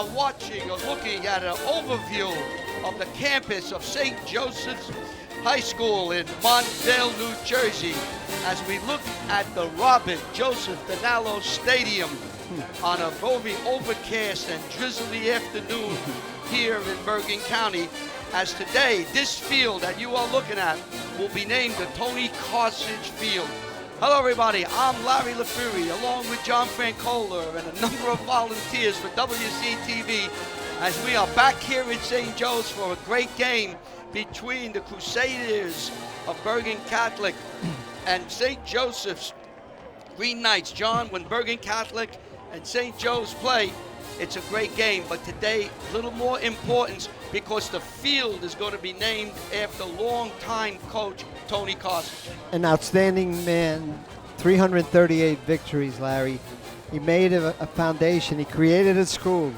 are watching or looking at an overview of the campus of St. Joseph's High School in Montvale, New Jersey, as we look at the Robert Joseph Dinallo Stadium on a very overcast and drizzly afternoon here in Bergen County, as today this field that you are looking at will be named the Tony Karcich Field. Hello everybody, I'm Larry LaFury along with John Francola and a number of volunteers for WCTV as we are back here in St. Joe's for a great game between the Crusaders of Bergen Catholic and St. Joseph's Green Knights. John, when Bergen Catholic and St. Joe's play, it's a great game, but today a little more importance because the field is going to be named after longtime coach Tony Karcich. An outstanding man, 338 victories, Larry. He made a foundation. He created a school,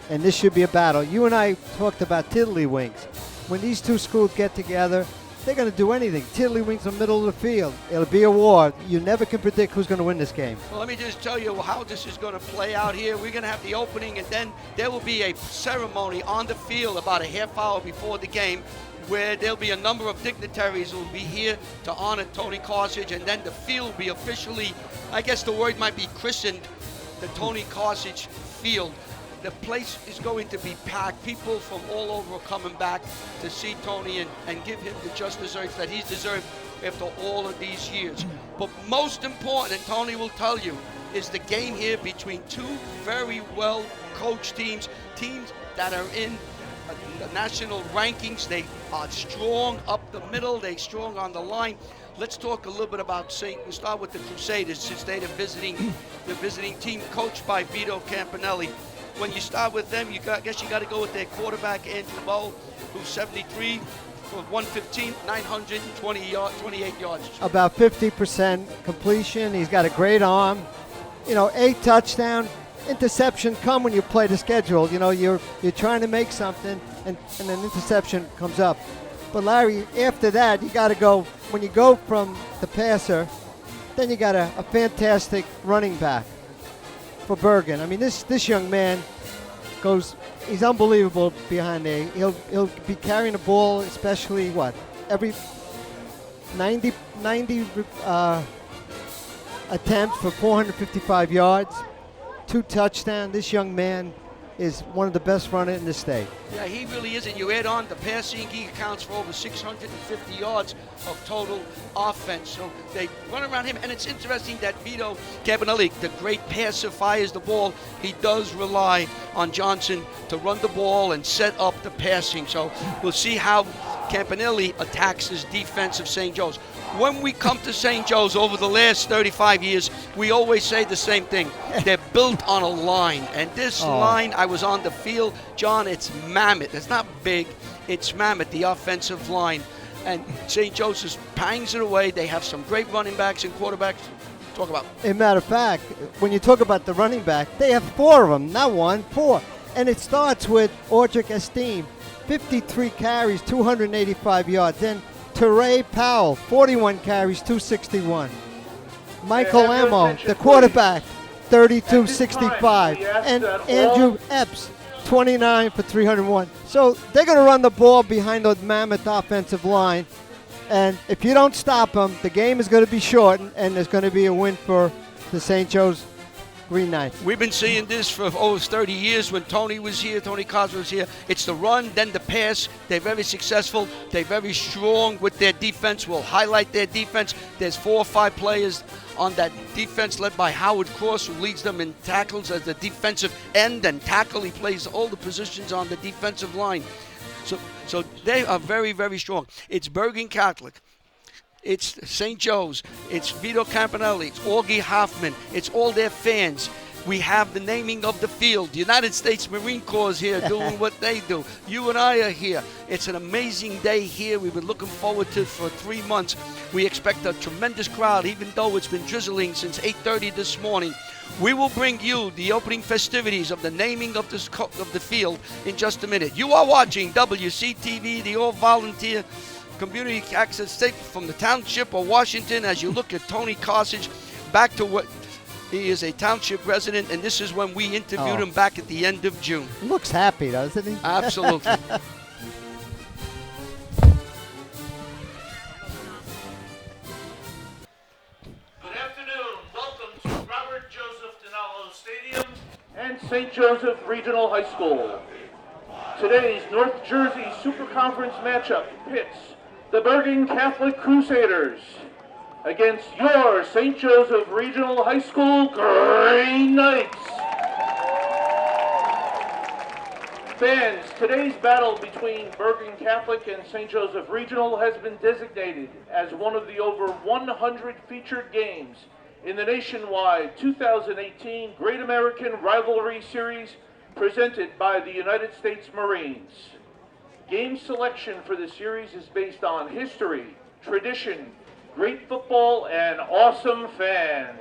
and this should be a battle. You and I talked about tiddlywinks. When these two schools get together, they're going to do anything. Tiddlywinks in the middle of the field. It'll be a war. You never can predict who's going to win this game. Well, let me just tell you how this is going to play out here. We're going to have the opening, and then there will be a ceremony on the field about a half hour before the game where there'll be a number of dignitaries who will be here to honor Tony Karcich, and then the field will be officially, I guess the word might be christened, the Tony Karcich Field. The place is going to be packed. People from all over are coming back to see Tony and give him the just deserts that he's deserved after all of these years. But most important, and Tony will tell you, is the game here between two very well-coached teams that are in the national rankings. They are strong up the middle. They're strong on the line. Let's talk a little bit about we'll start with the Crusaders, since they're the visiting team coached by Vito Campanelli. When you start with them, I guess you got to go with their quarterback, Andrew Bowe, who's 73 for 115, 928 yards. About 50% completion. He's got a great arm. 8 touchdown. Interception come when you play the schedule. You're trying to make something, and an interception comes up. But Larry, after that, you got to go. When you go from the passer, then you got a fantastic running back for Bergen. I mean, this young man he's unbelievable behind there. He'll be carrying the ball, especially every 90 attempts for 455 yards, 2 touchdowns. This young man is one of the best runners in the state. Yeah, he really is. And you add on the passing, he accounts for over 650 yards of total offense. So they run around him. And it's interesting that Vito Campanelli, the great passer, fires the ball. He does rely on Johnson to run the ball and set up the passing. So we'll see how Campanelli attacks his defense of St. Joe's. When we come to St. Joe's over the last 35 years, we always say the same thing. They're built on a line. And this line, I was on the field, John, it's mammoth. It's not big, it's mammoth, the offensive line. And St. Joseph's pangs it away. They have some great running backs and quarterbacks. Talk about. As a matter of fact, when you talk about the running back, they have 4 of them, not 1, 4. And it starts with Audric Esteem, 53 carries, 285 yards. Then Teray Powell, 41 carries, 261. Michael Amo, the quarterback, 32-65. And Andrew Epps, 29 for 301. So they're going to run the ball behind the mammoth offensive line. And if you don't stop them, the game is going to be shortened, and there's going to be a win for the St. Joe's Green Knights. We've been seeing this for over 30 years when Tony was here, Tony Karcich was here. It's the run, then the pass. They're very successful. They're very strong with their defense. We'll highlight their defense. There's 4 or 5 players on that defense led by Howard Cross, who leads them in tackles as the defensive end and tackle. He plays all the positions on the defensive line. So they are very, very strong. It's Bergen Catholic. It's St. Joe's. It's Vito Campanelli. It's Augie Hoffman. It's all their fans. We have the naming of the field. The United States Marine Corps is here doing what they do. You and I are here. It's an amazing day here. We've been looking forward to it for 3 months. We expect a tremendous crowd, even though it's been drizzling since 8:30 this morning. We will bring you the opening festivities of the naming of the field in just a minute. You are watching WCTV, the all-volunteer community access state from the township of Washington, as you look at Tony Karcich back to what He is a township resident, and this is when we interviewed him back at the end of June. Looks happy, doesn't he? Absolutely. Good afternoon. Welcome to Robert Joseph Dinallo Stadium and St. Joseph Regional High School. Today's North Jersey Super Conference matchup pits the Bergen Catholic Crusaders against your St. Joseph Regional High School Green Knights. Fans, today's battle between Bergen Catholic and St. Joseph Regional has been designated as one of the over 100 featured games in the nationwide 2018 Great American Rivalry Series presented by the United States Marines. Game selection for the series is based on history, tradition, great football, and awesome fans.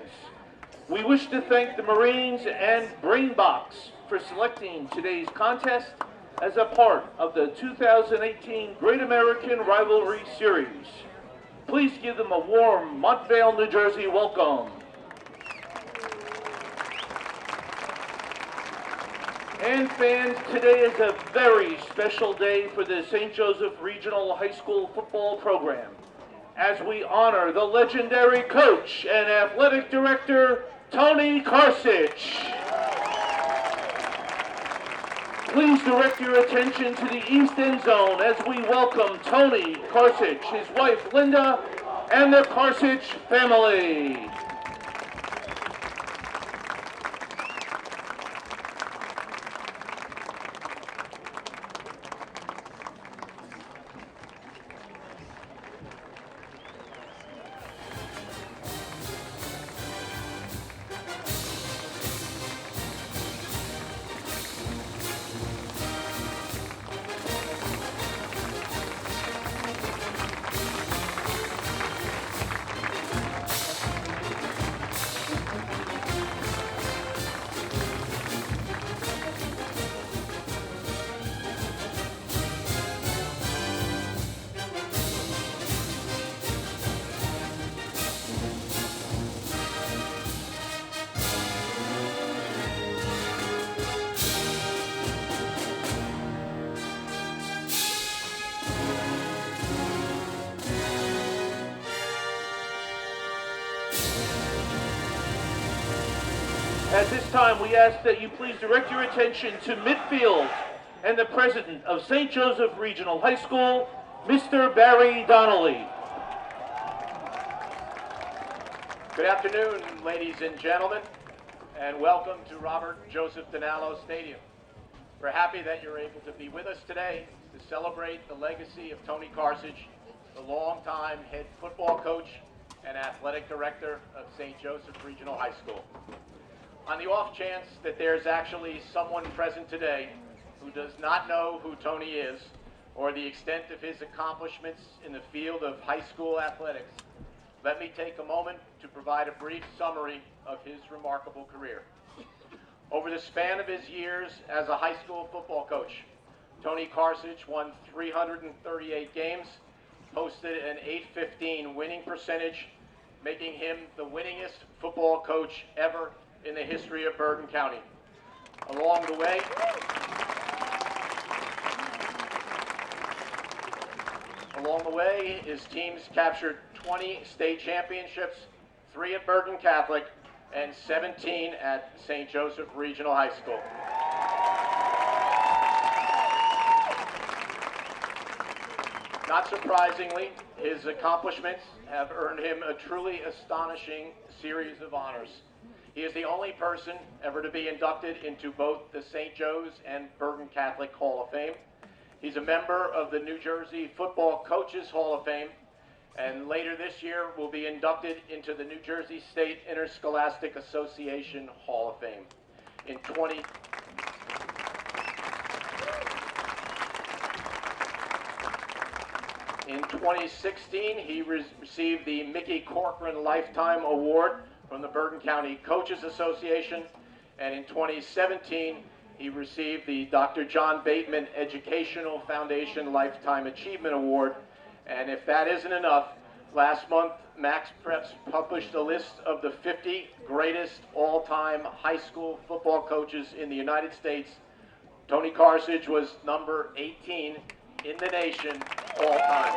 We wish to thank the Marines and Brainbox for selecting today's contest as a part of the 2018 Great American Rivalry Series. Please give them a warm Montvale, New Jersey welcome. And fans, today is a very special day for the St. Joseph Regional High School football program as we honor the legendary coach and athletic director, Tony Karcich. Please direct your attention to the east end zone as we welcome Tony Karcich, his wife Linda, and the Karcich family. At this time, we ask that you please direct your attention to midfield and the president of St. Joseph Regional High School, Mr. Barry Donnelly. Good afternoon, ladies and gentlemen, and welcome to Robert Joseph Dinallo Stadium. We're happy that you're able to be with us today to celebrate the legacy of Tony Karcich, the longtime head football coach and athletic director of St. Joseph Regional High School. On the off chance that there's actually someone present today who does not know who Tony is or the extent of his accomplishments in the field of high school athletics, let me take a moment to provide a brief summary of his remarkable career. Over the span of his years as a high school football coach, Tony Karcich won 338 games, posted an .815 winning percentage, making him the winningest football coach ever in the history of Bergen County. Along the way, his teams captured 20 state championships, 3 at Bergen Catholic, and 17 at St. Joseph Regional High School. Not surprisingly, his accomplishments have earned him a truly astonishing series of honors. He is the only person ever to be inducted into both the St. Joe's and Bergen Catholic Hall of Fame. He's a member of the New Jersey Football Coaches Hall of Fame, and later this year will be inducted into the New Jersey State Interscholastic Association Hall of Fame. In 2016, he received the Mickey Corcoran Lifetime Award from the Bergen County Coaches Association, and in 2017, he received the Dr. John Bateman Educational Foundation Lifetime Achievement Award. And if that isn't enough, Last month, Max Preps published a list of the 50 greatest all-time high school football coaches in the United States. Tony Karcich was number 18 in the nation all time.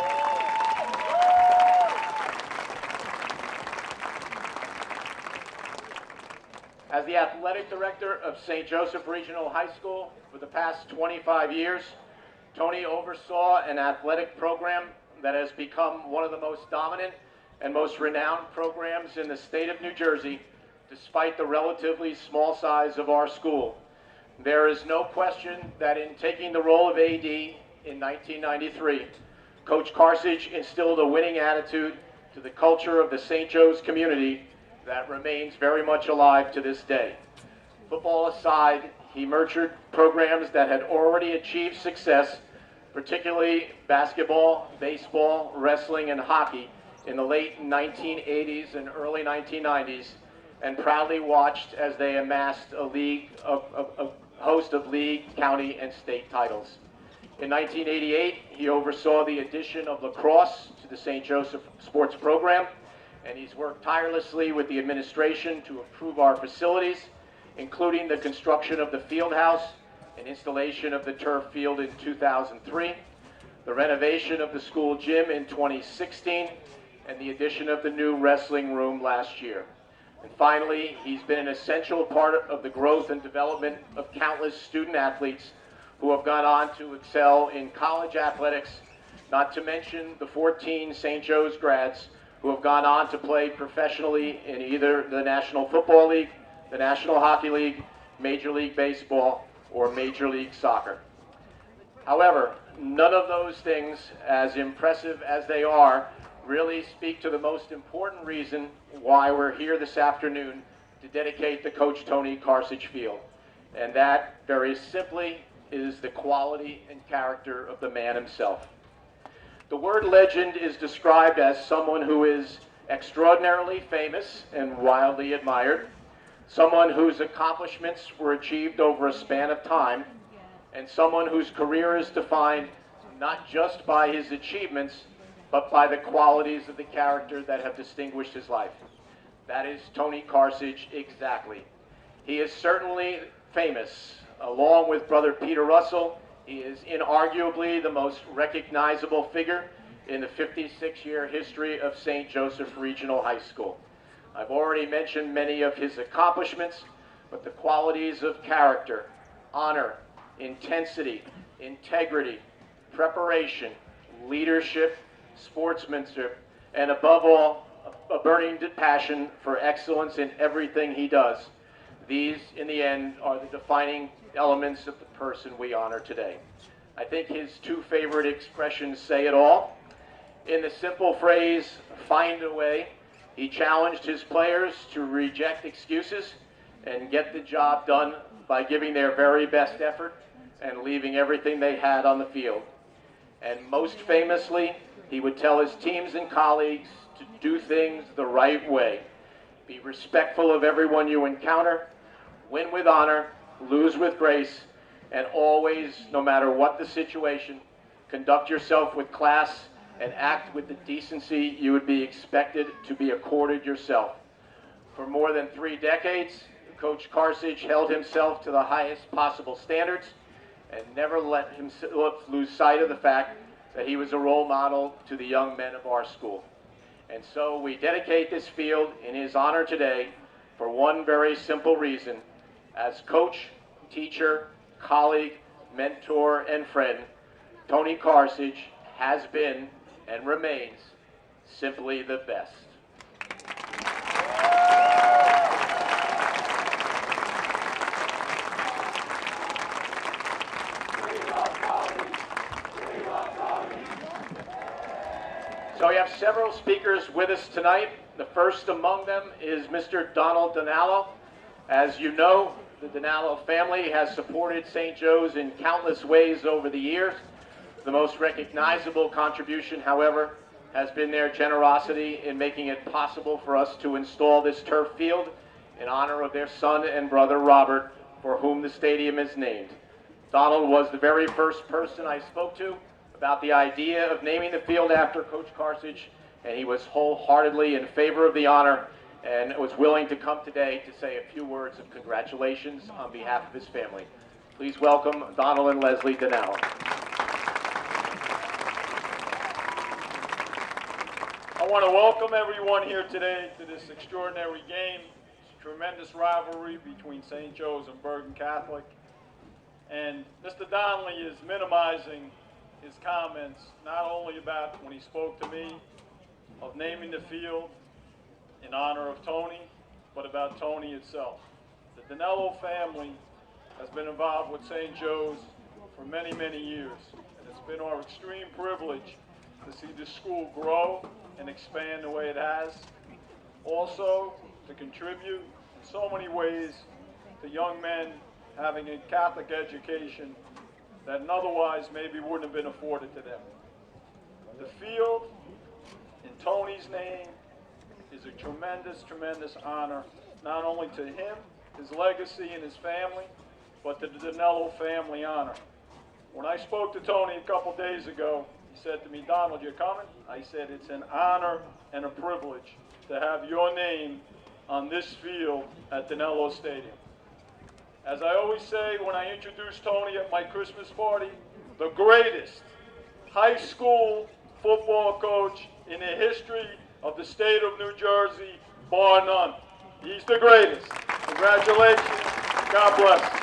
As the athletic director of St. Joseph Regional High School for the past 25 years, Tony oversaw an athletic program that has become one of the most dominant and most renowned programs in the state of New Jersey, despite the relatively small size of our school. There is no question that in taking the role of AD in 1993, Coach Karcich instilled a winning attitude to the culture of the St. Joe's community that remains very much alive to this day. Football aside, he nurtured programs that had already achieved success, particularly basketball, baseball, wrestling, and hockey in the late 1980s and early 1990s, and proudly watched as they amassed a host of league, county, and state titles. In 1988, he oversaw the addition of lacrosse to the St. Joseph sports program, and he's worked tirelessly with the administration to improve our facilities, including the construction of the field house and installation of the turf field in 2003, the renovation of the school gym in 2016, and the addition of the new wrestling room last year. And finally, he's been an essential part of the growth and development of countless student athletes who have gone on to excel in college athletics, not to mention the 14 St. Joe's grads who have gone on to play professionally in either the National Football League, the National Hockey League, Major League Baseball, or Major League Soccer. However, none of those things, as impressive as they are, really speak to the most important reason why we're here this afternoon to dedicate the Coach Tony Karcich Field. And that, very simply, is the quality and character of the man himself. The word legend is described as someone who is extraordinarily famous and wildly admired, someone whose accomplishments were achieved over a span of time, and someone whose career is defined not just by his achievements, but by the qualities of the character that have distinguished his life. That is Tony Karcich exactly. He is certainly famous. Along with brother Peter Russell, he is inarguably the most recognizable figure in the 56-year history of St. Joseph Regional High School. I've already mentioned many of his accomplishments, but the qualities of character, honor, intensity, integrity, preparation, leadership, sportsmanship, and above all, a burning passion for excellence in everything he does. These, in the end, are the defining elements of the person we honor today. I think his two favorite expressions say it all. In the simple phrase, find a way, he challenged his players to reject excuses and get the job done by giving their very best effort and leaving everything they had on the field. And most famously, he would tell his teams and colleagues to do things the right way. Be respectful of everyone you encounter, win with honor, lose with grace, and always, no matter what the situation, conduct yourself with class and act with the decency you would be expected to be accorded yourself. For more than 3 decades, Coach Karcich held himself to the highest possible standards and never let himself lose sight of the fact that he was a role model to the young men of our school. And so we dedicate this field in his honor today for one very simple reason. As coach, teacher, colleague, mentor, and friend, Tony Karcich has been and remains simply the best. So we have several speakers with us tonight. The first among them is Mr. Donald Donallo. As you know, the Donallo family has supported St. Joe's in countless ways over the years. The most recognizable contribution, however, has been their generosity in making it possible for us to install this turf field in honor of their son and brother Robert, for whom the stadium is named. Donald was the very first person I spoke to about the idea of naming the field after Coach Karcich, and he was wholeheartedly in favor of the honor and was willing to come today to say a few words of congratulations on behalf of his family. Please welcome Donald and Leslie Dinello. I want to welcome everyone here today to this extraordinary game. It's a tremendous rivalry between St. Joe's and Bergen Catholic. And Mr. Donnelly is minimizing his comments, not only about when he spoke to me of naming the field in honor of Tony, but about Tony itself. The Dinello family has been involved with St. Joe's for many, many years. And it's been our extreme privilege to see this school grow and expand the way it has. Also, to contribute in so many ways to young men having a Catholic education that otherwise maybe wouldn't have been afforded to them. The field, in Tony's name, is a tremendous, tremendous honor, not only to him, his legacy and his family, but to the Dinello family honor. When I spoke to Tony a couple days ago, he said to me, "Donald, you're coming?" I said, "It's an honor and a privilege to have your name on this field at Dinello Stadium." As I always say when I introduce Tony at my Christmas party, the greatest high school football coach in the history of the state of New Jersey, bar none. He's the greatest. Congratulations. God bless.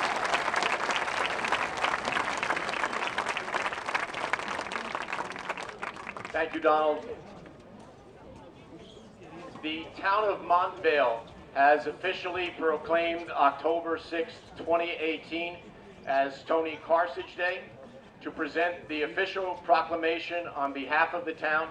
Thank you, Donald. The town of Montvale has officially proclaimed October 6, 2018 as Tony Karcich Day. To present the official proclamation on behalf of the town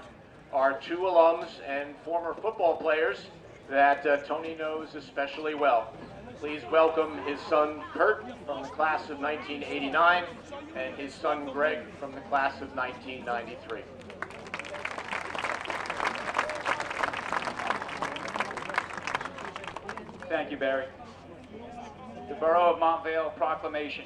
are two alums and former football players that Tony knows especially well. Please welcome his son Kurt from the class of 1989 and his son Greg from the class of 1993. Thank you, Barry. The Borough of Montvale Proclamation.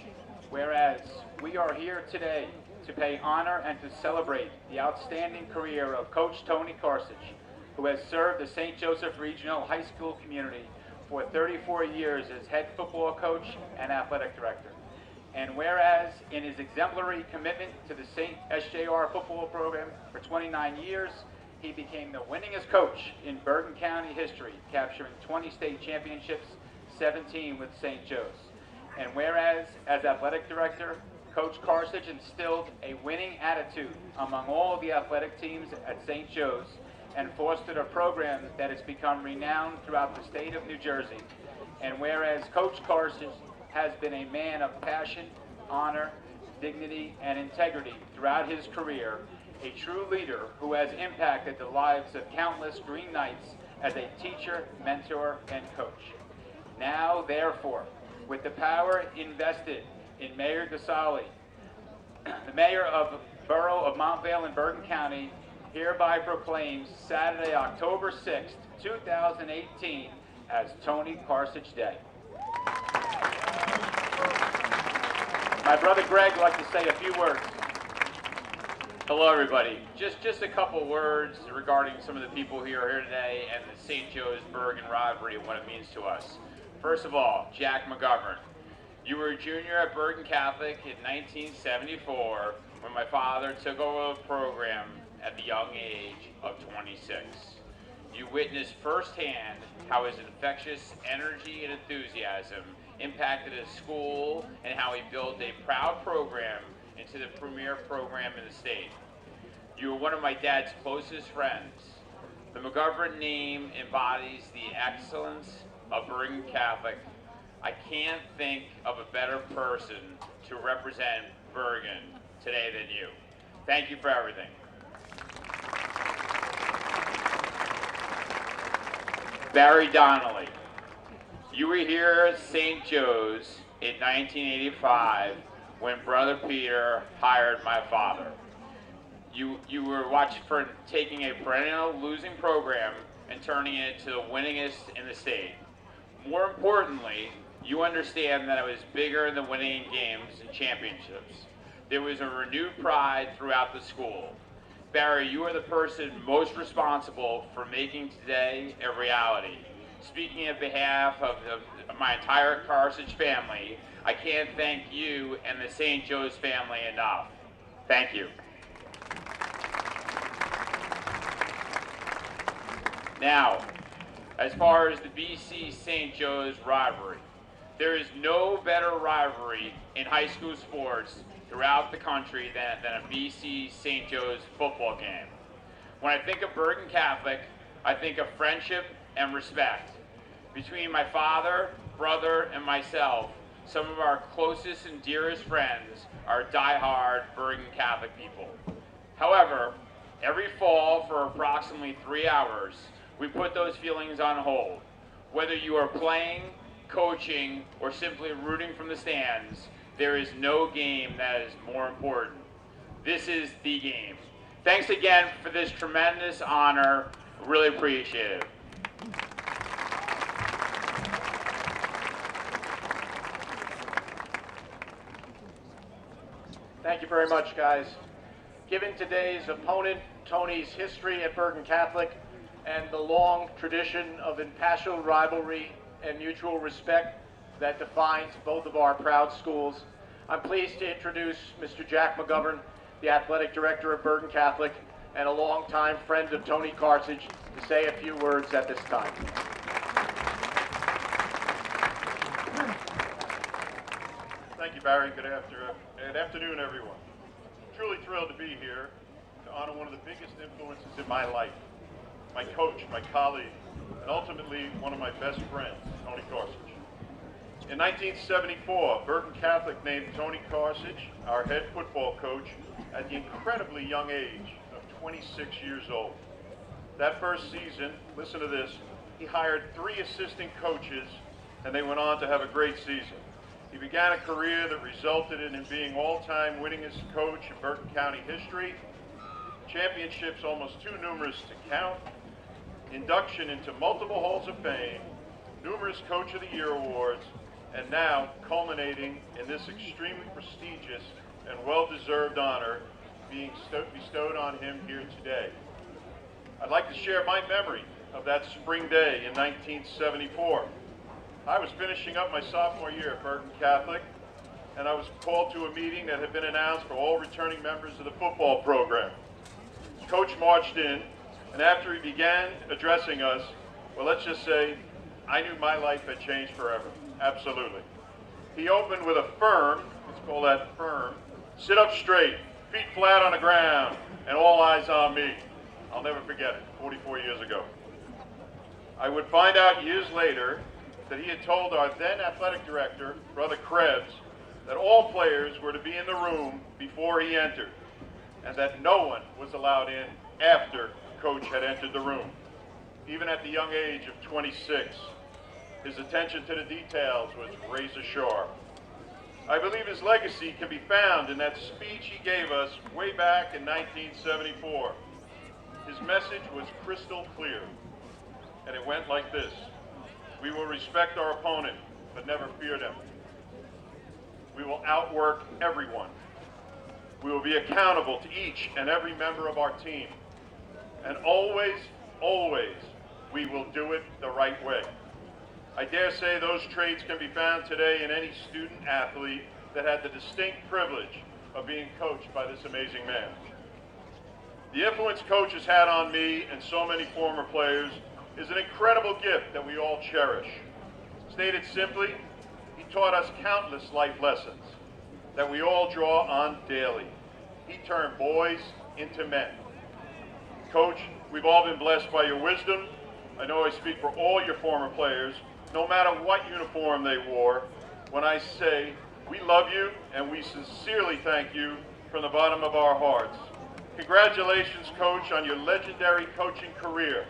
Whereas we are here today to pay honor and to celebrate the outstanding career of Coach Tony Karcich, who has served the St. Joseph Regional High School community for 34 years as head football coach and athletic director. And whereas in his exemplary commitment to the St. SJR football program for 29 years, he became the winningest coach in Bergen County history, capturing 20 state championships, 17 with St. Joe's. And whereas, as athletic director, Coach Karcich instilled a winning attitude among all the athletic teams at St. Joe's and fostered a program that has become renowned throughout the state of New Jersey. And whereas Coach Karcich has been a man of passion, honor, dignity, and integrity throughout his career, a true leader who has impacted the lives of countless Green Knights as a teacher, mentor, and coach. Now, therefore, with the power invested in Mayor Gasali, the mayor of Borough of Montvale and Bergen County hereby proclaims Saturday, October 6th, 2018 as Tony Karcich Day. My brother Greg would like to say a few words. Hello, everybody. Just a couple words regarding some of the people who are here today and the St. Joe's Bergen rivalry and what it means to us. First of all, Jack McGovern. You were a junior at Bergen Catholic in 1974 when my father took over the program at the young age of 26. You witnessed firsthand how his infectious energy and enthusiasm impacted his school and how he built a proud program into the premier program in the state. You were one of my dad's closest friends. The McGovern name embodies the excellence of Bergen Catholic. I can't think of a better person to represent Bergen today than you. Thank you for everything. Barry Donnelly. You were here at St. Joe's in 1985 when Brother Peter hired my father. You were watched for taking a perennial losing program and turning it into the winningest in the state. More importantly, you understand that it was bigger than winning games and championships. There was a renewed pride throughout the school. Barry, you are the person most responsible for making today a reality. Speaking on behalf of my entire Karcich family, I can't thank you and the St. Joe's family enough. Thank you. Now, as far as the BC St. Joe's rivalry, there is no better rivalry in high school sports throughout the country than a BC St. Joe's football game. When I think of Bergen Catholic, I think of friendship and respect. Between my father, brother, and myself, some of our closest and dearest friends are die-hard Bergen Catholic people. However, every fall for approximately 3 hours, we put those feelings on hold. Whether you are playing, coaching, or simply rooting from the stands, there is no game that is more important. This is the game. Thanks again for this tremendous honor. Really appreciate it. Thank you very much, guys. Given today's opponent, Tony's history at Bergen Catholic, and the long tradition of impassioned rivalry and mutual respect that defines both of our proud schools, I'm pleased to introduce Mr. Jack McGovern, the athletic director of Bergen Catholic and a longtime friend of Tony Karcich, to say a few words at this time. Thank you, Barry. Good afternoon, everyone. Truly thrilled to be here to honor one of the biggest influences in my life, my coach, my colleague, and ultimately one of my best friends, Tony Karcich. In 1974, Bergen Catholic named Tony Karcich our head football coach at the incredibly young age of 26 years old. That first season, listen to this, he hired 3 assistant coaches and they went on to have a great season. He began a career that resulted in him being all-time winningest coach in Bergen County history, championships almost too numerous to count, induction into multiple halls of fame, numerous Coach of the Year awards, and now culminating in this extremely prestigious and well-deserved honor being bestowed on him here today. I'd like to share my memory of that spring day in 1974. I was finishing up my sophomore year at Bergen Catholic, and I was called to a meeting that had been announced for all returning members of the football program. Coach marched in, and after he began addressing us, well, let's just say, I knew my life had changed forever. Absolutely. He opened with a firm, let's call that firm, sit up straight, feet flat on the ground, and all eyes on me. I'll never forget it, 44 years ago. I would find out years later that he had told our then athletic director, Brother Krebs, that all players were to be in the room before he entered, and that no one was allowed in after Coach had entered the room, even at the young age of 26. His attention to the details was razor sharp. I believe his legacy can be found in that speech he gave us way back in 1974. His message was crystal clear, and it went like this. We will respect our opponent, but never fear them. We will outwork everyone. We will be accountable to each and every member of our team. And always, always, we will do it the right way. I dare say those traits can be found today in any student athlete that had the distinct privilege of being coached by this amazing man. The influence Coach has had on me and so many former players is an incredible gift that we all cherish. Stated simply, he taught us countless life lessons that we all draw on daily. He turned boys into men. Coach, we've all been blessed by your wisdom. I know I speak for all your former players, no matter what uniform they wore, when I say we love you and we sincerely thank you from the bottom of our hearts. Congratulations, Coach, on your legendary coaching career.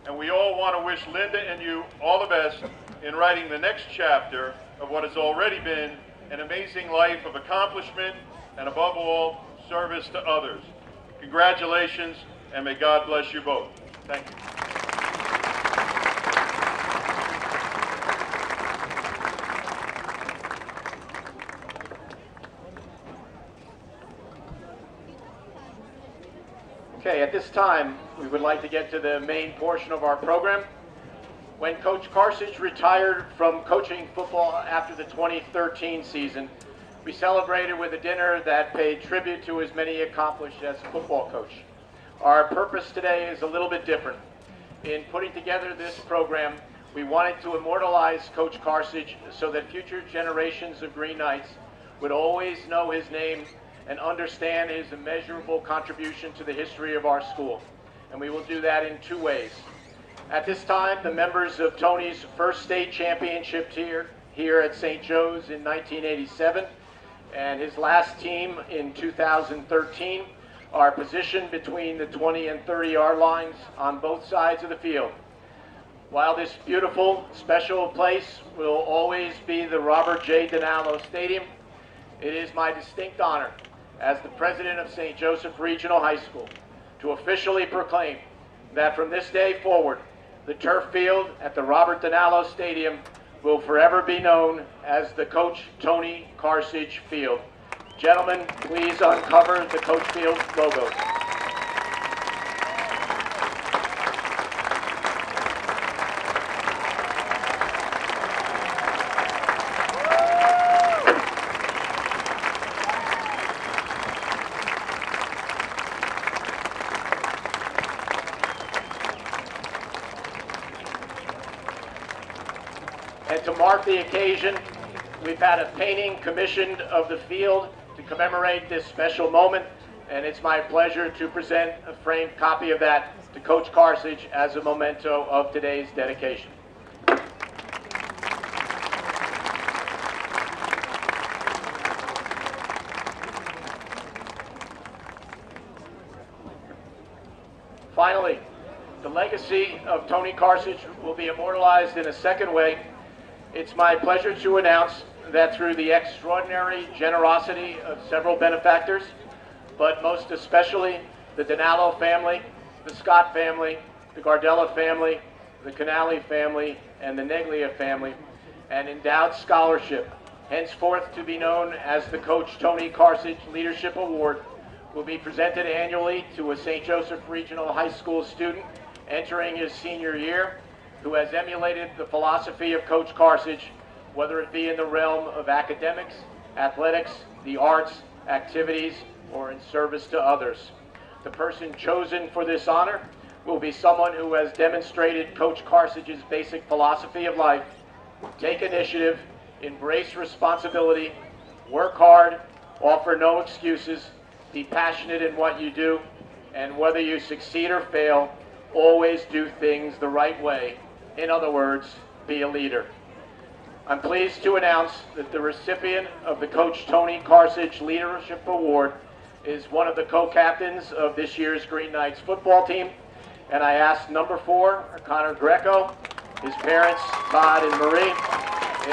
And we all want to wish Linda and you all the best in writing the next chapter of what has already been an amazing life of accomplishment and, above all, service to others. Congratulations, and may God bless you both. Thank you. Okay, at this time, we would like to get to the main portion of our program. When Coach Karcich retired from coaching football after the 2013 season, we celebrated with a dinner that paid tribute to his many accomplishments as a football coach. Our purpose today is a little bit different. In putting together this program, we wanted to immortalize Coach Karcich so that future generations of Green Knights would always know his name and understand his immeasurable contribution to the history of our school. And we will do that in two ways. At this time, the members of Tony's first state championship here at St. Joe's in 1987 and his last team in 2013 are positioned between the 20 and 30-yard lines on both sides of the field. While this beautiful, special place will always be the Robert J. Dinallo Stadium, it is my distinct honor as the president of St. Joseph Regional High School to officially proclaim that from this day forward, the turf field at the Robert Dinallo Stadium will forever be known as the Coach Tony Karcich Field. Gentlemen, please uncover the Coach Field logos. And to mark the occasion, we've had a painting commissioned of the field to commemorate this special moment, and it's my pleasure to present a framed copy of that to Coach Karcich as a memento of today's dedication. Finally, the legacy of Tony Karcich will be immortalized in a second way. It's my pleasure to announce that through the extraordinary generosity of several benefactors, but most especially the Dinallo family, the Scott family, the Gardella family, the Canali family, and the Neglia family, an endowed scholarship, henceforth to be known as the Coach Tony Karcich Leadership Award, will be presented annually to a St. Joseph Regional High School student entering his senior year who has emulated the philosophy of Coach Karcich, whether it be in the realm of academics, athletics, the arts, activities, or in service to others. The person chosen for this honor will be someone who has demonstrated Coach Karcich's basic philosophy of life: take initiative, embrace responsibility, work hard, offer no excuses, be passionate in what you do, and whether you succeed or fail, always do things the right way. In other words, be a leader. I'm pleased to announce that the recipient of the Coach Tony Karcich Leadership Award is one of the co-captains of this year's Green Knights football team. And I ask number 4, Connor Greco, his parents, Todd and Marie,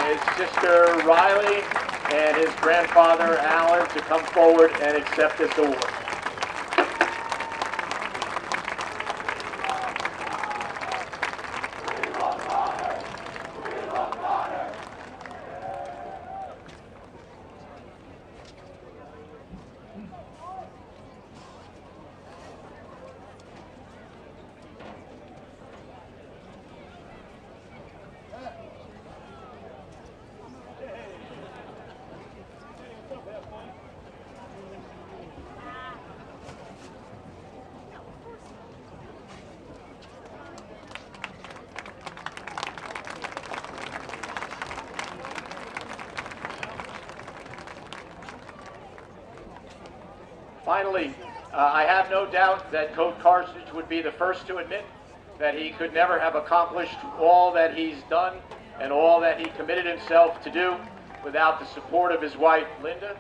his sister Riley, and his grandfather Alan to come forward and accept this award. Finally, I have no doubt that Coach Karcich would be the first to admit that he could never have accomplished all that he's done and all that he committed himself to do without the support of his wife, Linda.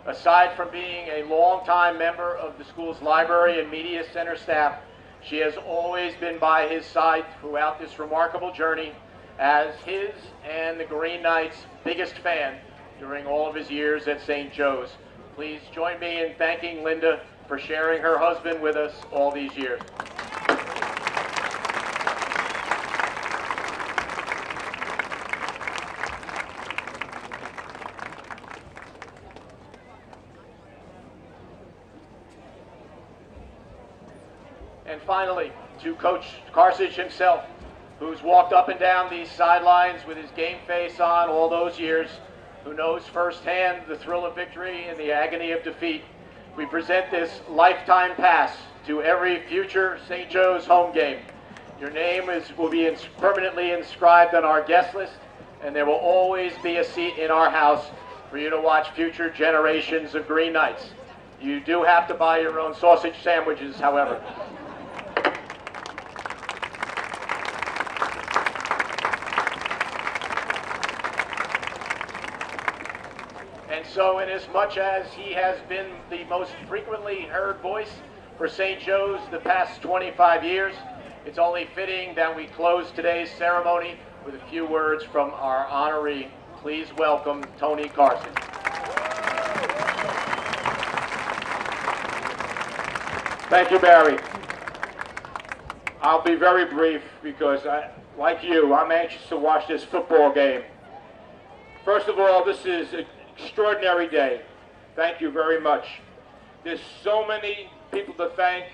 Aside from being a longtime member of the school's library and media center staff, she has always been by his side throughout this remarkable journey as his and the Green Knights' biggest fan during all of his years at St. Joe's. Please join me in thanking Linda for sharing her husband with us all these years. And finally, to Coach Karcich himself, who's walked up and down these sidelines with his game face on all those years, who knows firsthand the thrill of victory and the agony of defeat. We present this lifetime pass to every future St. Joe's home game. Your name will be permanently inscribed on our guest list, and there will always be a seat in our house for you to watch future generations of Green Knights. You do have to buy your own sausage sandwiches, however. And so, inasmuch as he has been the most frequently heard voice for St. Joe's the past 25 years, it's only fitting that we close today's ceremony with a few words from our honoree. Please welcome Tony Karcich. Thank you, Barry. I'll be very brief because, like you, I'm anxious to watch this football game. First of all, this is an extraordinary day. Thank you very much. There's so many people to thank,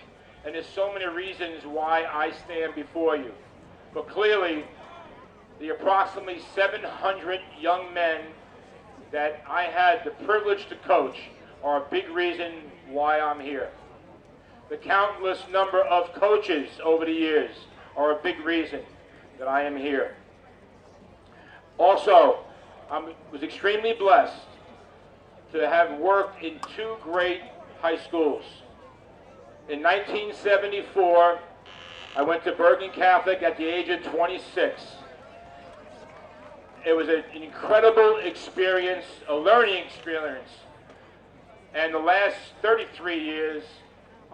and there's so many reasons why I stand before you. But clearly, the approximately 700 young men that I had the privilege to coach are a big reason why I'm here. The countless number of coaches over the years are a big reason that I am here. Also, I was extremely blessed to have worked in two great high schools. In 1974, I went to Bergen Catholic at the age of 26. It was an incredible experience, a learning experience. And the last 33 years,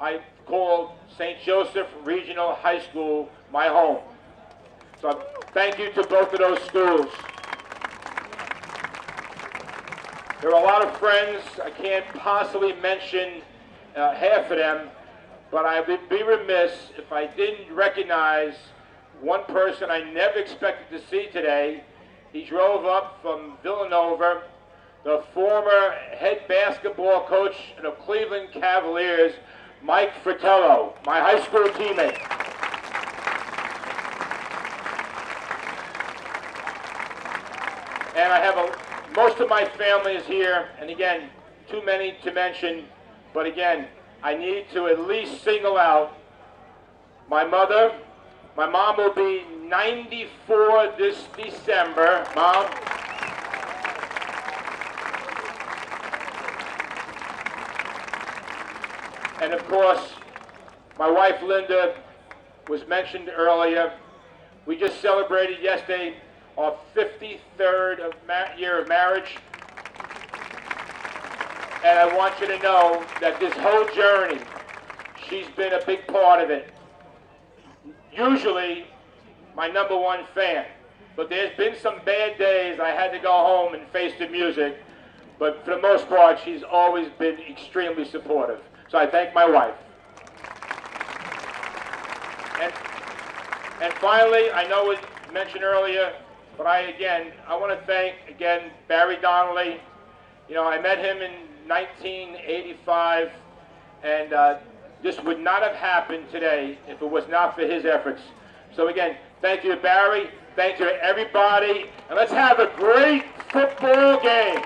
I called St. Joseph Regional High School my home. So thank you to both of those schools. There are a lot of friends. I can't possibly mention half of them, but I would be remiss if I didn't recognize one person I never expected to see today. He drove up from Villanova, the former head basketball coach of the Cleveland Cavaliers, Mike Fratello, my high school teammate. And I have most of my family is here, and again, too many to mention, but again, I need to at least single out my mother. My mom will be 94 this December. Mom. And of course, my wife Linda was mentioned earlier. We just celebrated yesterday our 53rd year of marriage. And I want you to know that this whole journey, she's been a big part of it. Usually, my number one fan. But there's been some bad days I had to go home and face the music. But for the most part, she's always been extremely supportive. So I thank my wife. And finally, I know it was mentioned earlier, but I want to thank, again, Barry Donnelly. You know, I met him in 1985, and this would not have happened today if it was not for his efforts. So again, thank you to Barry, thank you to everybody, and let's have a great football game.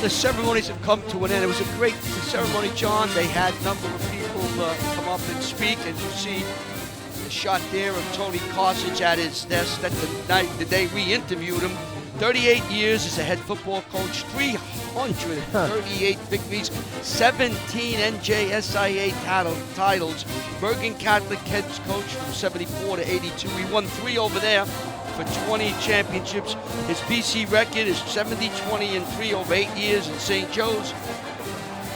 The ceremonies have come to an end. It was a great ceremony, John. They had a number of people come up and speak, and you see the shot there of Tony Karcich at his desk. That's the day we interviewed him. 38 years as a head football coach, 338 victories, 17 NJSIA titles. Bergen Catholic head coach from 74 to 82. We won 3 over there. for 20 championships. His BC record is 70-20-3 over 8 years in St. Joe's.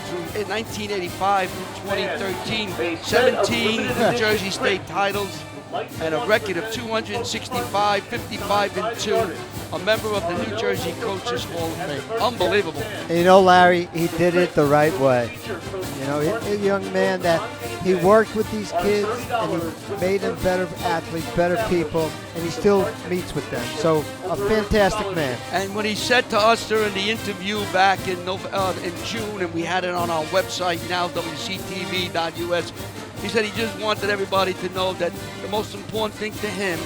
Through 1985 through 2013, 17 New Jersey State titles, and a record of 265, 55-2. A member of the New Jersey Coaches Hall of Fame. Unbelievable. And you know, Larry, he did it the right way. You know, he's a young man that he worked with these kids and he made them better athletes, better people, and he still meets with them. So, a fantastic man. And when he said to us during the interview back in June, and we had it on our website now, wctv.us, he said he just wanted everybody to know that the most important thing to him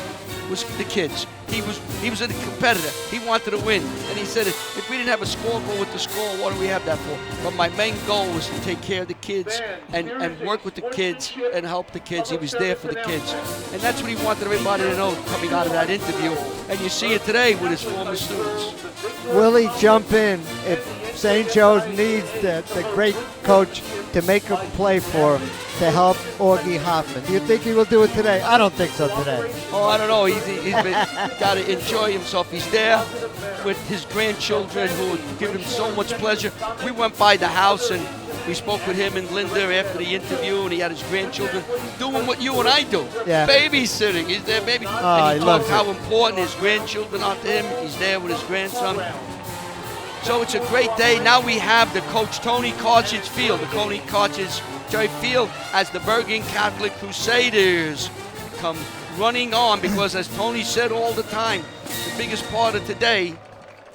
was the kids. He was a competitor. He wanted to win. And he said, if we didn't have a scoreboard with the score, what do we have that for? But my main goal was to take care of the kids and work with the kids and help the kids. He was there for the kids. And that's what he wanted everybody to know coming out of that interview. And you see it today with his former students. Will he jump in if St. Joe's needs the great coach to make a play for him to help Augie Hoffman? Do you think he will do it today? I don't think so today. Oh, I don't know. He's got to enjoy himself. He's there with his grandchildren who give him so much pleasure. We went by the house and we spoke with him and Linda after the interview, and he had his grandchildren doing what you and I do. Yeah. Babysitting. He's there, baby. And he talks how important his grandchildren are to him. He's there with his grandson. So it's a great day. Now we have the coach Tony Karcich Field, the Tony Karcich Field, as the Bergen Catholic Crusaders come running on, because as Tony said all the time, the biggest part of today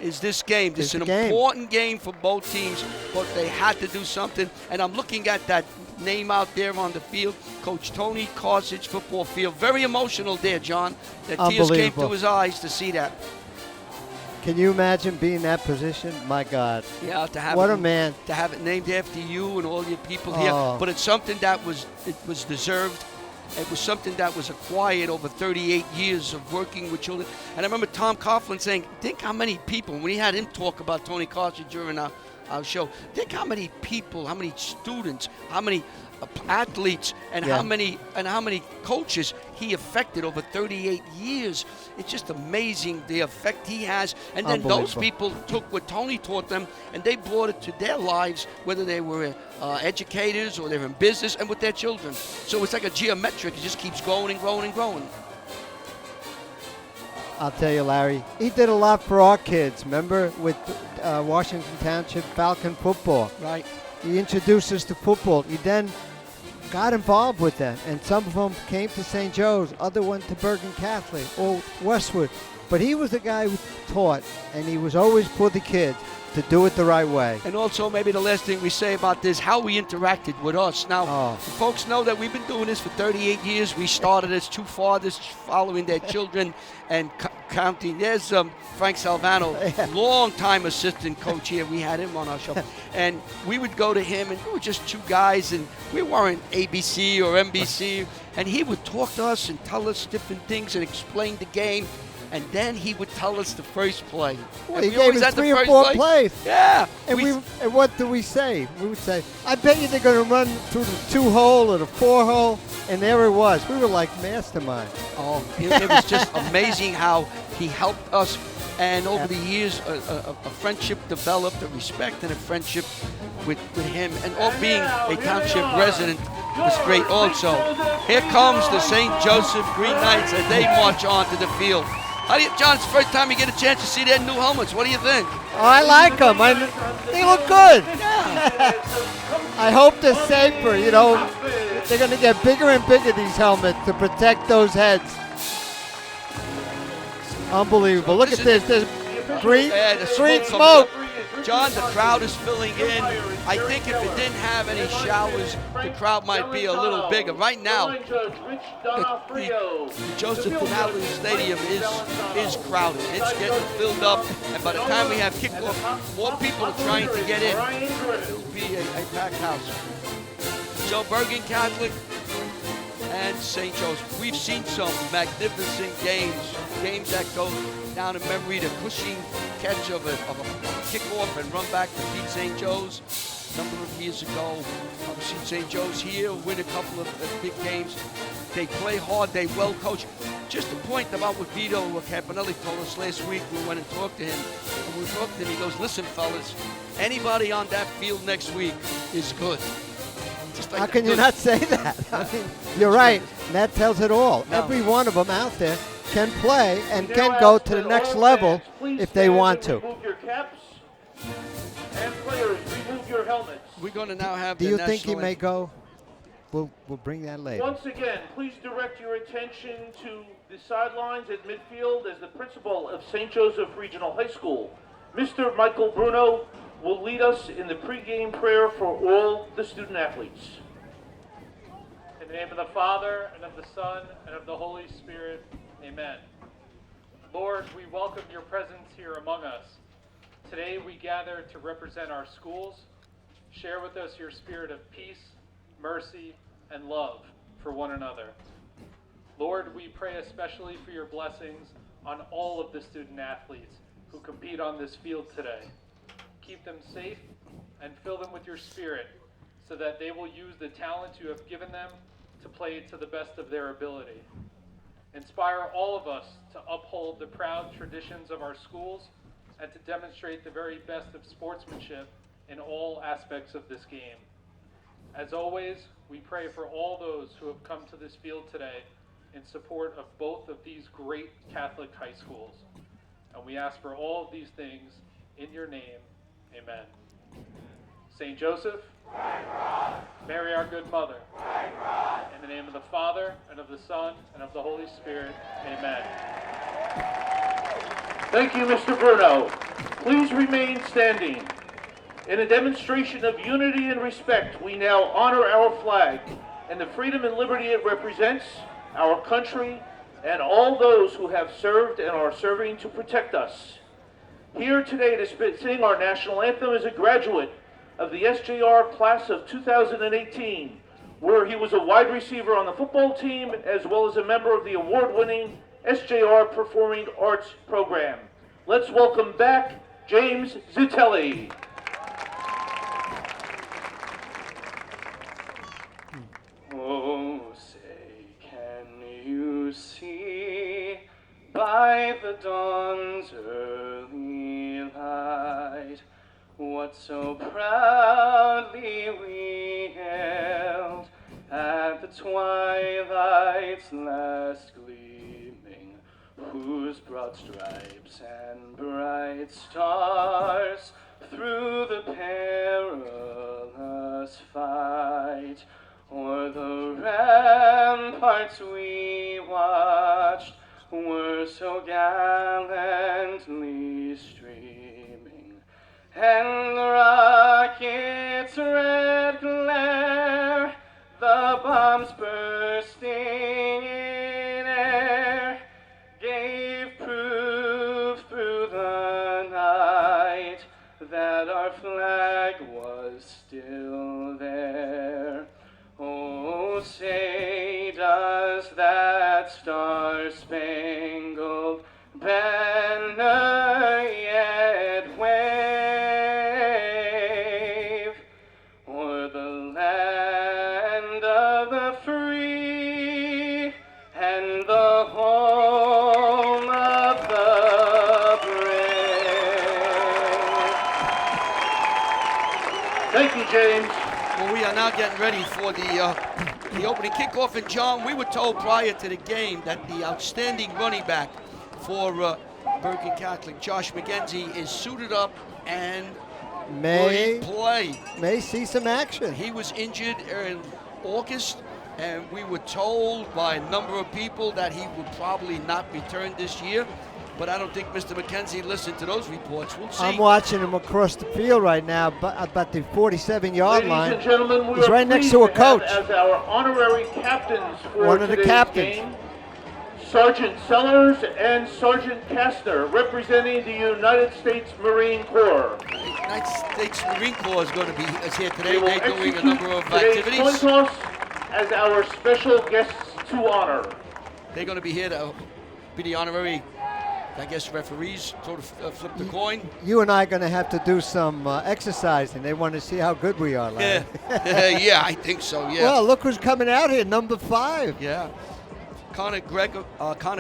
is this game. This is an important game for both teams, but they had to do something. And I'm looking at that name out there on the field, Coach Tony Karcich Football Field. Very emotional there, John. The tears came to his eyes to see that. Can you imagine being in that position? My God. Yeah, to have what it, a man. To have it named after you and all your people here. But it's something that was deserved. It was something that was acquired over 38 years of working with children. And I remember Tom Coughlin saying, think how many people, when we had him talk about Tony Karcich during our show, think how many people, how many students, how many athletes, and how many coaches he affected over 38 years. It's just amazing the effect he has. And then those people took what Tony taught them and they brought it to their lives, whether they were educators or they're in business, and with their children. So it's like a geometric. It just keeps growing and growing and growing. I'll tell you, Larry, he did a lot for our kids. Remember with Washington Township Falcon football? Right. He introduced us to football. He then got involved with them, and some of them came to St. Joe's, other went to Bergen Catholic or Westwood. But he was the guy who taught, and he was always for the kids to do it the right way. And also, maybe the last thing we say about this, how we interacted with us. Now, folks know that we've been doing this for 38 years. We started as two fathers following their children and counting. There's Frank Salvano, long-time assistant coach here. We had him on our show. And we would go to him, and we were just two guys, and we weren't ABC or NBC. And he would talk to us and tell us different things and explain the game. And then he would tell us the first play. Well, he gave us 3 or 4 plays. Yeah. And what do we say? We would say, I bet you they're going to run through the 2-hole or the 4-hole. And there it was. We were like mastermind. Oh, it was just amazing how he helped us. And over the years, a friendship developed, a respect and a friendship with him. And all being a township resident was great also. Here comes the St. Joseph Green Knights as they march onto the field. John, it's the first time you get a chance to see their new helmets. What do you think? Oh, I like them. They look good. Yeah. I hope they're safer. You know, they're going to get bigger and bigger, these helmets, to protect those heads. Unbelievable. Look at this. There's green smoke. John, the crowd is filling in. I think if it didn't have any showers, the crowd might be a little bigger. Right now, the Joseph Dinallo Stadium is crowded. It's getting filled up, and by the time we have kickoff, more people are trying to get in. It'll be a packed house. So Bergen Catholic and St. Joe's. We've seen some magnificent games that go down in memory. The Cushing catch of a kickoff and run back to beat St. Joe's a number of years ago. We've seen St. Joe's here win a couple of big games. They play hard. They well coach. just a point about what Vito Campanelli told us last week. We went and talked to him. When we talked to him, he goes, listen, fellas, anybody on that field next week is good. Just like How can you not say that? I mean, you're right. And that tells it all. No. Every one of them out there can play and We can now go ask to the that next all level fans please if they stand want and to. Remove your caps. And players, remove your helmets. We're going to now have Do the you think he national may go? We'll bring that later. Once again, please direct your attention to the sidelines at midfield as the principal of St. Joseph Regional High School, Mr. Michael Bruno, will lead us in the pregame prayer for all the student athletes. In the name of the Father, and of the Son, and of the Holy Spirit, amen. Lord, we welcome your presence here among us. Today we gather to represent our schools. Share with us your spirit of peace, mercy, and love for one another. Lord, we pray especially for your blessings on all of the student athletes who compete on this field today. Keep them safe and fill them with your spirit so that they will use the talent you have given them to play to the best of their ability. Inspire all of us to uphold the proud traditions of our schools and to demonstrate the very best of sportsmanship in all aspects of this game. As always, we pray for all those who have come to this field today in support of both of these great Catholic high schools. And we ask for all of these things in your name. Amen. Saint Joseph, Mary our good mother, in the name of the Father, and of the Son, and of the Holy Spirit, amen. Thank you, Mr. Bruno. Please remain standing. In a demonstration of unity and respect, we now honor our flag and the freedom and liberty it represents, our country, and all those who have served and are serving to protect us. Here today to sing our national anthem is a graduate of the SJR class of 2018, where he was a wide receiver on the football team as well as a member of the award-winning SJR Performing Arts program. Let's welcome back James Zitelli. Oh, say, can you see by the dawn's early light what so proudly we hailed at the twilight's last gleaming, whose broad stripes and bright stars through the perilous fight o'er the ramparts we watched were so gallantly streaming, and the rocket's red glare, the bombs bursting in air, gave proof through the night that our flag was still there. Oh, say, does that star-spangled banner yet wave o'er the land of the free and the home of the brave? Thank you, James. Well, we are now getting ready for the opening kickoff. And John, we were told prior to the game that the outstanding running back for Bergen Catholic, Josh McKenzie, is suited up and May play. May see some action. He was injured in August, and we were told by a number of people that he would probably not return this year. But I don't think Mr. McKenzie listened to those reports. We'll see. I'm watching him across the field right now, about the 47-yard line. Ladies and gentlemen, we He's are right next pleased to a coach. have as our honorary captains for One of the today's captains. game, Sergeant Sellers and Sergeant Kastner, representing the United States Marine Corps. The United States Marine Corps is going to be here today. They will They're doing a execute number of today's activities. coin toss as our special guests to honor. They're going to be here to be the honorary, I guess, referees, sort of flip the coin. You and I are going to have to do some exercising. They want to see how good we are, Larry. Yeah, I think so, yeah. Well, look who's coming out here, number 5. Yeah. Connor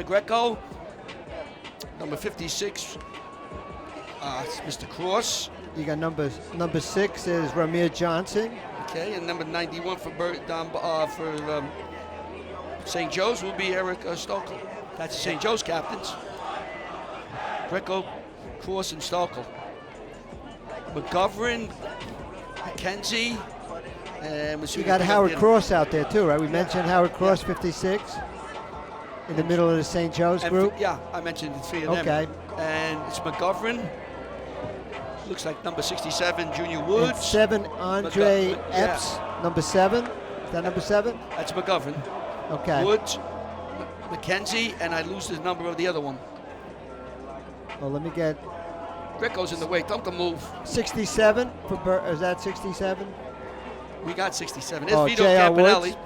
Greco. Number 56, it's Mr. Cross. You got number 6 is Ramir Johnson. Okay, and number 91 for St. Joe's will be Eric Stokel. That's the St. Joe's captains. Greco, Cross, and Stokel. McGovern, McKenzie, and You got Howard Cross out there too, right? We mentioned Howard Cross, 56, in the middle of the St. Joe's group. Yeah, I mentioned the 3 of them. Okay. And it's McGovern. Looks like number 67, Junior Woods. And 7, Andre Epps, number 7. Is that number 7? That's McGovern. Okay. Woods, McKenzie, and I lose the number of the other one. Well, let me get Greco's in the way. Don't move. 67 for is that 67? We got 67. It's Vito J.R. Campanelli. Woods.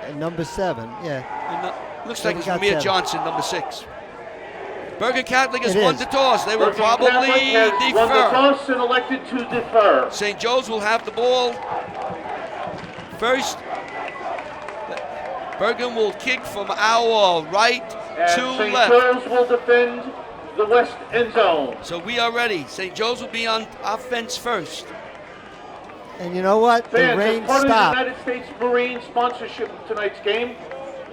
And number 7, yeah. And, looks So like we it's got Ramir 7. Johnson, number 6. Bergen Catholic has It won is. the toss. They will Bergen probably Catholic has won the defer. toss and elected to defer. St. Joe's will have the ball first. Bergen will kick from our right And to St. left. Joe's will defend the west end zone. So we are ready. St. Joe's will be on offense first. And you know what? The Fans, rain as part stopped. of the United States Marine sponsorship of tonight's game,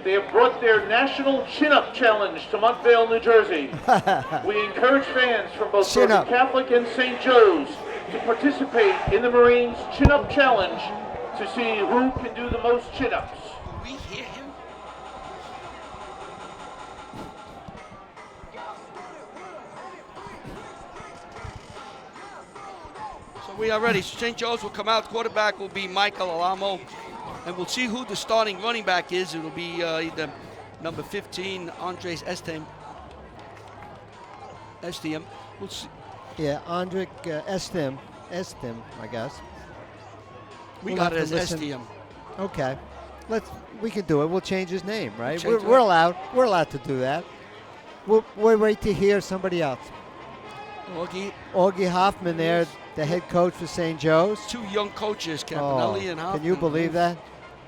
they have brought their National Chin-Up Challenge to Montvale, New Jersey. We encourage fans from both Chin Bergen up. Catholic and St. Joe's to participate in the Marines Chin-Up Challenge to see who can do the most chin-ups. We hear him. So we are ready. St. Joe's will come out. Quarterback will be Michael Alamo. And we'll see who the starting running back is. It'll be either number 15, Andres Estiam. We'll see. Yeah, Andre Estim, I guess. We We'll got have it to as listen. Estiam. Okay. We can do it. We'll change his name, right? We'll change We're it. allowed. We're allowed to do that. We'll wait to hear somebody else. Augie Hoffman there, the head coach for St. Joe's. 2 young coaches, Campanelli and Hoffman. Can you believe that?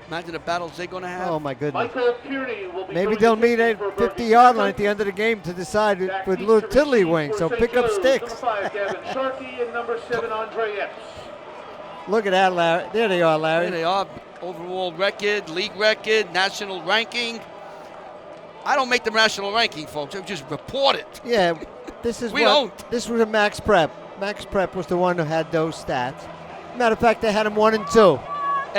Imagine the battles they're going to have. Oh, my goodness. Michael Kearney will be Maybe throwing they'll the meet kicking at for 50-yard Bergen line at the end of the game to decide Back with deep little to receive tiddlywinks. for So St. pick up Joe's, sticks. Number 5, Gavin Sharkey, and number 7, Andre Epps. Look at that, Larry. There they are, Larry. There they are. Overall record, league record, national ranking. I don't make the national ranking, folks. I just report it. Yeah, this is We don't. This was a Max Prep. Max Prep was the one who had those stats. Matter of fact, they had them 1 and 2.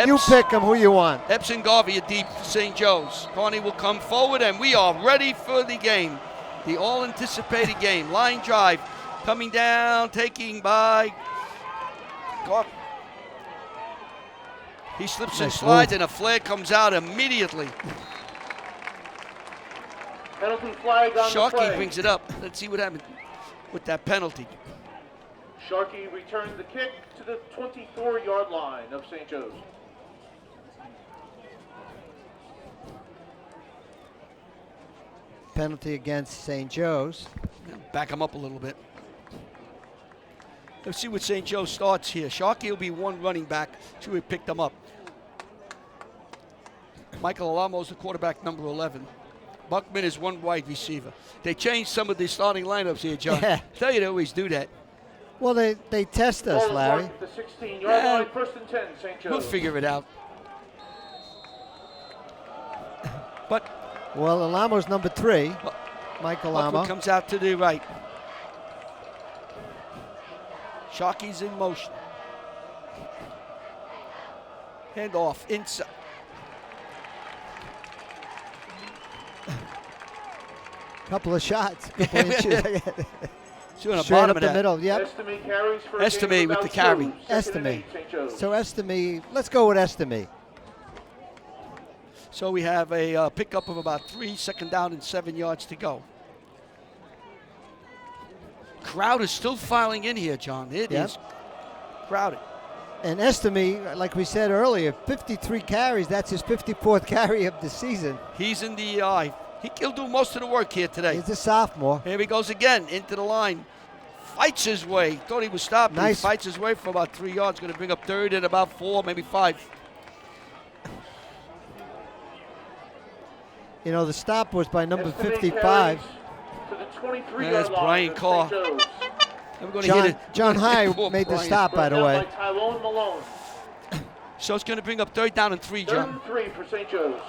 You pick them who you want. Epps and Garvey are deep for St. Joe's. Carney will come forward, and we are ready for the game. The all-anticipated game. Line drive coming down, taking by Garvey. He slips and Nice slides, move. and a flag comes out immediately. Penalty flag on the Sharkey play. brings it up. Let's see what happens with that penalty. Sharkey returned the kick to the 24-yard line of St. Joe's. Penalty against St. Joe's. Back him up a little bit. Let's see what St. Joe starts here. Sharkey will be 1 running back. See who picked him up. Michael Alamo's the quarterback, number 11. Buckman is 1 wide receiver. They changed some of the starting lineups here, John. Yeah. Tell you they always do that. Well, they test us, Ball Larry. marked at the 16-yard Yeah. line, 1st and 10, St. Joe's. We'll figure it out. But Well, Alamo's number 3. Michael Buckman Alamo. comes out to the right. Sharkey's in motion. Hand off inside. Couple of shots. Couple inches. See on the Straight bottom up of the that. middle. Yep. Estime carries for a Estime gain of with about the carry. 2, 2nd and Estime. 8, St. Joe's. So Estime, let's go with Estime. So we have a pickup of about 3, 2nd down and 7 yards to go. Crowd is still filing in here, John. It Yep. is crowded. And Estime, like we said earlier, 53 carries. That's his 54th carry of the season. He's in the he'll do most of the work here today. He's a sophomore. Here he goes again into the line. Fights his way. Thought he was stopped. Nice. He fights his way for about 3 yards. Going to bring up 3rd and about 4, maybe 5. You know, the stop was by number Estimate 55. carries to the 23 That's yard line Brian of Carr. St. Joe's. And we're going to hit it. John High Poor made the Brian. stop, by the Brought way. down by Tyrone Malone. So it's going to bring up 3rd down and 3, Third John. and 3 for St. Joe's.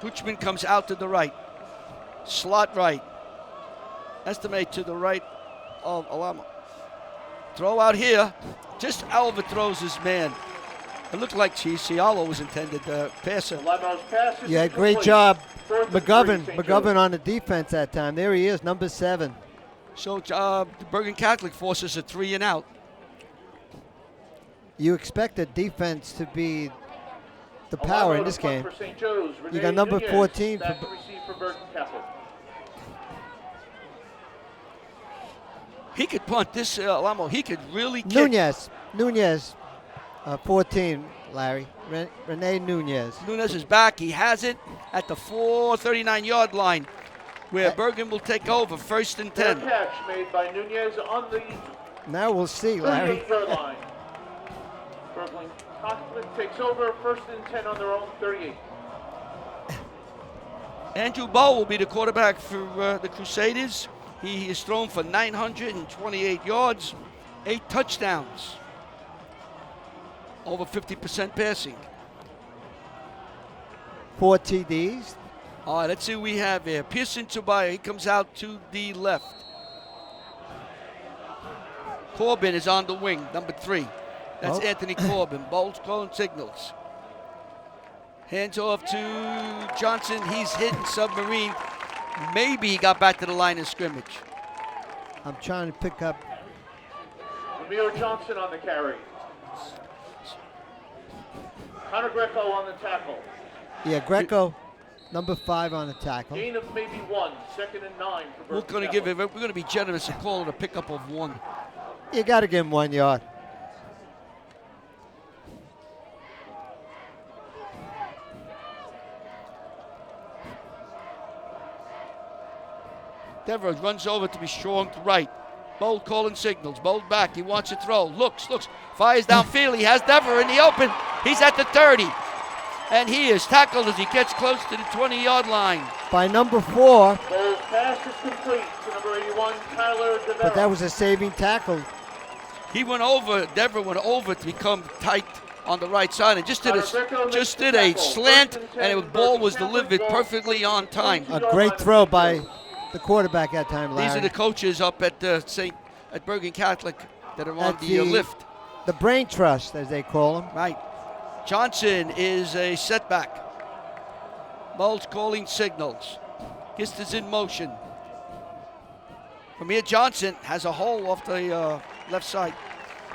Hoochman comes out to the right. Slot right. Estimate to the right of Alamo. Throw out here. Just overthrows his man. It looked like Cialo was intended to pass him. Alamo's pass is Yeah, great incomplete. job. 4th and 3, McGovern St. McGovern Joe's. on the defense that time. There he is, number 7. So the Bergen Catholic forces a 3 and out. You expect the defense to be the Alamo power in to this punt game. For St. Joe's. You Renee got number Nunez, 14 back for- to receive for Bergen Catholic. He could punt this, Alamo. He could really kick. Nunez, 14, Larry. Rene Nunez. Nunez is back. He has it at the 439-yard line, where Bergen will take over 1st and Fair 10. catch made by Nunez on the Now we'll see, Larry. 38-yard line. Bergen Catholic takes over 1st and 10 on their own 38. Andrew Bowe will be the quarterback for the Crusaders. He is thrown for 928 yards, 8 touchdowns, over 50% passing. 4 TDs. All right, let's see who we have here. Pearson Tobias, he comes out to the left. Corbin is on the wing, number 3. That's Oh. Anthony Corbin. Bowles calling signals. Hands off to Johnson. He's hitting submarine. Maybe he got back to the line of scrimmage. I'm trying to pick up. Ramiro Johnson on the carry. Connor Greco on the tackle. Yeah, Greco, number 5 on the tackle. Gain of maybe 1. 2nd and 9 for We're Bergen going to give Catholic. it. We're going to be generous and call it a pickup of 1. You got to give him 1 yard. Devereux runs over to be strong to right. Bold calling signals. Bold back. He wants to throw. Looks. Fires downfield. He has Devereux in the open. He's at the 30. And he is tackled as he gets close to the 20-yard line. By number 4, Bowles pass is complete to number 81, Tyler DeVera. but that was a saving tackle. He went over. Devereux went over to become tight on the right side and just did a slant, and the ball was delivered perfectly on time. A great throw by the quarterback that time, Larry. These are the coaches up at Bergen Catholic that are on That's the lift. The brain trust, as they call him. Right. Johnson is a setback. Mulch calling signals. Gist is in motion. From here, Johnson has a hole off the left side.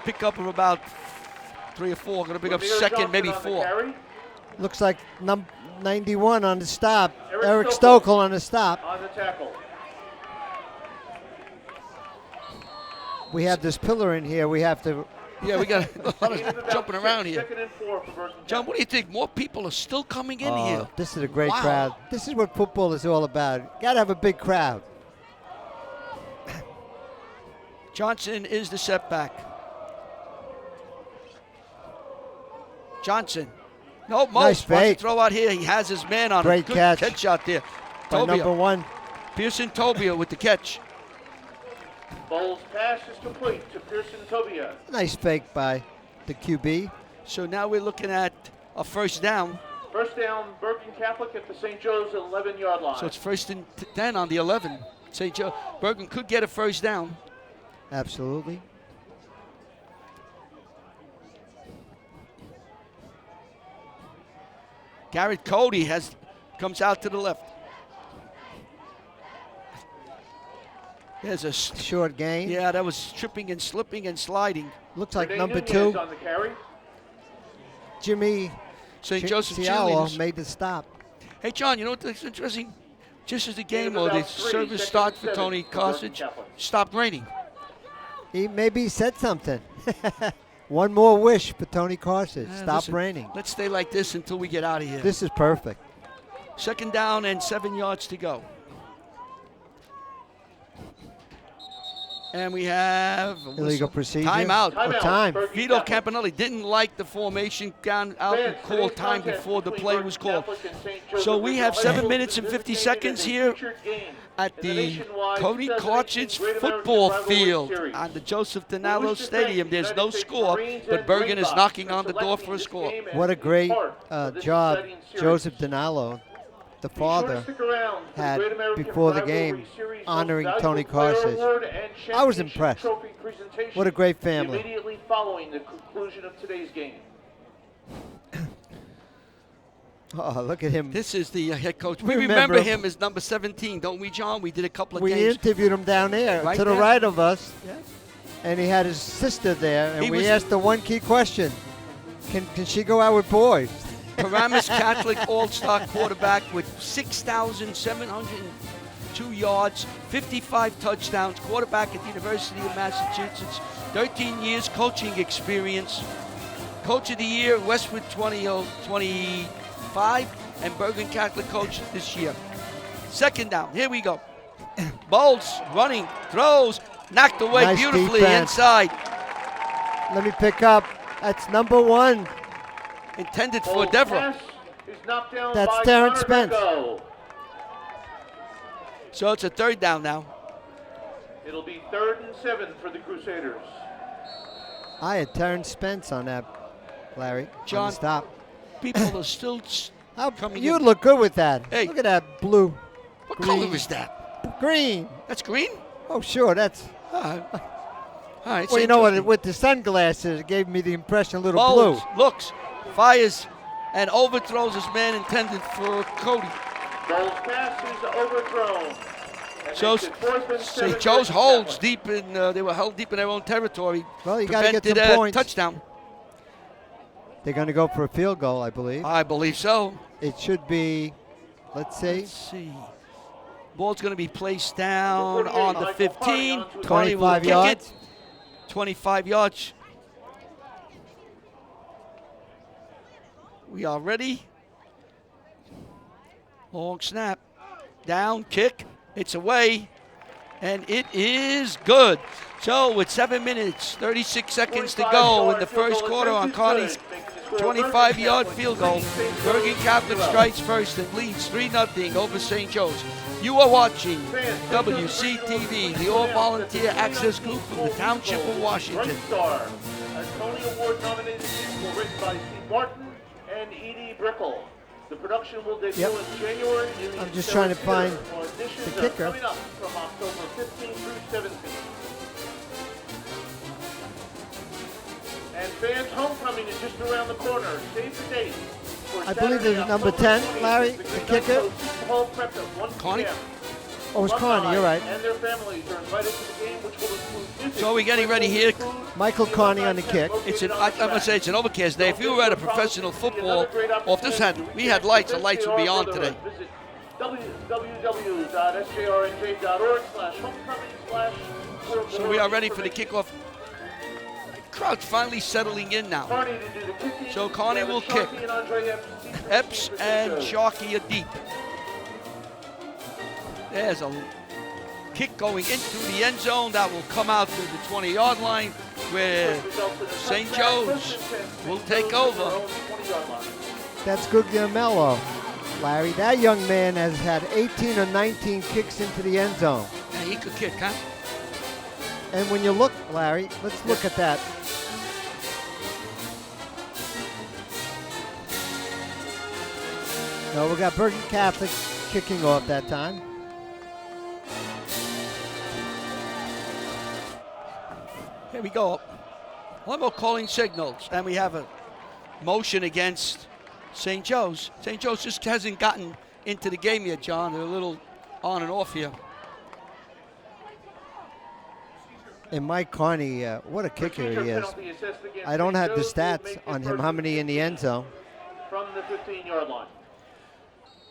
Pickup of about 3 or 4. Going to pick up Ramiro 2nd, Johnson maybe on the 4. carry. Looks like 91 on the stop. Eric Eric Stokel. Stokel on the stop. On the tackle. We have this pillar in here. We have to. Yeah, we got a lot Gain of of about jumping 6, around here. 2nd and 4 for Bergen John, what do you Catholic. think? More people are still coming in here. This is a great Wow. crowd. This is what football is all about. Got to have a big crowd. Johnson is the setback. Johnson. No, Most Nice wants to fake. throw out here. He has his man on Great him. Good catch. out there. By number Tobia. 1. Pearson Tobia with the catch. Bowles pass is complete to Pearson Tobia. Nice fake by the QB. So now we're looking at a 1st down. First down, Bergen Catholic at the St. Joe's 11-yard line. So it's 1st and 10 on the 11. St. Joe Bergen could get a 1st down. Absolutely. Garrett Cody comes out to the left. There's a Short gain. yeah, that was tripping and slipping and sliding. Looks like Renee number Nunez 2, on the carry. Jimmy St. Joseph Cialo cheerleaders. made the stop. Hey, John, you know what's interesting? Just as the Gain game of or the about 3, service 2nd starts and for 7 Tony for Bergen Karcich, Catholic. stopped raining. Maybe he said something. One more wish for Tony Karcich. Stop Listen, raining. Let's stay like this until we get out of here. This is perfect. 2nd down and 7 yards to go. And we have a Illegal whistle. procedure. Timeout. Timeout. Time. Bergen Vito Catholic. Campanelli didn't like the formation gone out and Fans, called today's time contest before the between play Bergen was called. Catholic and St. Joseph So we have Regional 7 High School minutes and is 50 designated seconds as a here featured game at in the the nationwide Tony 2018 Karcich Great American football Rivalry field Series. on the Joseph We Dinalo wish to Stadium. thank There's the no United States score, Marines but and Bergen is Greenbox knocking for on the door selecting for a this score. game What a as great part of this job exciting series. Joseph Dinalo, the Be sure to father, stick around for the had Great American before the Rivalry game Series honoring Most Tony Valuable Player Karcich. Award and I was Championship impressed. Trophy presentation What a great family. Immediately following the conclusion of today's game. Oh, look at him. This is the head coach. We We remember remember him. him as number 17, don't we, John? We did a couple of We games. interviewed him down there Right to the there. right of us, Yeah. and he had his sister there, and He we was- asked the one key question: Can she go out with boys? Paramus Catholic all-star quarterback with 6,702 yards, 55 touchdowns, quarterback at the University of Massachusetts, 13 years coaching experience, coach of the year, Westwood 2025, and Bergen Catholic coach this year. Second down, here we go. Bowles running, throws, knocked away Nice beautifully defense. inside. Let me pick up. That's number 1. Intended for Ball's Deborah. pass is knocked down That's by Terrence Connor Spence. Greco. So it's a third down now. It'll be 3rd and 7 for the Crusaders. I had Terrence Spence on that, Larry. on John, the stop. People are still How, coming you'd in. look good with that. Hey. Look at that blue. What green. color is that? Green. That's green? Oh, sure. That's. All right. Well, you know what? With the sunglasses, it gave me the impression a little Bowles blue. looks, fires, and overthrows his man intended for Cody. Ball's pass is overthrown. And So makes it 4th and 7 St. Joe's Bergen holds Catholic. deep in. They were held deep in their own territory. Well, you got to get Prevented some a points. touchdown. They're going to go for a field goal, I believe. I believe so. It should be, let's see, Let's see. Ball's going to be placed down The 48, on the Michael 15. Party onto the 20 will 25 kick yards. it. 25 yards. We are ready. Long snap. Down, kick. It's away. And it is good. So with 7 minutes, 36 seconds to go in the first quarter on Connie's 25-yard field goal, Bergen Catholic strikes first and leads 3-0 over St. Joe's. You are watching WCTV, the all-volunteer access group from the Township of Washington. Bright Star, a Tony Award nominated musical written by Steve Martin and Edie Brickle. The production will debut Yep. in January. In the I'm just trying to Sarah find Theater. Auditions the are kicker. coming up from October 15 through 17. And fans homecoming is just around the corner. Save the date. For I believe Saturday, there's number October 10, 20th, Larry, the the Green kicker. Knights host Super Bowl prep at 1 Connie? p.m. Oh, it's Carney, you're right. And their families are invited to the game, which will include music. So we're getting ready here. Michael Carney on the kick. It's I'm gonna say it's an overcast day. If you were at a professional football, or if this had we had lights, the lights would be on today. Visit www.sjrnj.org/homecoming/. So we are ready for the kickoff. Crowd's finally settling in now. Carney to do the kicking. So Carney will kick. Epps and Sharkey are deep. There's a kick going into the end zone that will come out to the 20-yard line where St. Joe's will take over. That's Guglielmello, Larry. That young man has had 18 or 19 kicks into the end zone. Yeah, he could kick, huh? And when you look, Larry, let's look at that. No, we got Bergen Catholic kicking off that time. Here we go. One more calling signals, and we have a motion against St. Joe's. St. Joe's just hasn't gotten into the game yet, John. They're a little on and off here. And Mike Carney, what a kicker he is. I don't have the stats on him, how many in the end zone. From the 15-yard line.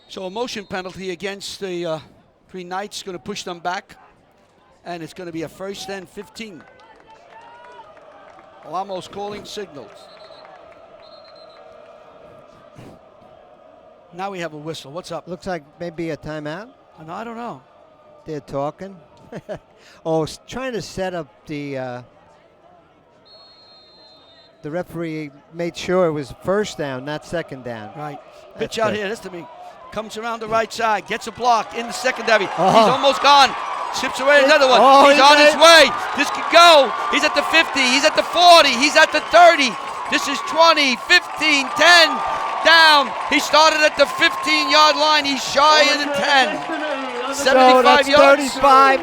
So a motion penalty against the Green Knights, going to push them back, and it's going to be a 1st and 15. Almost calling signals. Now we have a whistle. What's up? Looks like maybe a timeout. No, I don't know. They're talking. Trying to set up the referee made sure it was first down, not second down. Right. That's Pitch out good. here. This to me. Comes around the right side. Gets a block in the secondary. Uh-huh. He's almost gone. Chips away another one. Oh, He's he on his made- way. This could go. He's at the 50. He's at the 40. He's at the 30. This is 20, 15, 10. Down. He started at the 15-yard line. He's shy of the 10. So 75 that's yards. 35.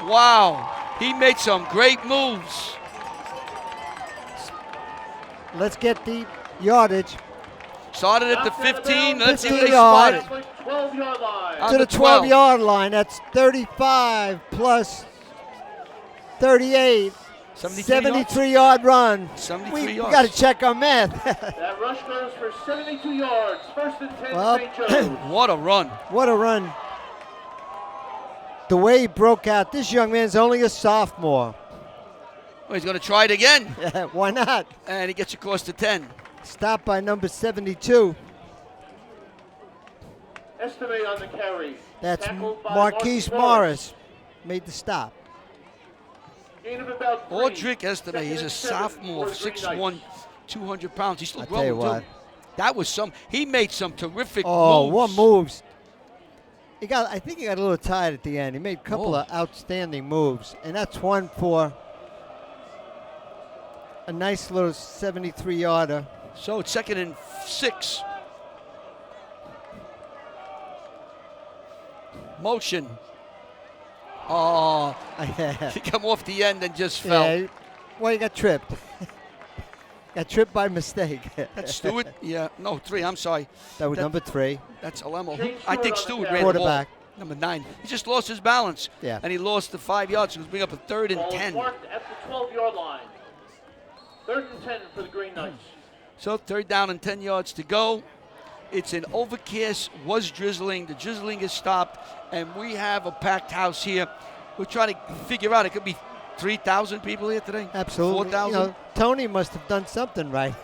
Wow. He made some great moves. Let's get the yardage Started at the 15. Let's see what 15 they spotted. yards. 12-yard line. On to the the 12. 12-yard line. That's 35 plus 38. 73-yard run. 73 we yards. got to check our math. That rush goes for 72 yards. First and 10, Well, St. Joe's. What a run. What a run. The way he broke out, this young man's only a sophomore. Well, he's going to try it again. Why not? And he gets across the 10. Stopped by number 72. Estime on the carry. That's Tackled by Marquise Morris. Made the stop. Gain of about 3. Audric Estime, he's a Second and 7 sophomore, for the Green 6'1", Knights. 200 pounds. He's still I'll tell you growing, what. too. That was he made some terrific Oh, moves. what moves. I think he got a little tired at the end. He made a couple of outstanding moves. And that's one for a nice little 73-yarder. So it's 2nd and 6. Motion. Oh, he come off the end and just fell. Yeah, well, he got tripped. Got tripped by mistake. That's Stewart? Yeah, no, 3, I'm sorry. That was number 3. That's Alemo. James I think Stewart Stewart on the ran the ball. Quarterback. Number 9. He just lost his balance. Yeah. And he lost the 5 yards. So he was bring up a 3rd and Ball is 10. marked at the 12-yard line. 3rd and 10 for the Green Knights. So 3rd down and 10 yards to go. It's an overcast, was drizzling. The drizzling is stopped, and we have a packed house here. We're trying to figure out, it could be 3,000 people here today? Absolutely. 4,000? Tony must have done something right.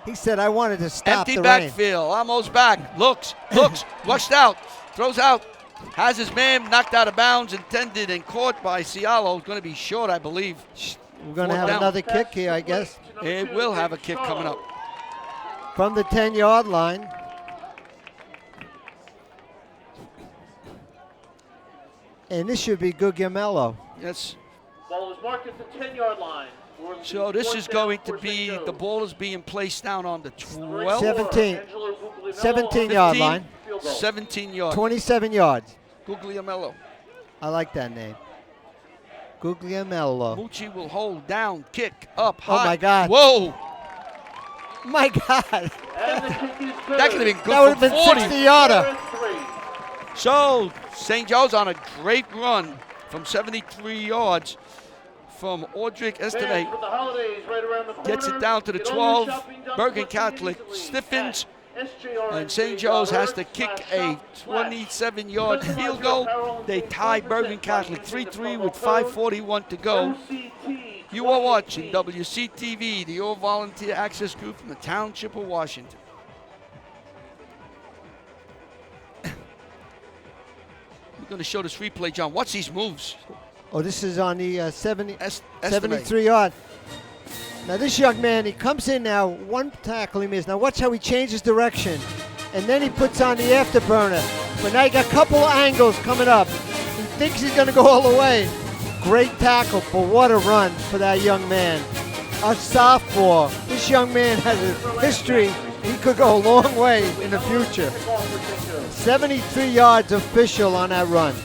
He said, I wanted to stop Empty the rain. backfield, almost back. Looks, rushed out, throws out. Has his man knocked out of bounds, intended and caught by Cialo. Going to be short, I believe. We're going to 4th have down. another kick here, I guess, It will have a kick coming up. from the 10-yard line. And this should be Guglielmello. Yes. Ball is marked at the 10-yard line. So this is 4th going down to for be, St. the Joe's. ball is being placed down on the 12, 17. Angelo Guglielmello 17-yard 15, line. field goal. 17 yards. 27 yards. Guglielmello. I like that name. Guglielmello. Mucci will hold down, kick up Oh, high. my God. Whoa. My God. And the kick is good. That could have been good That would have from been 40. 60-yarder. 4 and 3. So St. Joe's on a great run from 73 yards from Audric Fans Estime. with the holidays right around the corner. Gets it down to the Get all your 12. shopping done Bergen quickly Catholic and easily stiffens. at SJRNC.org. And St. Joe's has to kick a /shop/. 27-yard Customize field your goal. apparel and They save tie 10% Bergen by Catholic using the 3-3 promo with code 5:41 to go. OCT You are watching 2018. WCTV, the All Volunteer Access Group from the Township of Washington. We're going to show this replay, John. Watch these moves. Oh, this is on the Estime. 73-yard. Now, this young man, he comes in now, one tackle he missed. Now, watch how he changes direction. And then he puts on the afterburner. But now he got a couple of angles coming up. He thinks he's going to go all the way. Great tackle, but what a run for that young man. A sophomore. This young man has a history. He could go a long way in the future. 73 yards official on that run.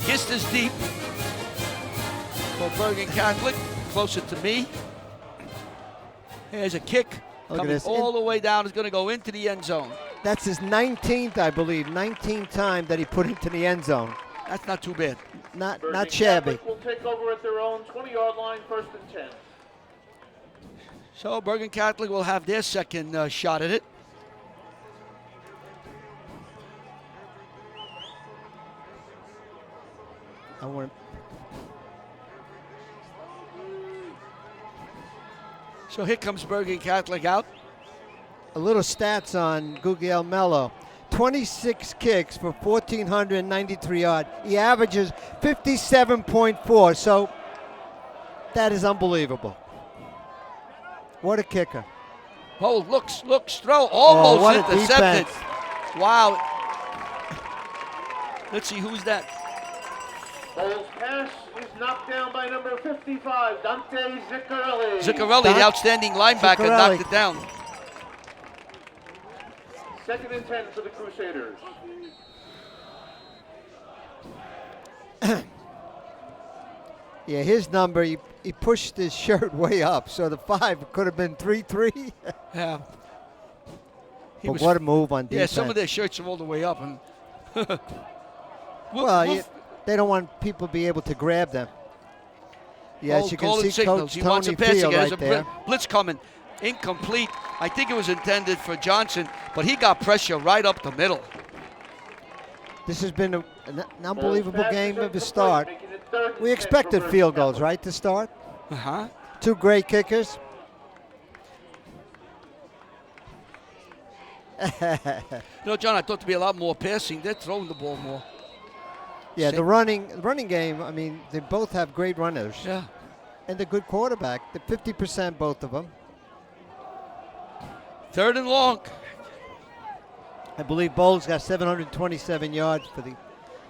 Kist is deep for Bergen Catholic, closer to me. Here's a kick Look at coming this. all the way down. Is going to go into the end zone. That's his 19th, I believe, 19th time that he put into the end zone. That's not too bad. Not Bergen shabby. Catholic will take over at their own 20-yard line, 1st and 10. So Bergen Catholic will have their second shot at it. I want So here comes Bergen Catholic out. a little stats on Guglielmello. 26 kicks for 1,493 yards. He averages 57.4, so that is unbelievable. What a kicker. Oh, looks, throw, almost what a intercepted. defense. Wow. Let's see, who's that? Bowles' pass is knocked down by number 55, Dante Ziccarelli. Ziccarelli, the outstanding linebacker, Ziccarelli. knocked it down. 2nd and 10 for the Crusaders. Yeah, his number, he pushed his shirt way up, so the 5 could have been 3-3. Yeah. But what a move on defense. Yeah, some of their shirts are all the way up. And they don't want people to be able to grab them. Yes, you can see signals. Coach He wants Tony a passing. Field There's right a there. blitz coming. Incomplete. I think it was intended for Johnson, but he got pressure right up the middle. This has been an unbelievable pass game is of the incomplete, start. making it 3rd and We 10 expected for field Bergen goals, right, to start? Uh-huh. 2 great kickers. John, I thought to be a lot more passing. They're throwing the ball more. Yeah, the running game, I mean, they both have great runners. Yeah. And they're good quarterback. They're 50%, both of them. 3rd and long. I believe Bowles got 727 yards for the...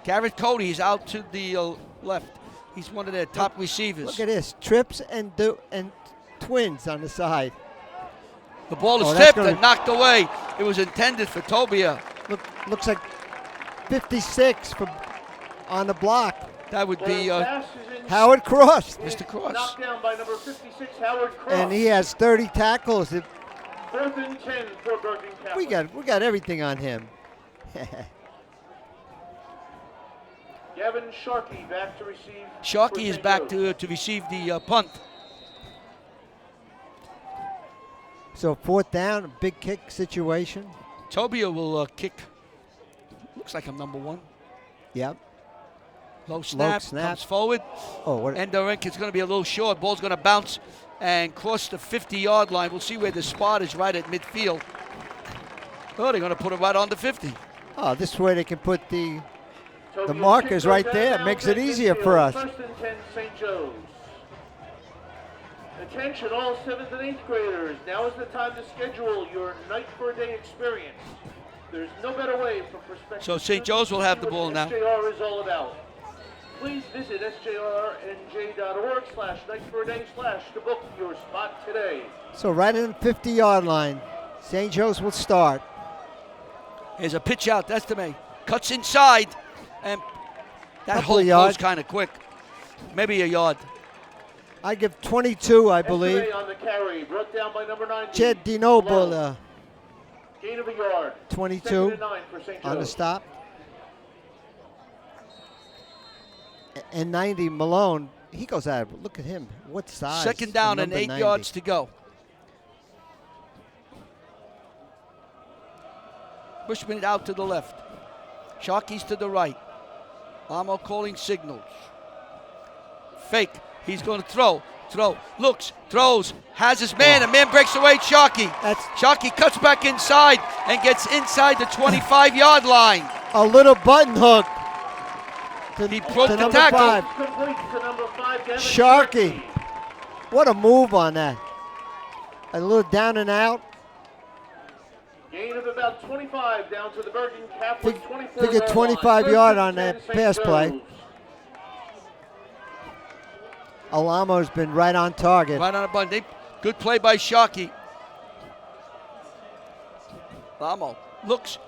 Garrett Cody's out to the left. He's one of their top receivers. Look at this. Trips and twins on the side. The ball is that's tipped and knocked away. It was intended for Tobia. Looks like 56 on the block. That would be Howard Cross. Mr. Cross. Knocked down by number 56, Howard Cross. And he has 30 tackles. 4th and 10 for Bergen Catholic. We got everything on him. Gavin Sharkey back to receive. Sharkey for is St. back Joe's. to receive the punt. So 4th down, a big kick situation. Tobia will kick. Looks like I'm number 1. Yep. Low snap, comes forward. Oh, what? And it's going to be a little short. Ball's going to bounce and cross the 50-yard line. We'll see where the spot is right at midfield. Oh, they're going to put it right on the 50. Oh, this way they can put the Tobia markers kick right goes there. out Makes at it easier midfield. for us. 1st and 10, St. Joe's. Attention all 7th and 8th graders. Now is the time to schedule your night for a day experience. There's no better way for prospective So St. Joe's will have the ball now. SJR is all about. Please visit sjrnj.org/night4a-day/ to book your spot today. So right in the 50-yard line, St. Joe's will start. Here's a pitch out. That's the man. Cuts inside. And that Couple hole of yards. goes kind of quick. Maybe a yard. I give 22, I believe. Estime on the carry, brought down by number 90. Jed DiNoble, Gain of a yard. 22 2nd and 9 for St. on the Joe's. stop. And 90, Malone, he goes out. Look at him. What size? 2nd down and Number 8 90. yards to go. Bushman out to the left. Sharkey's to the right. Amo calling signals. Fake. He's going to throw. Looks. Throws. Has his man. A man breaks away. Sharkey. Sharkey cuts back inside and gets inside the 25-yard line. A little button hook. He broke the number tackle. 5. Complete to number 5, Gavin Sharkey. What a move on that. A little down and out. Gain of about 25 down to the Bergen Catholic 24. Figure 25-yard on that pass play. Alamo's been right on target. Right on a button. Good play by Sharkey. Alamo looks.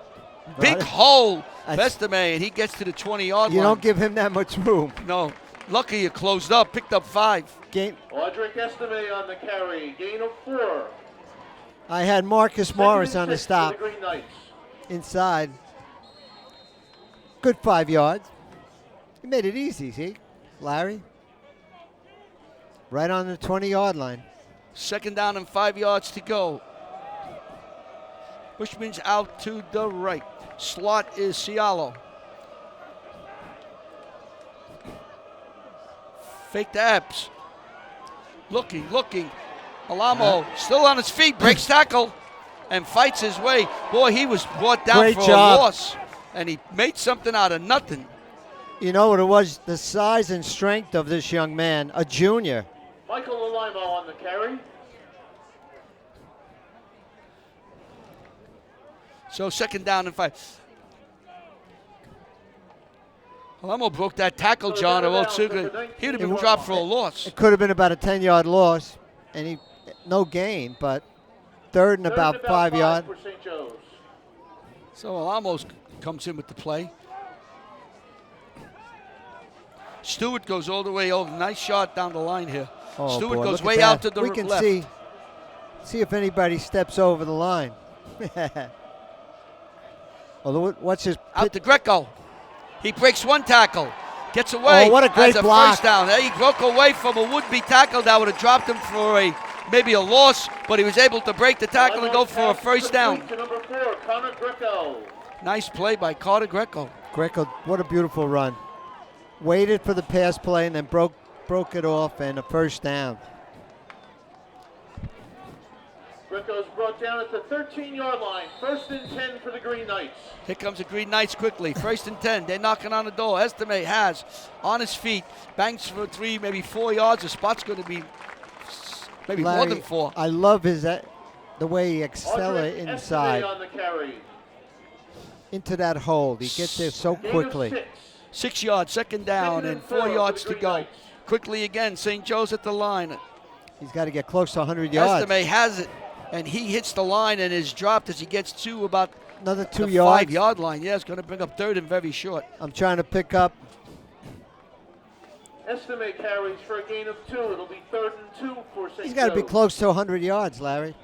Big hole. Vestame, and he gets to the 20-yard line. You don't give him that much room. No. Lucky it closed up. Picked up 5. Audric Estime on the carry. Gain of 4. I had Marcus Morris on the 6 stop. for the Green Knights. Inside. Good 5 yards. He made it easy, see, Larry? Right on the 20-yard line. 2nd down and 5 yards to go. Bushman's out to the right. Slot is Cialo. Fake to Epps. Looking. Alamo still on his feet. Breaks tackle. and fights his way. Boy, he was brought down Great for job. a loss, and he made something out of nothing. You know what it was? The size and strength of this young man, a junior. Michael Alimo on the carry. So 2nd down and 5. Alamo broke that tackle, John, or else he'd have been dropped for a loss. It could have been about a 10-yard loss, and no gain, but third and about 5 yards. For St. Joe's. So Alamo comes in with the play. Stewart goes all the way over. Nice shot down the line here. Oh, Stewart boy, goes look at way that. out to the We can left. see if anybody steps over the line. Although, what's his Out to Greco. He breaks one tackle. Gets away. Oh, what a great as a block. first down. He broke away from a would-be tackle that would have dropped him for maybe a loss, but he was able to break the tackle and go for a first down. To number 4, Connor Greco. Nice play by Carter Greco. Greco, what a beautiful run. Waited for the pass play and then broke it off and a first down. Greco's brought down at the 13-yard line. 1st and 10 for the Green Knights. Here comes the Green Knights quickly. 1st and 10. They're knocking on the door. Estimate has on his feet. Banks for 3, maybe 4 yards. The spot's going to be maybe more Larry, than 4. I love the way he accelerates Audrey inside Estimate on the carry. into that hold. He gets there so Gain of quickly. 6. 6 yards, 2nd down, and 4 yards to go. Quickly again, St. Joe's at the line. He's got to get close to 100 yards. Estimate has it, and he hits the line and is dropped as he gets to about Another 2 the yards. 5-yard line. Yeah, it's going to bring up 3rd and very short. I'm trying to pick up. Estimate carries for a gain of 2. It'll be 3rd and 2 for St. He's got to be Joe's. close to 100 yards, Larry.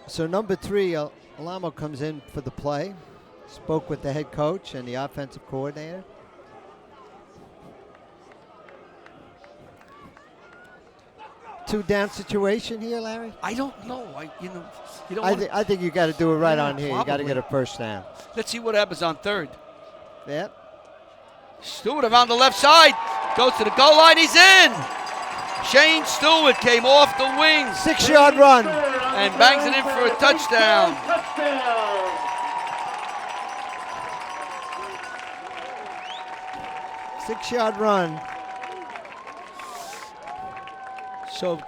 So number 3, Alamo comes in for the play. Spoke with the head coach and the offensive coordinator. Two down situation here, Larry? I don't know. You don't I think you got to do it right Yeah, on here. You got to probably. get a first down. Let's see what happens on 3rd. Yep. Stewart around the left side, goes to the goal line, he's in! Shane Stewart came off the wing 6-yard run. and bangs it in for a touchdown. Touchdown. 6-yard run. So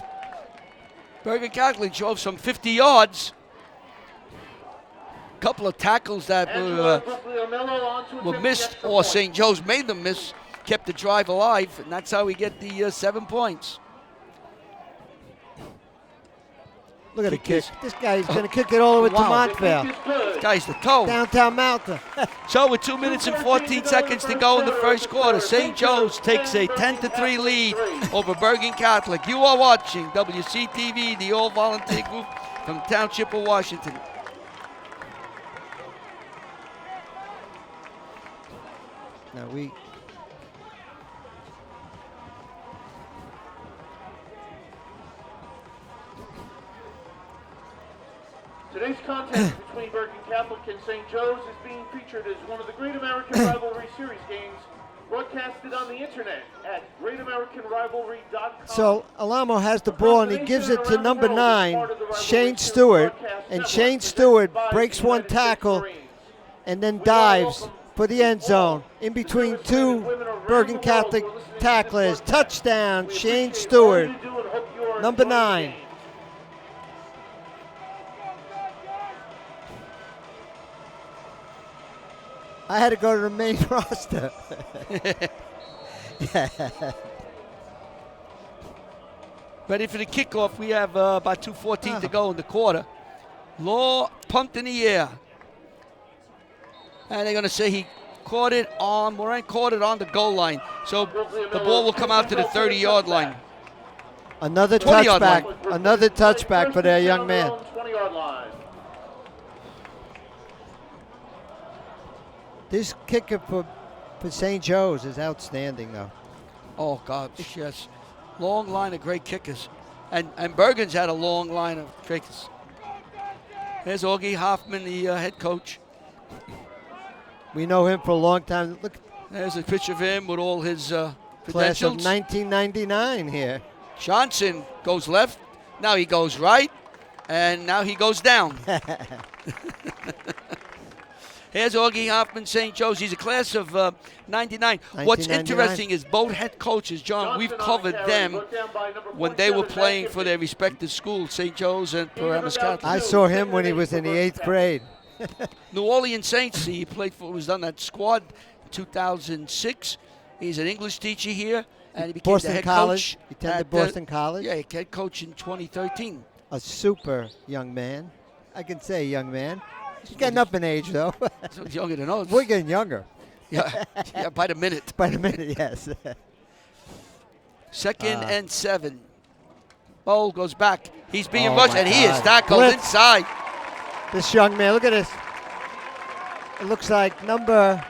Bergen Catholic drove some 50 yards. Couple of tackles that were missed, or St. Joe's made them miss, kept the drive alive, and that's how we get the 7 points. Look at the Kick kick. is- This guy's going to kick it all the way to Wow. Montvale. This guy's the toe. Downtown Mountain. So with 2 minutes and 14 seconds to go in the first quarter, St. Joe's takes a 10-3 lead over Bergen Catholic. You are watching WCTV, the all-volunteer group from Township of Washington. Now we Today's contest between Bergen Catholic and St. Joe's is being featured as one of the Great American Rivalry Series games broadcasted on the internet at greatamericanrivalry.com. So Alamo has the ball and he gives it to number 9, Shane Stewart, and Shane Stewart breaks one tackle and then dives for the end zone in between two Bergen Catholic tacklers. Touchdown, Shane Stewart, number 9. I had to go to the main roster. Ready for the kickoff. We have about 2:14 to go in the quarter. Law pumped in the air. And they're going to say he caught it on, Moran caught it on the goal line. So the ball will come out to the 30-yard line. Another 20-yard line. touchback. Another touchback for their young man. 20-yard line. This kicker for St. Joe's is outstanding, though. Oh, God, yes. Long line of great kickers. And Bergen's had a long line of kickers. There's Augie Hoffman, the head coach. We know him for a long time. Look, There's a picture of him with all his Class of credentials. 1999 here. Johnson goes left. Now he goes right. And now he goes down. Here's Augie Hoffman, St. Joe's. He's a class of 99. What's 1999. interesting is both head coaches, John, we've covered them when they were playing for their respective schools, St. Joe's and Paramus Catholic. I saw him when he was in the 8th grade. New Orleans Saints, he played for, was on that squad in 2006. He's an English teacher here, and he became Boston the head College. coach. He attended at, Boston College. Yeah, head coach in 2013. A super young man. I can say young man. He's getting up in age, though. So he's younger than us. We're getting younger. Yeah, yeah, by the minute. By the minute, yes. Second and 7. Bowl goes back. He's being Oh, rushed, my and he is God. tackled Blitz. inside. This young man, look at this. It looks like number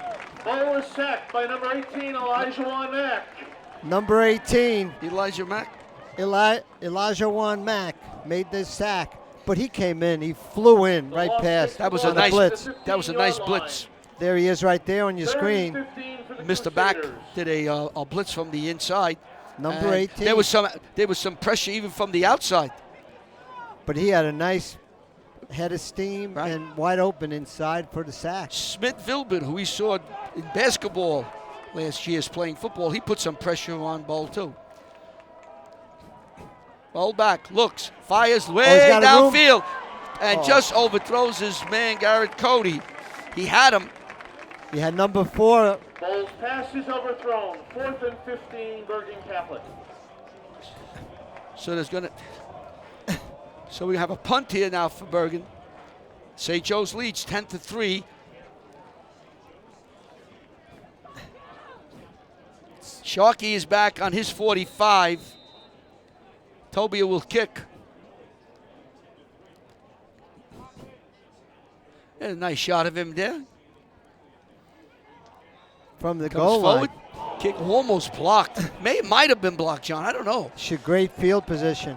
Ball is sacked by number 18, Elijah Mack. 18, Elijah Mack. Elijah Mack made this sack. But he came in, he flew in right past. That was on a the nice blitz. That was a nice blitz. There he is right there on your screen. Mr. Back did a blitz from the inside. Number And 18. There was some pressure even from the outside. But he had a nice head of steam and wide open inside for the sack. Smith Vilbert, who we saw in basketball last year, is playing football. He put some pressure on Bowl too. Bowl back, looks, fires way got a downfield, and just overthrows his man Garrett Cody. He had him. He had number 4. Ball's pass is overthrown. 4th and 15, Bergen Catholic. So so we have a punt here now for Bergen. St. Joe's leads 10-3. Sharkey is back on his 45. Tobia will kick. There's a nice shot of him there. From the Comes goal forward. line. Kick almost blocked. Might have been blocked, John. I don't know. Great field position.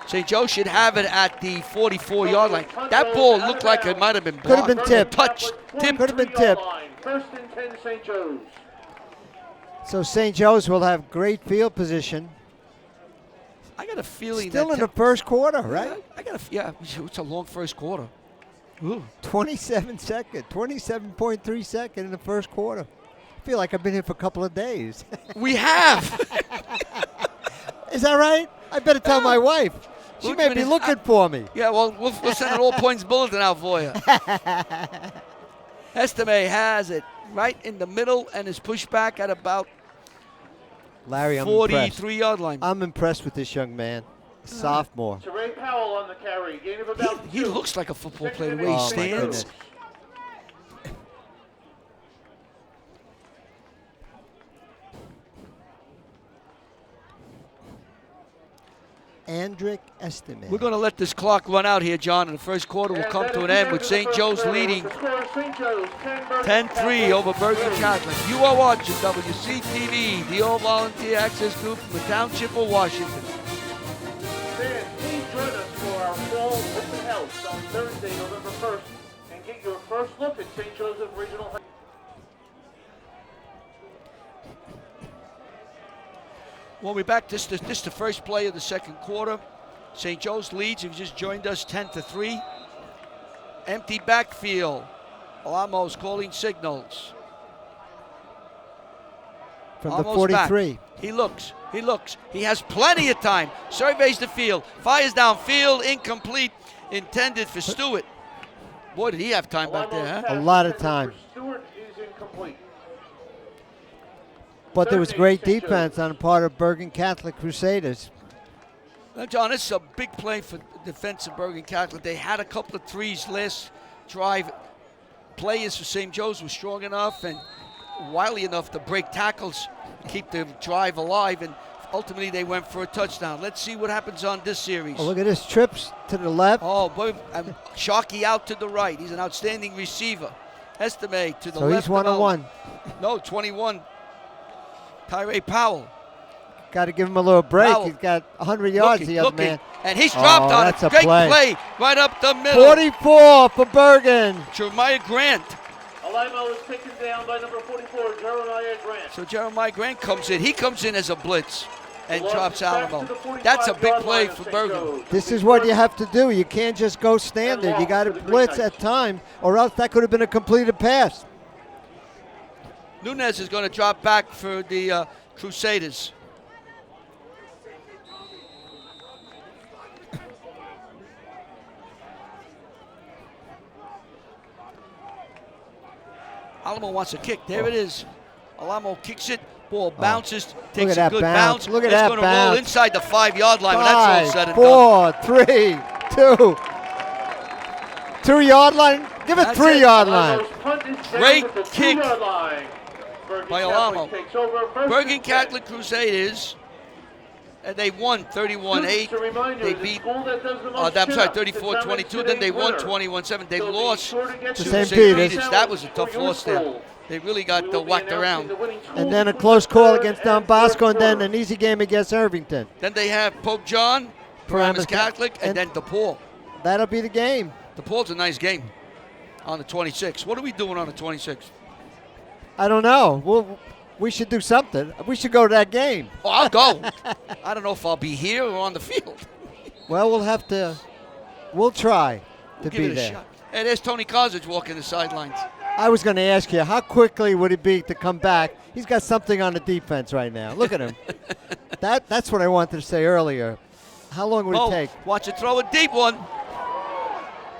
St. Joe should have it at the 44-yard line. That ball looked like it might have been blocked. Could have been tipped. Touched. Tipped. Could have been tipped. 1st and 10, St. Joe's. So St. Joe's will have great field position. I got a feeling Still that in the first quarter, right? yeah, it's a long first quarter. Ooh. 27 second, 27.3 second in the first quarter. I feel like I've been here for a couple of days. We have. Is that right? I better tell my wife. She may be looking for me. Yeah, well, we'll send an all-points bulletin out for you. Estime has it right in the middle and is pushed back at about Larry, I'm impressed. 43-yard line. I'm impressed with this young man. Sophomore. Ray Powell on the carry. Gain of about He 2. looks like a football player the way Oh, he my stands. goodness. Andrick Estime. We're going to let this clock run out here, John, and the first quarter will come to an end with St. Joe's leading 10-3 over Bergen Catholic. You are watching WCTV, the All-Volunteer Access Group from the Township of Washington. Fans, please join us for our fall open house on Thursday, November 1st, and get your first look at St. Joseph Regional High. Well, we're back. This the first play of the second quarter. St. Joe's leads. You've just joined us 10-3. Empty backfield. Alamos calling signals. From Almost the 43. back. He looks. He has plenty of time. Surveys the field. Fires downfield. Incomplete. Intended for Stewart. Boy, did he have time back there, huh? A lot of time. Stewart is incomplete. But there was great defense on the part of Bergen Catholic Crusaders. Now, John, this is a big play for defense of Bergen Catholic. They had a couple of threes last drive. Players for St. Joe's were strong enough and wily enough to break tackles, keep the drive alive, and ultimately they went for a touchdown. Let's see what happens on this series. Oh, look at this. Trips to the left. Oh, boy, and Sharkey out to the right. He's an outstanding receiver. Estime to the So left. he's 1-on-1. No, 21. Tyree Powell. Got to give him a little break. Powell. He's got 100 yards, Looking, the other looking. man. And he's dropped on that's it. a Great play. play right up the middle. 44 for Bergen. Jeremiah Grant. Alimo is taken down by number 44, Jeremiah Grant. So Jeremiah Grant comes in. He comes in as a blitz and Loss drops back to Alamo. the 45 That's a big yard play line for of St. Bergen. Joe's. This is what you have to do. You can't just go standard. You got to for the Green blitz Knights. at time, or else that could have been a completed pass. Nunez is going to drop back for the Crusaders. Alamo wants a kick. There it is. Alamo kicks it. Ball bounces. Takes at a good that bounce. bounce. Look at it's that going to roll bounce. inside the 5-yard line when that's all 5, said and done. 4, 3, 2. 2-yard line. Give it That's 3-yard line. Alimo's punt is down Great at the kick 2-yard line. Bergen by Catholic Alamo. takes over first Bergen and 10. Catholic Crusaders, and they won 31-8. Just a reminder, They the beat, school that does the most I'm sorry, chin-ups determines 34-22. Then they won today's 21-7. They winner. So be lost sure to get to to St. St. Peter's. Peter's. That was a tough For your loss there. school. They really We got will be whacked announcing around. the winning school And then a for close the call third against and Don Bosco, fourth and then quarter. an easy game against Irvington. Then they have Pope John, Paramus Catholic, and then DePaul. That'll be the game. DePaul's a nice game on the 26th. What are we doing on the 26th? I don't know. We should do something. We should go to that game. Oh, I'll go. I don't know if I'll be here or on the field. Well, we'll try to Give be it a there. shot. Hey, there's Tony Karcich walking the sidelines. I was going to ask you, how quickly would it be to come back? He's got something on the defense right now. Look at him. That's what I wanted to say earlier. How long would it take? Watch it throw a deep one.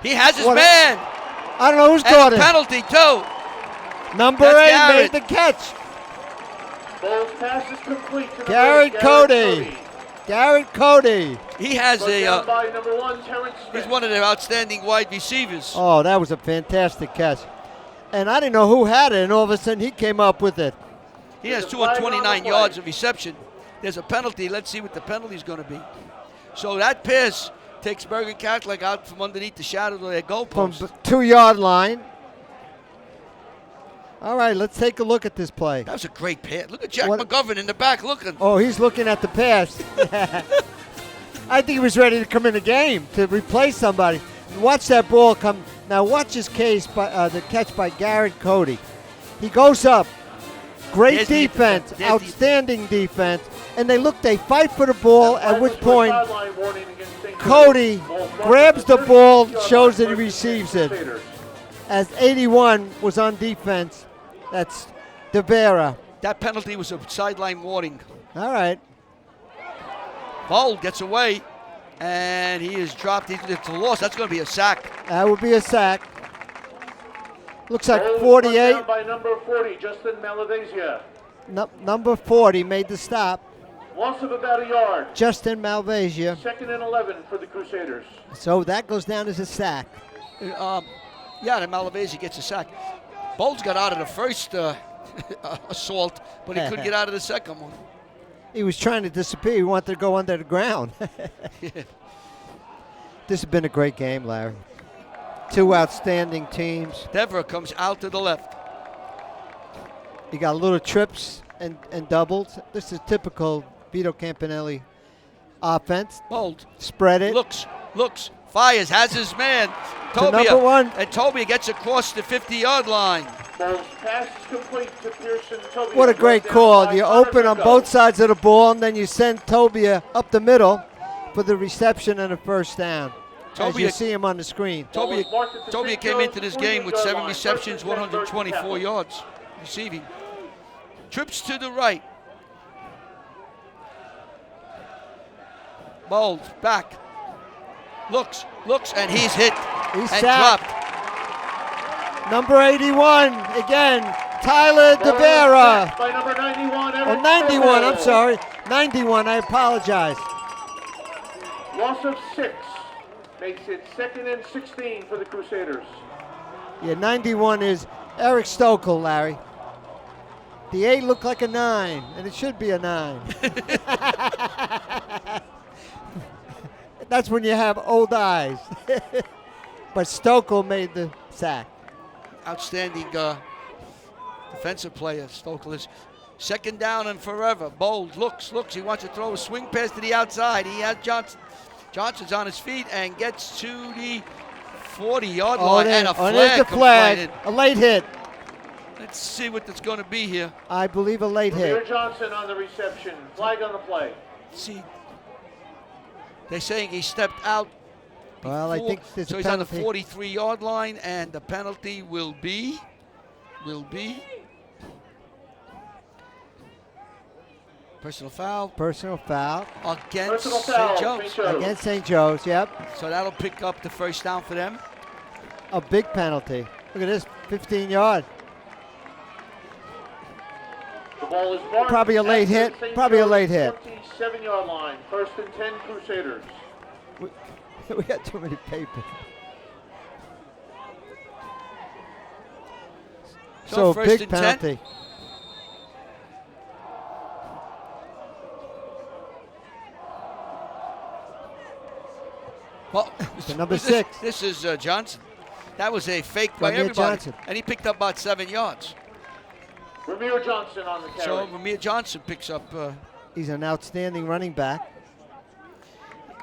He has his What a- man. I don't know who's And caught a it. penalty, too. Number That's 8 made Garrett. the catch. Ball's pass is complete to Garrett number Cody. Garrett Cody. He has Brought down a. by number 1, Terrence Smith. He's one of their outstanding wide receivers. Oh, that was a fantastic catch. And I didn't know who had it, and all of a sudden he came up with it. He has There's a flag on the 229 play. yards of reception. There's a penalty. Let's see what the penalty is going to be. So that pass takes Bergen Catholic out from underneath the shadow of their From goalpost. 2-yard line. All right, let's take a look at this play. That was a great pass. Look at Jack What- McGovern in the back looking. Oh, he's looking at the pass. I think he was ready to come in the game to replace somebody. Watch that ball come. Now watch his the catch by Garrett Cody. He goes up. Great There's the defense, defense. There's outstanding defense. And they fight for the ball, at which point Sideline warning against St. Cody Joe's. Ball marked grabs at the 30 ball, yard shows line. that he receives it. Crusaders. As 81 was on defense. That's DeVera. That penalty was a sideline warning. All right. Bold gets away, and he is dropped. It's a loss. That's going to be a sack. That would be a sack. Looks like Ball was 48. brought down by number 40, Justin Malavazia. Number 40 made the stop. Loss of about a yard. Justin Malvasia. 2nd and 11 for the Crusaders. So that goes down as a sack. Yeah, the Malavasi gets a sack. Bold's got out of the first assault, but he couldn't get out of the second one. He was trying to disappear. He wanted to go under the ground. This has been a great game, Larry. Two outstanding teams. Deborah comes out to the left. You got little trips and doubles. This is typical Vito Campanelli offense. Bold. Spread it. Looks, fires, has his man. To number 1. And Tobia gets across the 50-yard line. Ball's pass is complete to Pearson Tobia. What a great Brought down call. by You Connor open on Rico. both sides of the ball, and then you send Tobia up the middle for the reception and a first down. As you Tobia- see him on the screen. Tobia came into this game with 7 receptions, 124 yards receiving. Trips to the right. Bold, back. Looks, and he's hit He's and sacked. dropped. Number 81, again, Tyler DeVera. By number 91, Oh, Eric 91, I'm Ferrell. sorry. 91, I apologize. Loss of 6 makes it 2nd and 16 for the Crusaders. Yeah, 91 is Eric Stokel, Larry. The 8 looked like a 9, and it should be a 9. That's when you have old eyes. But Stokel made the sack. Outstanding defensive player, Stokel is. 2nd down and forever. Bold looks. He wants to throw a swing pass to the outside. He has Johnson. Johnson's on his feet and gets to the 40-yard line, and a there's flag the comes flag. flying in. A late hit. Let's see what it's going to be here. I believe a late Ramir hit. Johnson on the reception. Flag on the play. See, they're saying he stepped out. Well, I before, think there's so a he's on the penalty. 43-yard line, and the penalty will be personal foul Personal foul against Personal foul, St. Joe's. St. Joe's. against St. Joe's. Yep, So that'll pick up the first down for them. a big penalty. Look at this, 15-yard. The ball is marked Probably a late at the hit, St. probably a Joe's late hit. 27-yard line. 1st and 10 Crusaders. We got too many papers. So first big and 10. penalty. Well, To number this- 6. This is Johnson. That was a fake by Ramir everybody. Johnson. And he picked up about 7 yards. Ramir Johnson on the carry. So Ramir Johnson picks up, He's an outstanding running back.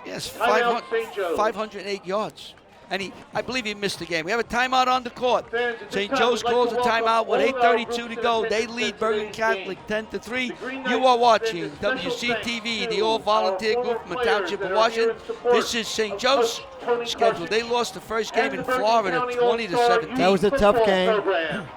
yes, Timeout, St. Joe's. 508 yards. And I believe he missed the game. We have a timeout on the court. Fans, at this St. time, Joe's we'd like calls to a welcome timeout with all of our 8:32 to groups go. in They attendance lead at Bergen today's Catholic game. 10-3. The Green You Knights are watching extend a special WCTV, thanks the all-volunteer to our group from the former Township players of that are here Washington. in support This is St. of Joe's Coach Tony schedule. Karcich They lost the first game and in the Bergen Florida, County 20-17. That was a tough football game. program.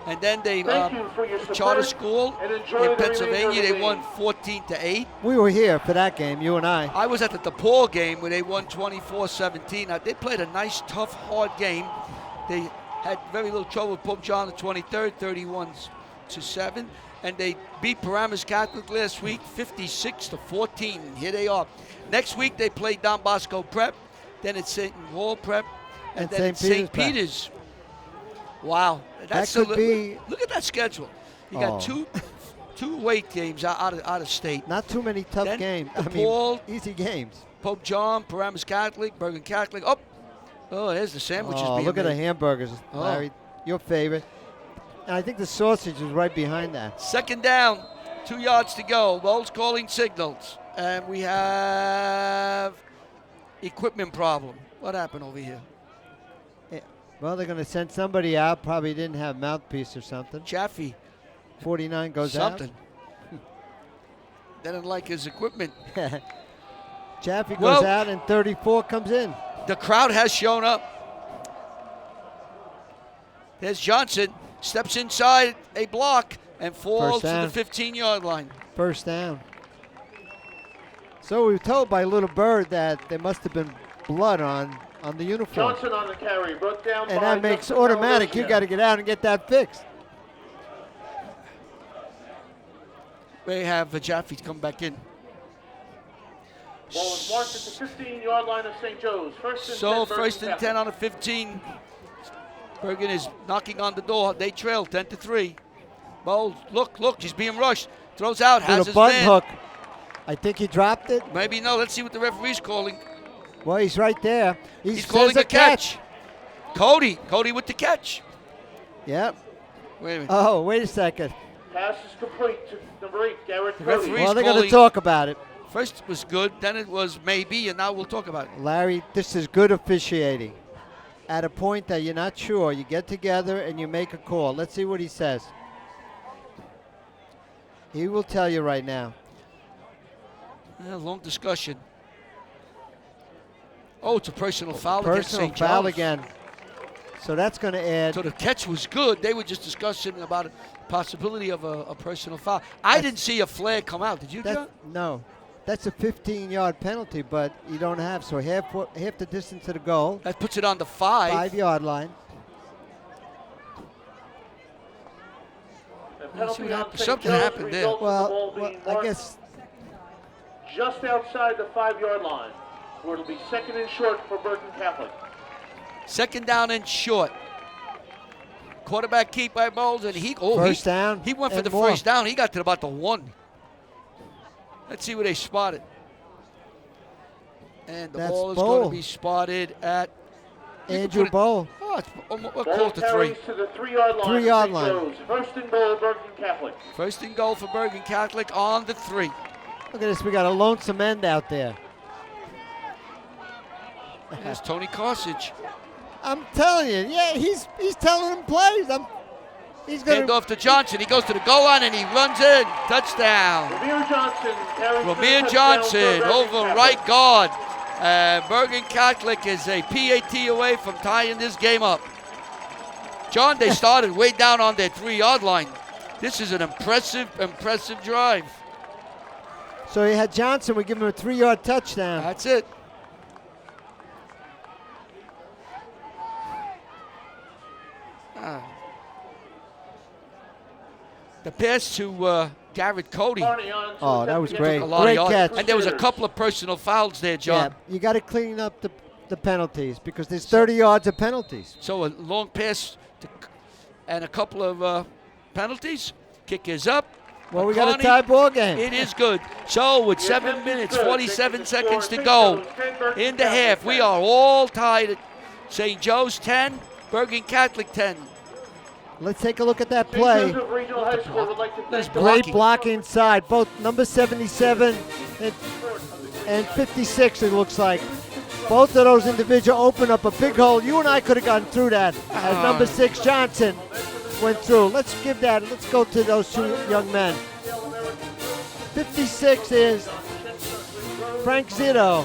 And then they Thank you for your charter support school and enjoy in the Pennsylvania. remainder of They the won game. 14-8. We were here for that game, you and I. I was at the DePaul game where they won 24-17. Now, they played a nice, tough, hard game. They had very little trouble with Pope John the 23rd, 31-7. And they beat Paramus Catholic last week, 56-14. And here they are. Next week, they play Don Bosco Prep. Then it's St. Paul Prep. And then St. it's St. Peter's Prep. Peter's. Wow. That's could be- Look at that schedule. You got Oh. two weight games out of state. Not too many tough Then games. DePaul, easy games. Pope John, Paramus Catholic, Bergen Catholic. Oh, there's the sandwiches Oh, being look at the made. hamburgers, Oh. Larry. Your favorite. And I think the sausage is right behind that. Second down, 2 yards to go. Bowles calling signals. And we have equipment problem. What happened over here? Well, they're going to send somebody out. Probably didn't have mouthpiece or something. Chaffee. 49 goes Something. They didn't like his equipment. out. Chaffee goes Well- out and 34 comes in. The crowd has shown up. There's Johnson. Steps inside a block and falls First to down. the 15-yard line. First down. So we were told by Little Bird that there must have been blood on the uniform. Johnson on the carry, brought down And by that makes Justin automatic. You Calabria. got to get out and get that fixed. They have Jaffe come back in. Ball is marked at the 15-yard line of St. Joe's. First and 10. So Bergen first and 10 Catholic. on the 15. Bergen is knocking on the door. They trail 10-3. Bowles, look, he's being rushed. Throws out, has Little his button man. hook. I think he dropped it. Maybe no. Let's see what the referee's calling. Well, he's right there. He He's says calling a a catch. Cody with the catch. Yep. Wait a minute. Oh, wait a second. Pass is complete to number 8, Garrett The Cody. referee- Well, they're going to calling- talk about it. First it was good, then it was maybe, and now we'll talk about it. Larry, this is good officiating. At a point that you're not sure, you get together and you make a call. Let's see what he says. He will tell you right now. Long discussion. Oh, it's a personal foul against Personal St. foul John's. again. So that's going to add. So the catch was good. They were just discussing about a possibility of a personal foul. I didn't see a flag come out. Did you, John? No. That's a 15-yard penalty, but you don't have. So half the distance to the goal. That puts it on the 5. 5-yard line. The Let's see penalty what on happened. St. Something Joe's happened there. results in the ball Well, being I marked guess just outside the 5-yard line, where it'll be second and short for Bergen Catholic. Second down and short. Quarterback keep by Bowles, and First down He went for and the more. first down. He got to about the 1. Let's see where they spotted. And the That's ball is going to Bowl. be spotted at Andrew put it- Bowl. Oh, it's we'll Ball call it to 3. carries to the 3-yard line. 3-yard of St. line. Joe's. First and goal, Bergen Catholic. First and goal for Bergen Catholic on the 3. Look at this. We got a lonesome end out there. There's Tony Karcich. I'm telling you. Yeah, he's telling them plays. He's going Hand off to Johnson. He goes to the goal line and he runs in. Touchdown. Ramir Johnson over right guard. Bergen Catholic is a PAT away from tying this game up. John, they started way down on their 3-yard line. This is an impressive drive. So he had Johnson. We give him a 3-yard touchdown. That's it. The pass to Garrett Cody. Oh, that was great. A lot Great of catch. And there was a couple of personal fouls there, John. Yeah, you got to clean up the penalties because there's 30 yards of penalties. So a long pass and a couple of penalties. Kick is up. Well, we got a tie ball game. It is good. So with 7 minutes, 47 seconds to go in the half, we are all tied at St. Joe's 10, Bergen Catholic 10. Let's take a look at that play. There's Great blocking inside. Both number 77 and 56, it looks like. Both of those individuals open up a big hole. You and I could have gotten through that as number 6, Johnson, went through. Let's go to those two young men. 56 is Frank Zito.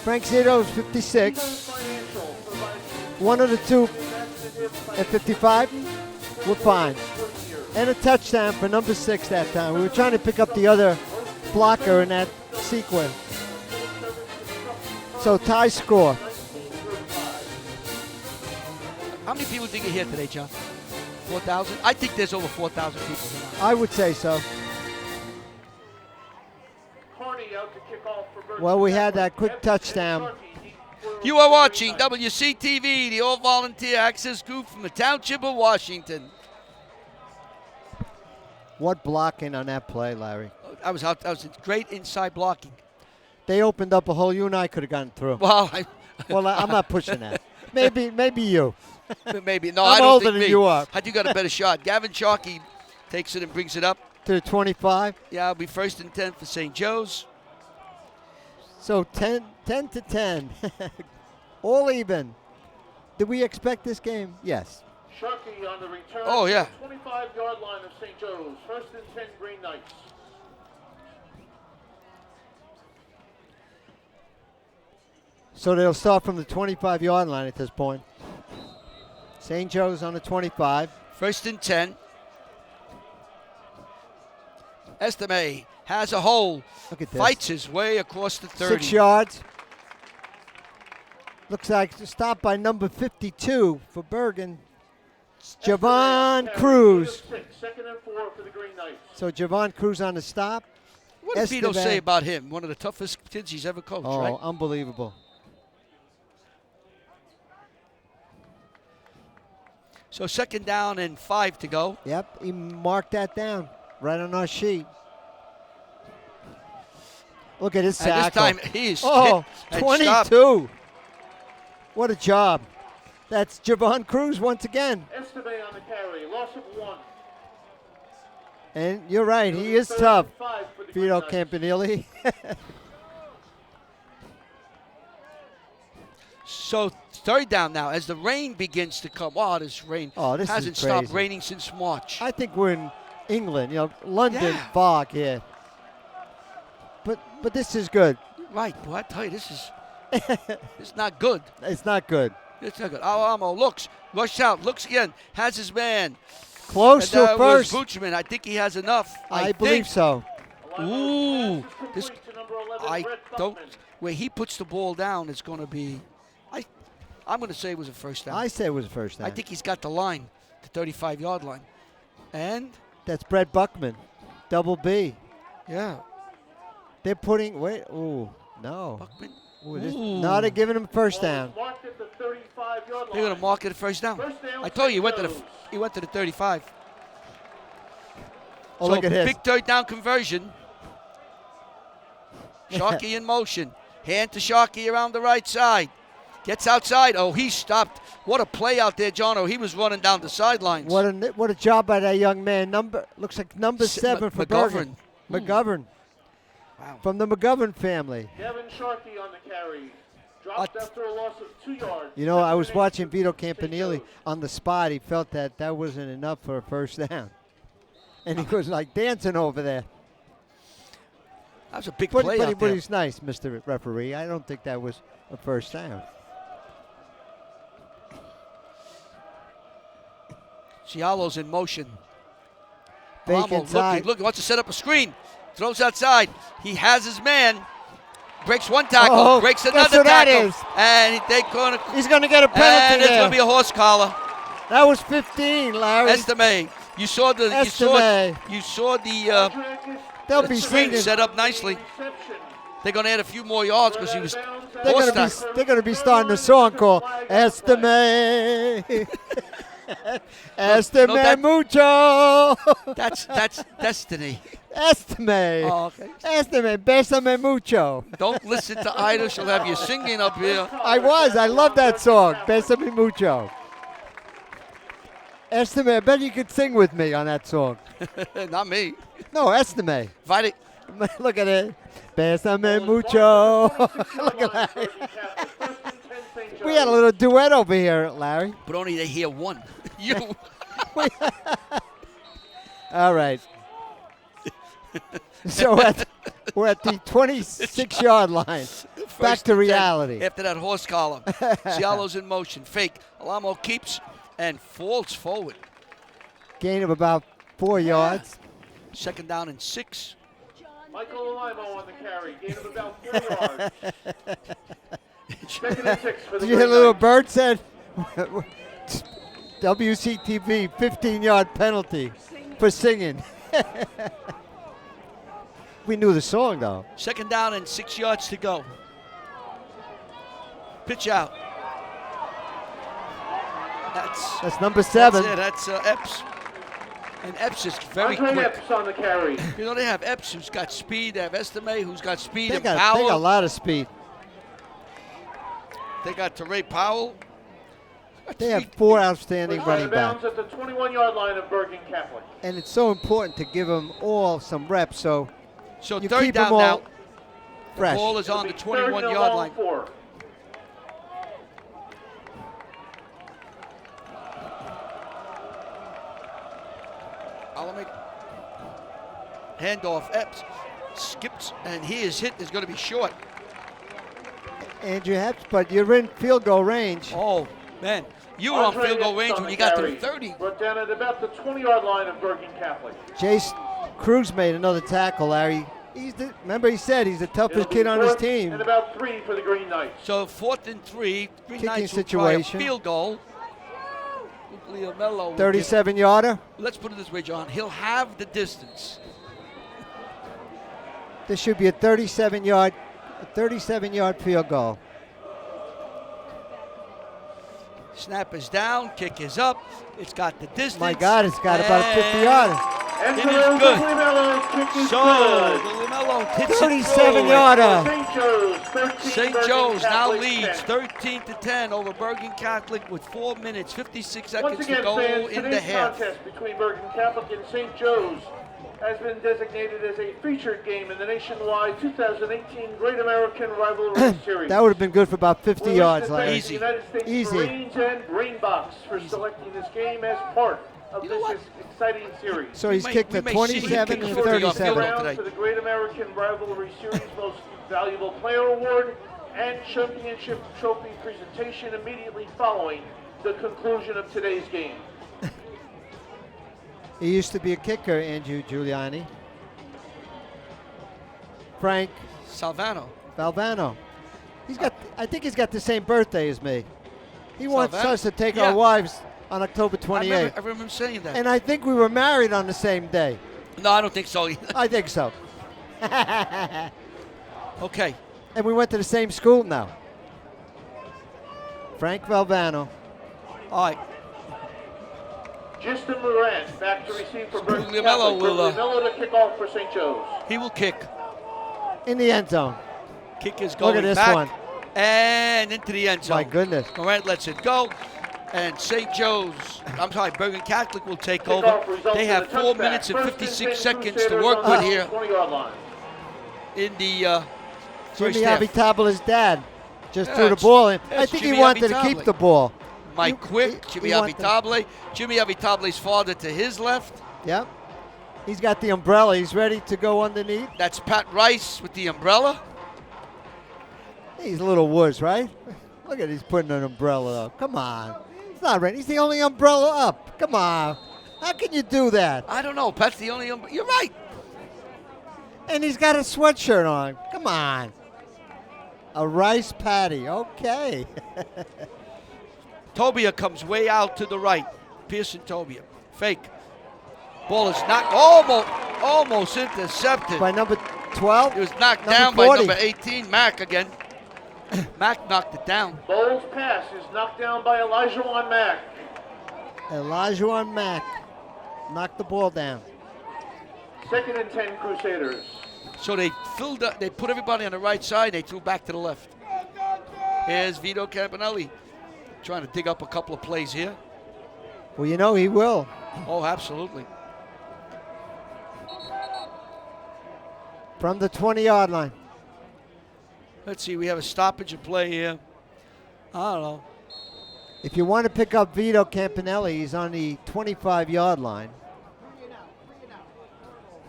Frank Zito is 56. One of the two at 55, we're fine. And a touchdown for number 6 that time. We were trying to pick up the other blocker in that sequence. So tie score. How many people think are here today, John? 4,000? I think there's over 4,000 people here. I would say so. Well, we had that quick touchdown. You are watching WCTV, the all-volunteer access group from the Township of Washington. What blocking on that play, Larry? That was great inside blocking. They opened up a hole. You and I could have gotten through. Well, I'm not pushing that. Maybe you. Maybe. No, I'm I don't older think than me. you are. I do got a better shot. Gavin Sharkey takes it and brings it up. To the 25? Yeah, it'll be 1st and 10 for St. Joe's. So 10 to 10. All even. Did we expect this game? Yes. Sharkey on the return. Oh, yeah. 25-yard line of St. Joe's. 1st and 10 Green Knights. So they'll start from the 25-yard line at this point. St. Joe's on the 25. 1st and 10. Estime has a hole. Look at this. Fights his way across the 30. 6 yards. Looks like stopped by number 52 for Bergen. It's Javon Cruz. 2nd and 4 for the Green Knights. So Javon Cruz on the stop. What did Vito say about him? One of the toughest kids he's ever coached, right? Oh, unbelievable. So 2nd down and 5 to go. Yep, he marked that down right on our sheet. Look at his tackle. And this time he's 22. What a job. That's Javon Cruz once again. Estime on the carry, loss of 1. And you're right, he is tough. Vito Campanile. So 3rd down now as the rain begins to come. Wow, this rain hasn't stopped raining since March. I think we're in England, London fog here. But this is good. Right, boy, I tell you, this is it's not good. It's not good. It's not good. Alamo looks, rushes out, looks again, has his man. Close to first. Buchman. I think he has enough. I believe so. Ooh, I don't. Where he puts the ball down, it's going to be. I'm going to say it was a 1st down. I say it was a 1st down. I think he's got the line, the 35-yard line, and that's Brett Buckman, double B. Yeah. They're putting. Wait. Ooh, no. Buckman. Ooh, no, they're giving him 1st down. They're going to mark it a 1st down. I told you he went to the 35. Oh, so look at this. Big 3rd down conversion. Sharkey in motion. Hand to Sharkey around the right side. Gets outside. Oh, he stopped. What a play out there, John. Oh, he was running down the sidelines. What a job by that young man. Looks like number 7 for Bergen. McGovern. Wow. From the McGovern family. Devin Sharkey on the carry. Dropped after a loss of 2 yards. You know, I was 7-8 watching Vito St. Campanile Joe's. on the spot. He felt that wasn't enough for a first down. And he was like dancing over there. That was a big But, play but, out he, but there. he's nice, Mr. Referee. I don't think that was a first down. Cialo's in motion. Fake Alamo inside. looking, wants to set up a screen. Throws outside. He has his man. Breaks one tackle. Oh, breaks guess another who that tackle. is? And they're going to. He's going to get a And penalty it's there. going to be a horse collar. That was 15, Larry. Estime. You saw the. Estime. You saw the. They'll be screen singing. set up nicely. They're going to add a few more yards because he was. They're going to be starting a song called Estime. Estime no, that- mucho. That's destiny. Estime. Oh, okay. Estime. Bésame mucho. Don't listen to Ida. She'll have you singing up here. I love that song. Bésame mucho. Estime. I bet you could sing with me on that song. Not me. No, Estime. Vite. Look at it. Bésame mucho. Look at that. We had a little duet over here, Larry. But only they hear one. You. All right. So we're at the 26-yard line. Back First to and 10 reality. After that horse collar. Cialo's in motion. Fake. Alamo keeps and falls forward. Gain of about 4 yards. Second down and 6. Michael Alimo on the carry. Gain of about 4 yards. Second and 6 for the Did you hear Green little Knights. bird said? WCTV 15-yard penalty for singing. We knew the song, though. Second down and 6 yards to go. Pitch out. That's number 7. That's Epps. And Epps is very Andre quick. Epps on the carry. You know, they have Epps who's got speed. They have Estime who's got speed They and got power. a lot of speed. They got Teray Powell. They have 4 outstanding Out running of backs. bounds at the 21-yard line of Bergen Catholic. And it's so important to give them all some reps so So you third keep down them all now. fresh. Ball is on the It'll be third and a 21-yard long line. 4. Alameda. Handoff. Epps skips, and his hit is going to be short. Andrew Epps, but you're in field goal range. Oh, man. You were on Andre field goal Epps range on when the you got to carry. the 30. Brought down at about the 20-yard line of Bergen Catholic. Jace Cruz made another tackle, Larry. Remember he said he's the toughest It'll be kid on his fourth team. And about 3 for the Green Knights. So 4th and 3. Green Kicking Knights will try a situation. field goal. Guglielmello will 37-yarder. let's put it this way, John. He'll have the distance. This should be a 37-yard field goal. Snap is down, kick is up. It's got the distance. My God, it's got about a 50-yarder. And It for is those good. Guglielmello's kick is So good. Guglielmello hits it 37-yarder. St. Joe's 13. St. Bergen Joe's now Catholic leads 10. 13-10 over Bergen Catholic with 4 minutes, 56 Once seconds to again, go fans, in the today's half. contest between Bergen Catholic and St. Joe's has been designated as a featured game in the nationwide 2018 Great American Rivalry Series. That would have been good for about 50 We wish yards, to Larry. thank Easy. the United States Easy. Marines and Green Box for selecting this game as part of You know this what? exciting series. So he's may- kicked we a may see him 27 kick a and 50 on field 37. goal. Round today. for the Great American Rivalry Series Most Valuable Player Award and Championship Trophy presentation immediately following the conclusion of today's game. He used to be a kicker, Andrew Giuliani. Frank Salvano. Valvano. I think he's got the same birthday as me. He wants Salvano? us to take Yeah. our wives on October I 28th. remember him saying that. And I think we were married on the same day. No, I don't think so. I think so. Okay. And we went to the same school now. Frank Valvano. All right. Justin Moran back to receive for Bergen Guglielmello Catholic. will, Guglielmello to kick off for St. Joe's. He will kick. In the end zone. Kick is Look going at this back one. and into the end zone. My goodness. Morant lets it go. And Bergen Catholic will take Kickoff over. results They in have a 4 touchback. minutes and First and 56 10 seconds to Crusaders work on with the here 20-yard line. in the Jimmy first half. Abitabala's dad. just Yeah, threw the ball in. I that's think Jimmy he wanted to Abitable. keep the ball. Mike Quick, Jimmy he wanted- Abitable. Jimmy Abitable's father to his left. Yep. He's got the umbrella. He's ready to go underneath. That's Pat Rice with the umbrella. He's a little worse, right? Look at he's putting an umbrella up. Come on. It's not right. He's the only umbrella up. Come on. How can you do that? I don't know. Pat's the only You're right. And he's got a sweatshirt on. Come on. A rice patty. Okay. Tobia comes way out to the right. Pearson Tobia. Fake. Ball is knocked. Almost intercepted. By number 12? It was knocked Number down 40. by number 18, Mack again. Mack knocked it down. Bowles' pass is knocked down by Elijah Mack. Elijah Mack knocked the ball down. 2nd and 10 Crusaders. So they filled up, they put everybody on the right side, they threw back to the left. Here's Vito Campanelli trying to dig up a couple of plays here. Well, you know he will. Oh, absolutely. From the 20-yard line. Let's see, we have a stoppage of play here. I don't know. If you want to pick up Vito Campanelli, he's on the 25-yard line.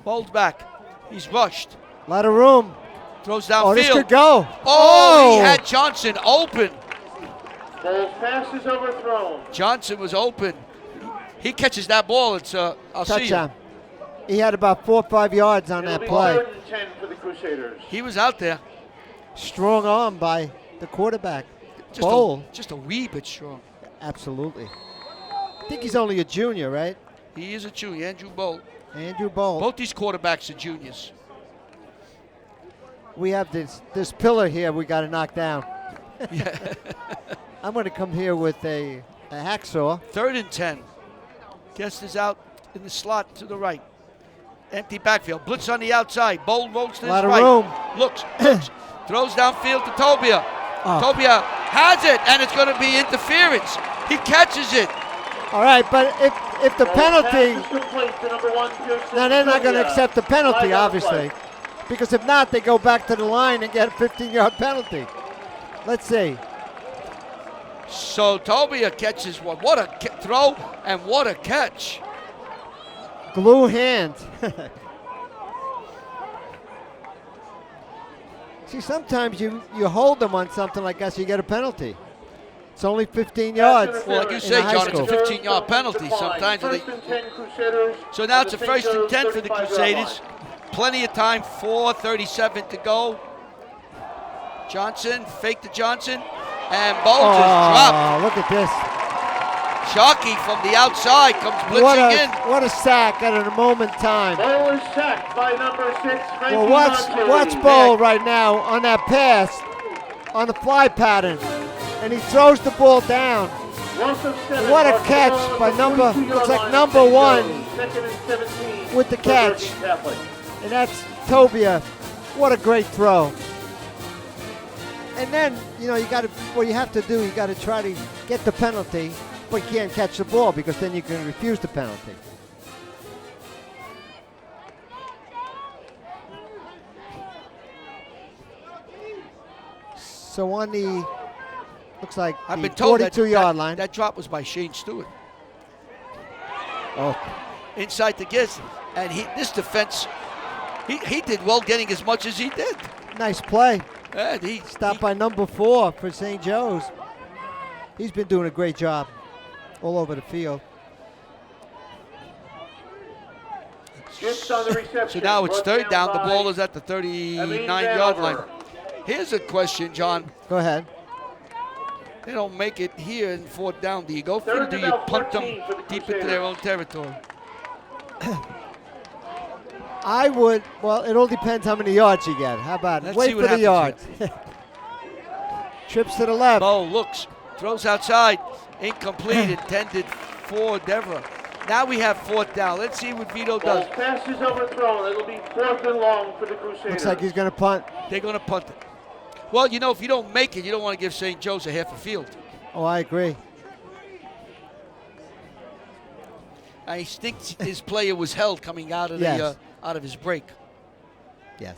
Ball's back. He's rushed. A lot of room. Throws downfield. Oh, this could go. Oh, he had Johnson open. Bowles' pass is overthrown. Johnson was open. He catches that ball. It's I'll see you. Touchdown. He had about 4 or 5 yards on It'll that be play. 3rd and 10 for the Crusaders. He was out there. Strong arm by the quarterback. Bowl. Just a wee bit strong. Absolutely. I think he's only a junior, right? He is a junior, Andrew Bolt. Andrew Bowl. Both these quarterbacks are juniors. We have this pillar here we got to knock down. I'm going to come here with a hacksaw. 3rd and 10. Guest is out in the slot to the right. Empty backfield. Blitz on the outside. Bold rolls to his Lot of right. room. Looks. Throws downfield to Tobia. Oh. Tobia has it, and it's going to be interference. He catches it. All right, but if the penalty, Pass is complete to number 1 Pearson. now they're not going to accept the penalty, Flag on the obviously, play. because if not, they go back to the line and get a 15-yard penalty. Let's see. So Tobia catches one. What a throw and what a catch. Glue hand. See, sometimes you hold them on something like that, so you get a penalty. It's only 15 yards. Well, like you in say, high John, it's a school. 15-yard penalty. Sometimes they, 1st and 10 Crusaders. so now it's a The 1st St. and 10 Joe's for the 35-yard Crusaders. line. Plenty of time, 4:37 to go. Johnson, fake to Johnson, and Bowles is dropped. Oh, look at this. Sharkey from the outside comes blitzing in. What a sack at a moment in time. Bowl is sacked by number 6, Frankie Well, watch Monte. Bowl right now on that pass, on the fly pattern, and he throws the ball down. Loss of 7, What a Barcelona catch at the by number- 42-yard looks like line, number St. 1 Joe's, 2nd and 17 with the for catch. Bergen Catholic. And that's Tobia. What a great throw. And then, you know, what you have to do, you got to try to get the penalty, but you can't catch the ball because then you can refuse the penalty. So on the, looks like I've the been told that 42-yard line. that drop was by Shane Stewart. Oh, Inside the guess, and this defense, he did well getting as much as he did. nice play. And Stopped by number 4 for St. Joe's. He's been doing a great job all over the field. Gifts on the reception. So now it's brought 3rd down. The by ball is at the 39-yard line. Vanover. Here's a question, John. Go ahead. They don't make it here in 4th down. Do you go for it, or Third do and you about punt them 14 for the deep into their own territory? I would, well, it all depends how many yards you get. How about Let's wait see for what the yards. happens Trips to the left. Bo looks, throws outside, incomplete, intended for Deborah. Now we have 4th down. Let's see what Vito does. Ball pass is overthrown. It'll be 4th and long for the Crusaders. Looks like he's going to punt. They're going to punt it. Well, you know, if you don't make it, you don't want to give St. Joe's a half a field. Oh, I agree. I think his player was held coming out of Yes. out of his break. Yes.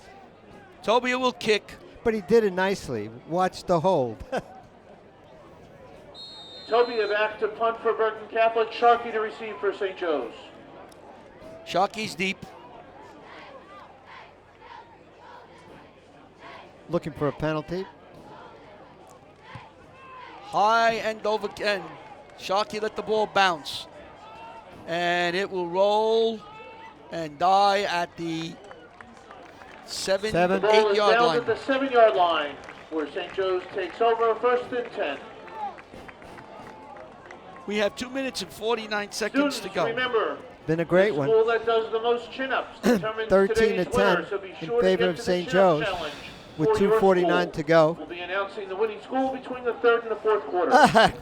Tobia will kick. but he did it nicely. Watch the hold. Toby back to punt for Bergen Catholic. Sharkey to receive for St. Joe's. Sharkey's deep. Looking for a penalty. High end over end. Sharkey let the ball bounce. And it will roll and die at the 7, The ball 8 is yard down line. at the 7-yard line, where St. Joe's takes over. 1st and 10. We have 2 minutes and 49 seconds Students, to go. remember, Been a great the one. school that does the most chin-ups determines 13 today's to winner, 10 so be in sure to favor get of to the St. chin-up Joe's challenge with for your 2:49 school. to go. We'll be announcing the winning school between the 3rd and the 4th quarter.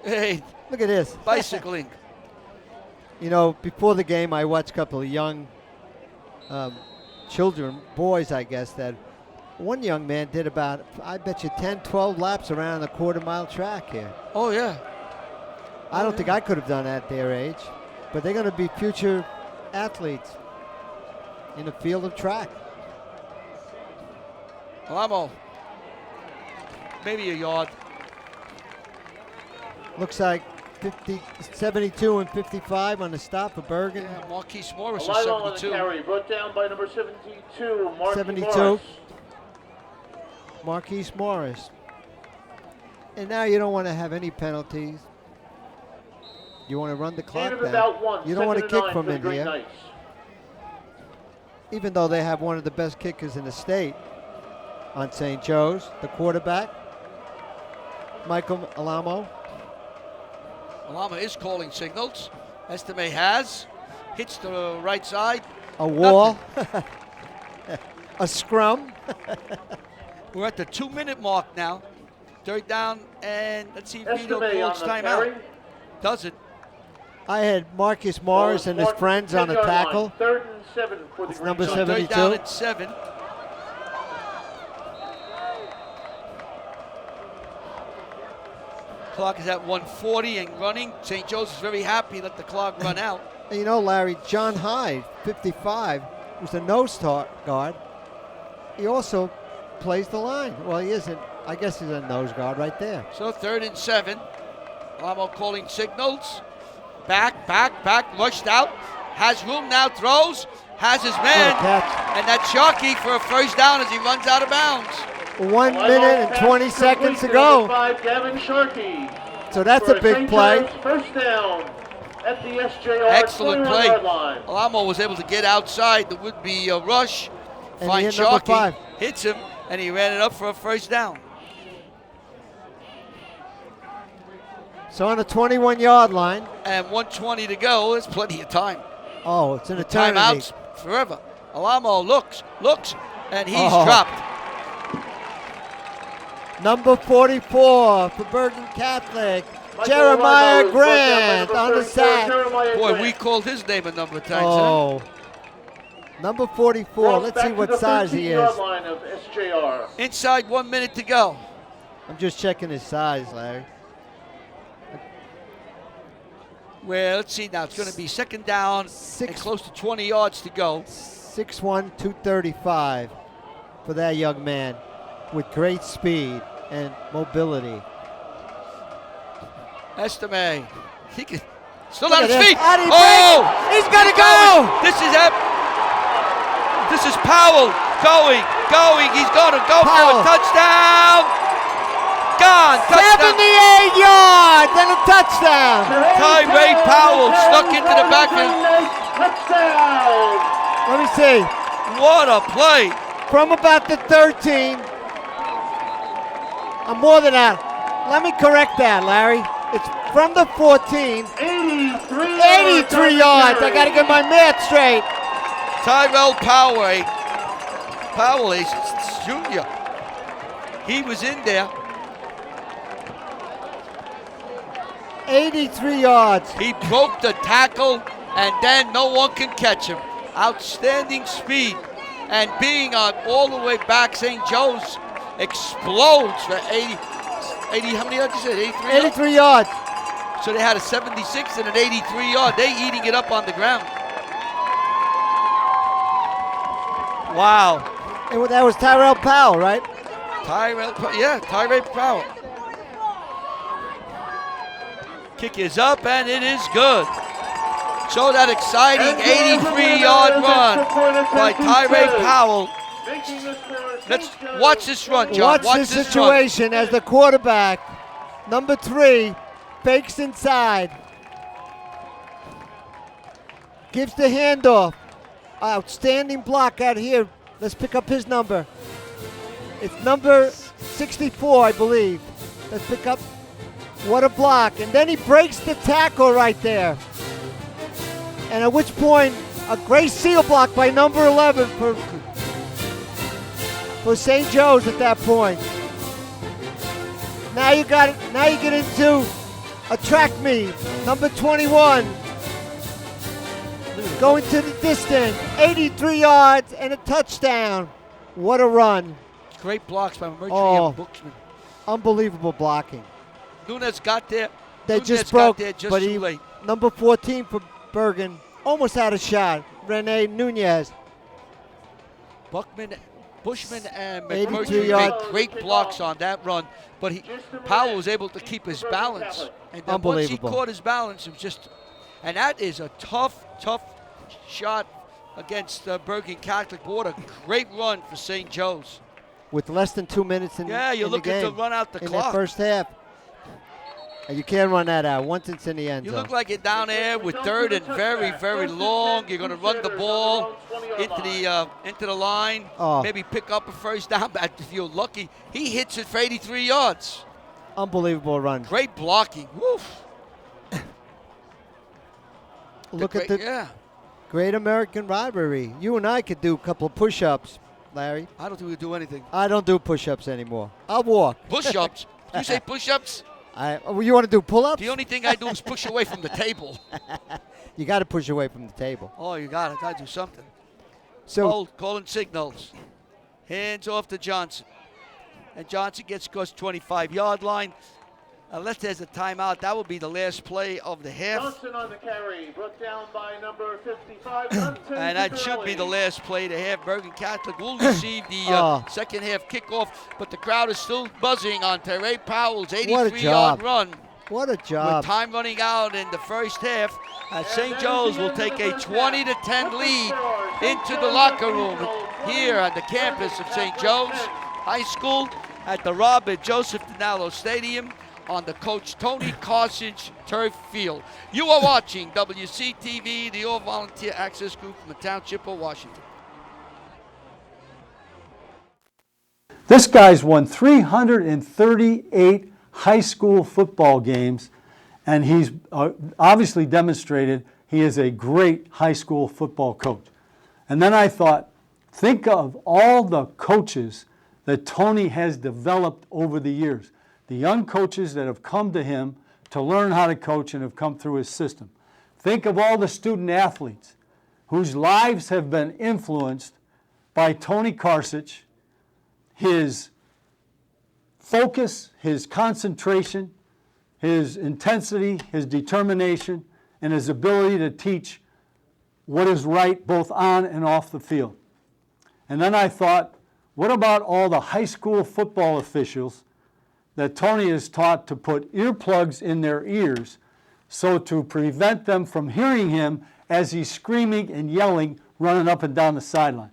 Hey, Look at this. bicycling. You know, before the game, I watched a couple of young children, boys, I guess, that one young man did about, I bet you, 10, 12 laps around the quarter-mile track here. Oh, yeah. I don't think I could have done that at their age, but they're going to be future athletes in the field of track. Alamo. Maybe a yard. Looks like 72 and 55 on the stop for Bergen. Yeah, Marquise Morris is Alive on the 72. carry, brought down by number 72, Mark 72. Morris. Marquise Morris. And now you don't want to have any penalties. You want to run the clock Gain of down. about 1. You don't want to 2nd and kick 9 from for the in Green here, Knights. even though they have one of the best kickers in the state on St. Joe's. The quarterback, Michael Alamo. Alama is calling signals. Estime has. Hits the right side. A wall. A scrum. We're at the 2-minute mark now. 3rd down, and let's see if Vito Estime calls on the timeout. carry. Does it? I had Marcus Morris and his friends on the 10-yard line. tackle. 3rd and 7 for the It's Green number Knights. 3rd 72. down and 7. Clock is at 1:40 and running. St. Joe's is very happy. Let the clock run out. And you know, Larry, John Hyde, 55, who's a nose guard. He also plays the line. Well, he isn't. I guess he's a nose guard right there. So 3rd and 7. Alamo calling signals. Back, rushed out. Has room now, throws. Has his man. What a catch. And that's Sharkey for a 1st down as he runs out of bounds. 1 Alive minute on and pass 20 seconds to complete go. number 5, Gavin Sharkey. So that's For a big St. play. Joe's 1st down at the SJR Excellent play. 21-yard line. Alamo was able to get outside the would-be rush. And Find he hit number Sharkey. 5. Hits him, and he ran it up for a 1st down. So on the 21-yard line. And 1:20 to go. There's plenty of time. Oh, it's an eternity. Timeouts forever. Alamo looks, and he's Oh. dropped. Number 44 for Bergen Catholic, Michael Jeremiah Alamo is Grant brought down by on number the 34, sack. Jeremiah Boy, Grant. we called his name a number of times. Oh. Number 44. Cross Let's back see to what the size he 13-yard is. line of SJR. Huh? Inside 1 minute to go. I'm just checking his size, Larry. Well, let's see now. It's going to be 2nd down and Six- close to 20 yards to go. 6'1", 235 for that young man with great speed and mobility. Estime. He can, still Look on at his this. feet. How did he Oh! break? He's got to go! This is Powell going. He's going to go for Powell. a touchdown. Gone. Touchdown. 78 yards and a touchdown. Tyree Powell stuck into the backfield. Touchdown! Let me see. What a play. From about the 13. I'm more than that. Let me correct that, Larry. It's from the 14. 83 yards. I got to get my math straight. Tyrell Powell, Jr. He was in there. 83 yards. He broke the tackle, and then no one can catch him. Outstanding speed, and being on all the way back, St. Joe's explodes for 80. How many yards you said? 83 yards? 83 yards. So they had a 76 and an 83 yard. They eating it up on the ground. Wow. And that was Tyrell Powell, right? Tyrell Powell. Kick is up, and it is good. So that exciting 83-yard run by Tyrell Powell. Let's watch this run, John. Watch the situation as the quarterback, number 3, fakes inside. Gives the handoff. Outstanding block out here. Let's pick up his number. It's number 64, I believe. Let's pick up. What a block. And then he breaks the tackle right there. And at which point, a great seal block by number 11 for St. Joe's at that point. Now you got it. Now you get into a track meet. Number 21. Going to the distance. 83 yards and a touchdown. What a run. Great blocks by Mercury and Buxman. Unbelievable blocking. Nunez got there. They Nunez just broke, got there just but too late. Number 14 for Bergen almost had a shot. Rene Nunez. Bushman and 82 McMurtry yards. made great blocks on that run, but Powell was able to keep his balance. And then once he caught his balance, it was just, and that is a tough shot against Bergen Catholic. What a great run for St. Joe's. With less than 2 minutes in, you're in the looking game, to run out the in clock. that first half. And you can't run that out once it's in the end You zone. look like you're down there with third and very, very long. You're going to run the ball into the line, maybe pick up a first down. But if you're lucky, he hits it for 83 yards. Unbelievable run. Great blocking. Woof. Look at the great American rivalry. You and I could do a couple of push-ups, Larry. I don't think we do anything. I don't do push-ups anymore. I'll walk. Push-ups? You say push-ups? You want to do pull-ups? The only thing I do is push away from the table. You got to push away from the table. Oh, you got it. Got to do something. So calling signals. Hands off to Johnson. And Johnson gets across 25-yard line. Unless there's a timeout, that will be the last play of the half. Johnson on the carry, brought down by number 55. And that should be the last play of the half. Bergen Catholic will receive the second half kickoff, but the crowd is still buzzing on Tyrell Powell's 83-yard run. What a job. With time running out in the first half, St. Joe's will take a 20-10 lead into the locker room here at the campus of St. Joe's High School at the Robert Joseph Dinallo Stadium on the Coach Tony Karcich turf field. You are watching WCTV, the All Volunteer Access Group from the Township of Washington. This guy's won 338 high school football games, and he's obviously demonstrated he is a great high school football coach. And then I thought, think of all the coaches that Tony has developed over the years. The young coaches that have come to him to learn how to coach and have come through his system. Think of all the student athletes whose lives have been influenced by Tony Karcich, his focus, his concentration, his intensity, his determination, and his ability to teach what is right both on and off the field. And then I thought, what about all the high school football officials that Tony has taught to put earplugs in their ears so to prevent them from hearing him as he's screaming and yelling, running up and down the sideline.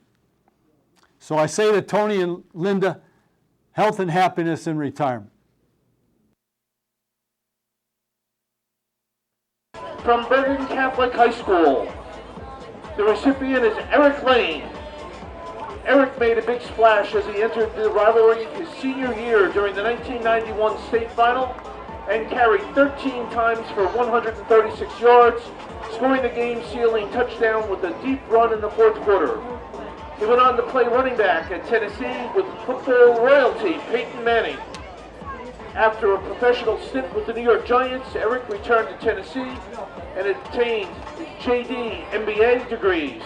So I say to Tony and Linda, health and happiness in retirement. From Bergen Catholic High School, the recipient is Eric Lane. Eric made a big splash as he entered the rivalry his senior year during the 1991 state final and carried 13 times for 136 yards, scoring the game-sealing touchdown with a deep run in the fourth quarter. He went on to play running back at Tennessee with football royalty Peyton Manning. After a professional stint with the New York Giants, Eric returned to Tennessee and obtained his JD MBA degrees.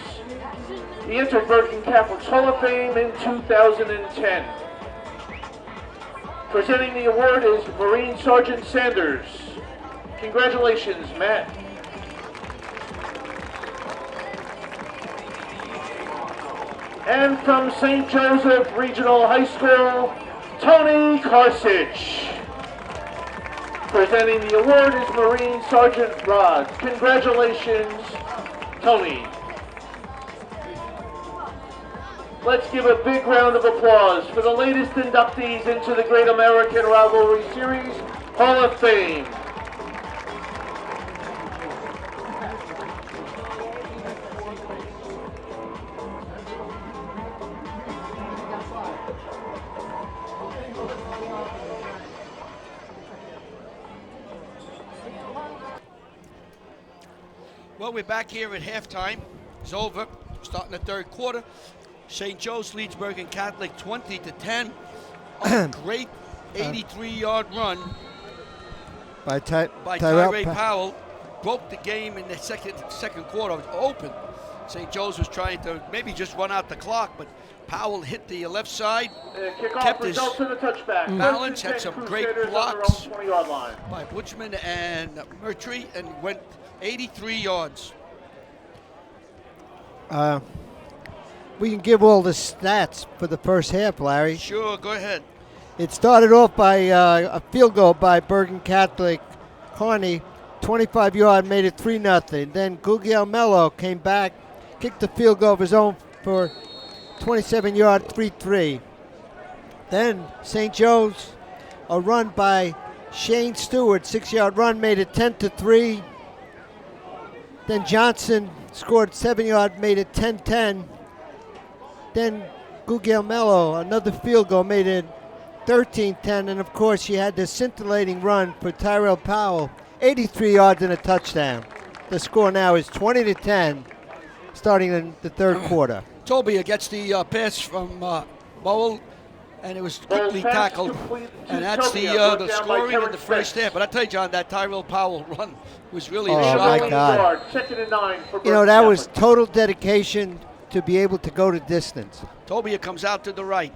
He entered Bergen Catholic's Hall of Fame in 2010. Presenting the award is Marine Sergeant Sanders. Congratulations, Matt. And from St. Joseph Regional High School, Tony Karcich. Presenting the award is Marine Sergeant Rods. Congratulations, Tony. Let's give a big round of applause for the latest inductees into the Great American Rivalry Series Hall of Fame. Well, we're back here at halftime. It's over. Starting the third quarter. St. Joe's leads Bergen Catholic 20-10. A great 83-yard run By by Tyrell Tyrell Powell. Broke the game in the second quarter. It was open. St. Joe's was trying to maybe just run out the clock, but Powell hit the left side. Kickoff results in the touchback. Balance, had some great blocks 20-yard line. by Butchman and Murtry, and went 83 yards. We can give all the stats for the first half, Larry. Sure, go ahead. It started off by a field goal by Bergen Catholic. Carney, 25-yard, made it 3-0. Then Guglielmello came back, kicked the field goal of his own for 27-yard, 3-3. Then St. Joe's, a run by Shane Stewart, 6-yard run, made it 10-3. Then Johnson scored 7-yard, made it 10-10. Then Guglielmello, another field goal, made it 13-10. And, of course, you had the scintillating run for Tyrell Powell, 83 yards and a touchdown. The score now is 20-10, starting in the third quarter. Tobia gets the pass from Bowell, and it was quickly tackled. And that's the scoring in the first half. But I tell you, John, that Tyrell Powell run was really Oh, shocking. my God. Second and 9 for You know, Bergen that was Catholic. total dedication to be able to go to distance. Tobia comes out to the right.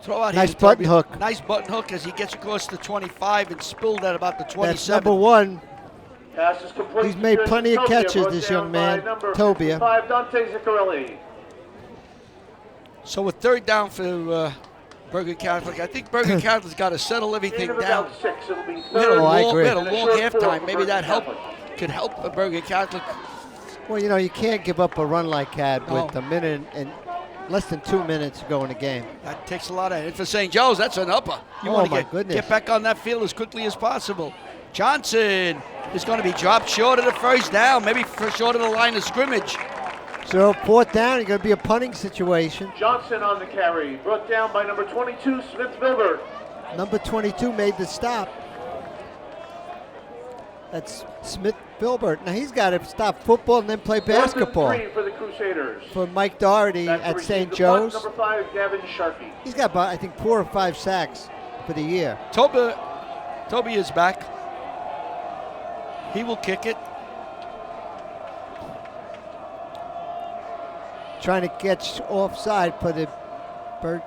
Throw out Nice here, button Tobia. hook. Nice button hook as he gets across the 25 and spilled at about the That's 27. number one. Pass is complete. He's made to plenty of Tobia, catches, brought this down young by man, number Tobia. 55, Dante Ziccarelli. So a third down for Bergen Catholic. I think Bergen Catholic's got to settle everything Gain of down. about 6. It'll be We had third a I long, agree. we had a and a long short halftime. for Maybe that Bergen could help Bergen Catholic. Well, you know, you can't give up a run like that No. with a minute and less than 2 minutes to go in the game. That takes a lot of it. For St. Joe's, that's an upper. You Oh, want my to goodness. get back on that field as quickly as possible. Johnson is going to be dropped short of the first down, maybe short of the line of scrimmage. So fourth down, it's going to be a punting situation. Johnson on the carry, brought down by number 22, Smith Vilbert. Number 22 made the stop. That's Smith Filbert. Now he's got to stop football and then play basketball. 4th and 3 for the Crusaders. For Mike Doherty Back to at receive St. the Joe's. punt, number 5, Gavin Sharkey. He's got about, I think, 4 or 5 sacks for the year. Toby is back. He will kick it. Trying to catch offside for the Bird.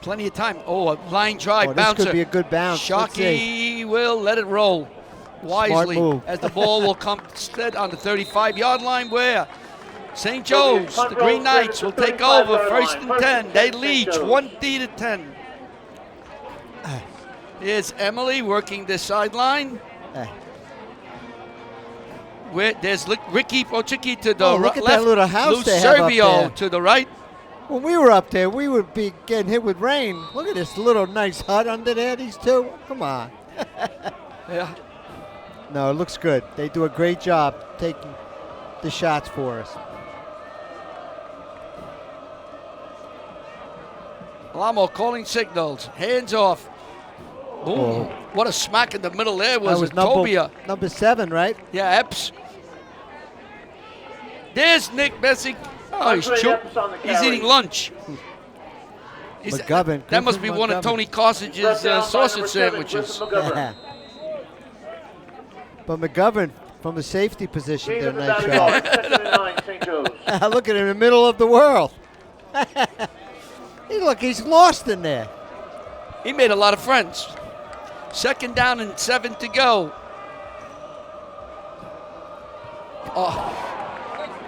Plenty of time. Oh, a line drive Oh, this bouncer. could be a good bounce. Let's see. Sharkey will let it roll wisely move. as the ball will come instead on the 35-yard line where St. Joe's, the Green Knights, will take over first and 10. They lead 20-10. Here's Emily working the sideline. Where there's Ricky Pochicki to the look at left. that little house Lou they have up Servio there. to the right. When we were up there, we would be getting hit with rain. Look at this little nice hut under there, these two. Come on. Yeah. No, it looks good. They do a great job taking the shots for us. Alamo calling signals. Hands off. Boom. Oh. What a smack in the middle there That was number, Tobia. number 7, right? Yeah, Epps. There's Nick Messick. Oh, he's Andre choke. Epps on the He's carry. eating lunch. McGovern. That must be Griffin one of McGovern. Tony Karcich's Brought down by sausage number 7, sandwiches. Griffin McGovern. But McGovern, from the safety position, Gain did of a about nice a job. yard, 2nd and 9, St. Joe's. Look at him in the middle of the world. Hey, look, he's lost in there. He made a lot of friends. 2nd down and 7 to go.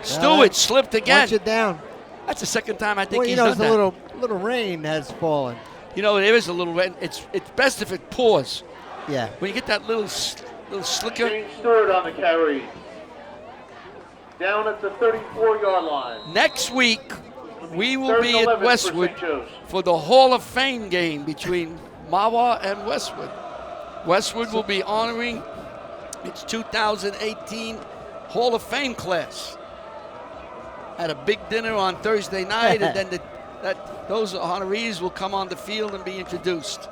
Stewart slipped again. Punch it down. That's the second time I think Well, he's you know, done there's that. a little rain has fallen. You know, there is a little rain. It's best if it pours. Yeah. When you get that little slicker. James Stewart on the carry. Down at the 34-yard line. Next week, we will Third be and at 11 for Westwood St. Joe's. for the Hall of Fame game between Mawa and Westwood. Westwood will be honoring its 2018 Hall of Fame class. Had a big dinner on Thursday night, and then those honorees will come on the field and be introduced.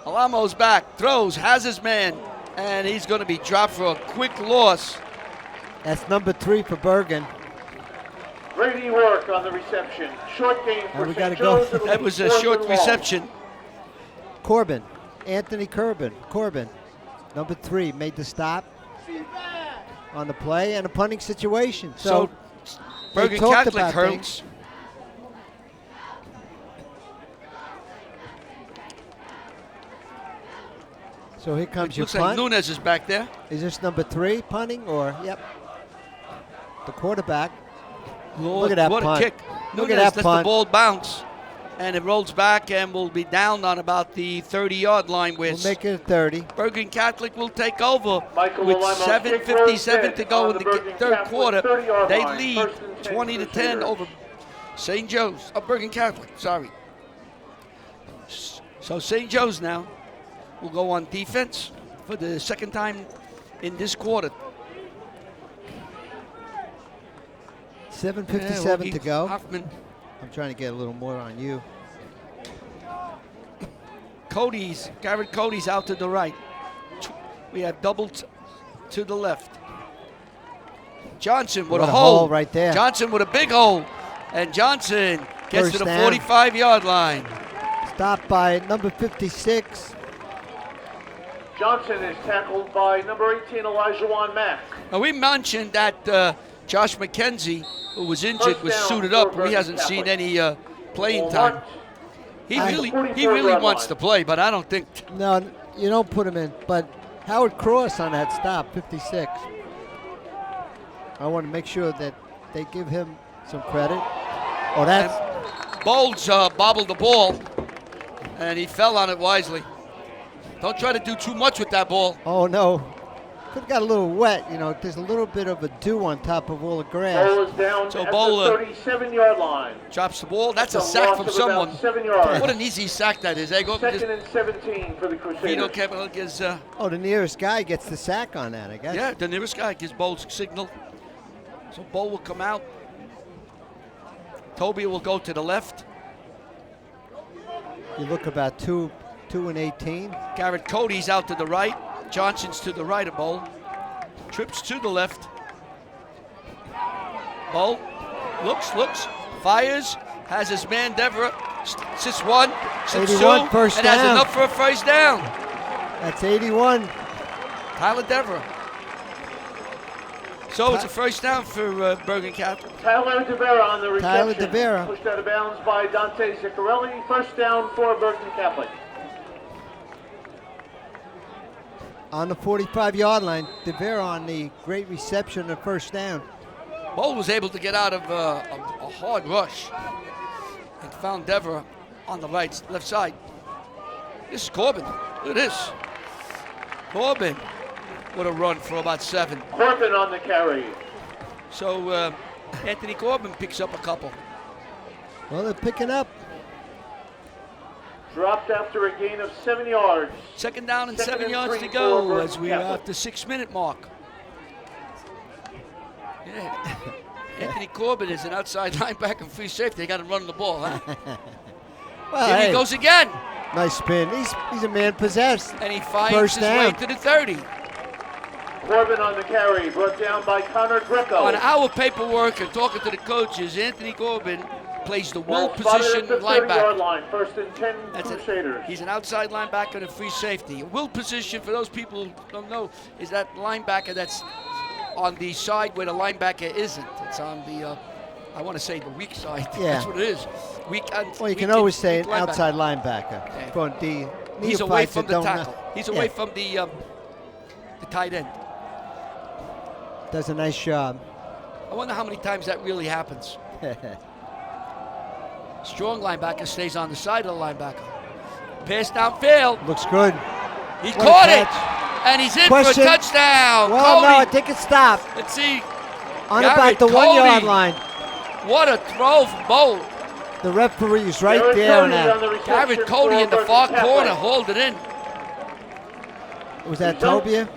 Alamo's back, throws, has his man, and he's going to be dropped for a quick loss. That's number 3 for Bergen. Brady work on the reception. Short game for we St. gotta go. Joe's. It'll That be was a 4th short and long. reception. Corbin. Anthony Corbin. Number 3 made the stop on the play and a punting situation. So they Bergen talked Catholic about hurts. things. So here comes your Looks like punt. Nunez is back there. Is this number 3 punting or, yep, the quarterback. Lord, Look at that what punt. a kick. Look Nunez at that lets the punt. ball bounce, and it rolls back and will be down on about the 30-yard line where We'll make it a 30. Bergen Catholic will take over Michael with Alamo, 7:57 to go on in the Bergen third Catholic quarter. 30-yard They line. lead 1st and 10 20 to for 10 Cedar. over St. Joe's. Bergen Catholic, sorry. So St. Joe's now will go on defense for the second time in this quarter. 7:57 to go. Hoffman. I'm trying to get a little more on you. Garrett Cody's out to the right. We have double to the left. Johnson with What a a hole. hole right there. Johnson with a big hole. And Johnson gets First to the down. 45-yard line. Stopped by number 56. Johnson is tackled by number 18, Elijah Juan Mack. Now, we mentioned that Josh McKenzie, who was injured, First was down suited for up, but he Bergen hasn't seen Catholic. any playing Well, time. marked He at the really 44-yard wants line. to play, but I don't think. No, you don't put him in. But Howard Cross on that stop, 56. I want to make sure that they give him some credit. Oh, that's Bowles bobbled the ball, and he fell on it wisely. Don't try to do too much with that ball. oh no. Could have got a little wet. You know, there's a little bit of a dew on top of all the grass. Ball is down So at Ball, the 37-yard line. Drops the ball. That's a It's a sack loss from of about someone. 7 yards. What an easy sack that is. Go up and just Second and 17 for the Vito Crusaders. Campbell gives. Oh, the nearest guy gets the sack on that, I guess. Yeah, the nearest guy gives Bowles signal. So Bowl will come out. Toby will go to the left. You look about 2 and 18. Garrett Cody's out to the right. Johnson's to the right of Bowl. Trips to the left. Bowl looks, fires, has his man Deborah. Sits one, sits 81, two, first and has down. enough for a first down. That's 81. Tyler Deborah. So it's a first down for Bergen Catholic. Tyler DeVera on the reception. Tyler DeVera. Pushed out of bounds by Dante Ziccarelli. First down for Bergen Catholic. On the 45-yard line, DeVera on the great reception of first down. Bowl was able to get out of a hard rush and found Deborah on the left side. This is Corbin. Look at this. Corbin would have run for about 7. Corbin on the carry. So Anthony Corbin picks up a couple. Well, they're picking up. Dropped after a gain of 7 yards. Second down and Second 7 and yards 3 to go for as we are Catholic. at the 6-minute mark. Yeah. Anthony Corbin is an outside linebacker and free safety. They got him running the ball, huh? Well, Here hey, he goes again. nice spin. He's a man possessed. And he fires First his down. way to the 30. Corbin on the carry. Brought down by Connor Greco. On our paperwork and talking to the coaches, Anthony Corbin plays the will Ball spotted position at the 30-yard linebacker. line. First and 10 That's it. Crusaders. He's an outside linebacker and a free safety. A will position, for those people who don't know, is that linebacker that's on the side where the linebacker isn't. It's on the, I want to say the weak side. Yeah. That's what it is. Well, you can always say an linebacker. outside linebacker. Yeah. For the He's away neophytes from that the don't know. tackle. He's away Yeah. from the tight end. Does a nice job. I wonder how many times that really happens. Strong linebacker stays on the side of the linebacker. Pass downfield. Looks good. He What a caught it. catch. And he's in Question. for a touchdown. Well, Cody. no, I think it stopped. Let's see. On Garrett about the 1 yard Cody. line. What a throw from Bowl. The referee's right Garrett there on Cody that. on the reception Garrett Cody for in the Bergen far Catholic. corner. Hold it in. Was that Tobia?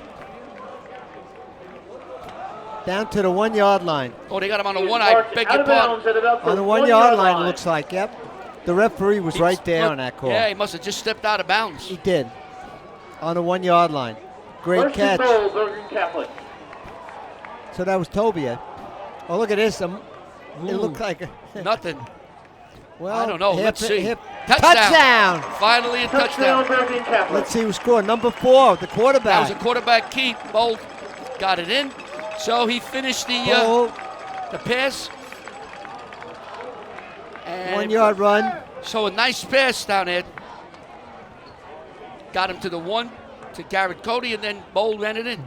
Down to the 1 yard line. Oh, they got him on the He is one. I marked beg out your of pardon. bounds at about the On the 1 yard line, it looks like. Yep. The referee was right there on that call. Yeah, he must have just stepped out of bounds. He did. On the 1 yard line. Great First catch. and goal, Bergen Catholic. So that was Tobia. Oh, look at this. It looked like Nothing. well, I don't know. hip- Let's see. hip- Touchdown. Finally a Touchdown, touchdown. Bergen Catholic. Let's see who scored. Number 4, the That quarterback. was a quarterback keep. Bolt got it in. So he finished the pass. And 1 yard run. So a nice pass down there. Got him to the 1 to Garrett Cody, and then Bowl ran it in.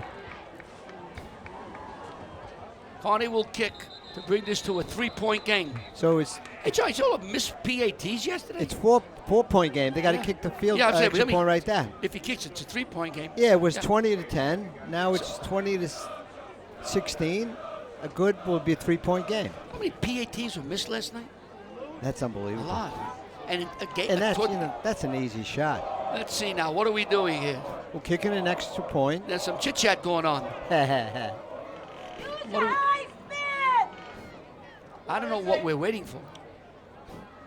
Carney will kick to bring this to a 3-point game. So it's Hey, John, you saw missed PATs yesterday? it's 4-point game. They got to Yeah. kick the field Yeah, I'm saying, but extra I mean- point right there. If he kicks, it's a 3-point game. Yeah, it was 20 to 10. Now it's 20 to 16. A good will be a 3-point game. How many PATs were missed last night? That's A unbelievable. lot. And again, And that's that's an easy shot. let's see now. What are we doing here? We're kicking an extra point. There's some chit chat going on. What are we- I don't know what we're waiting for.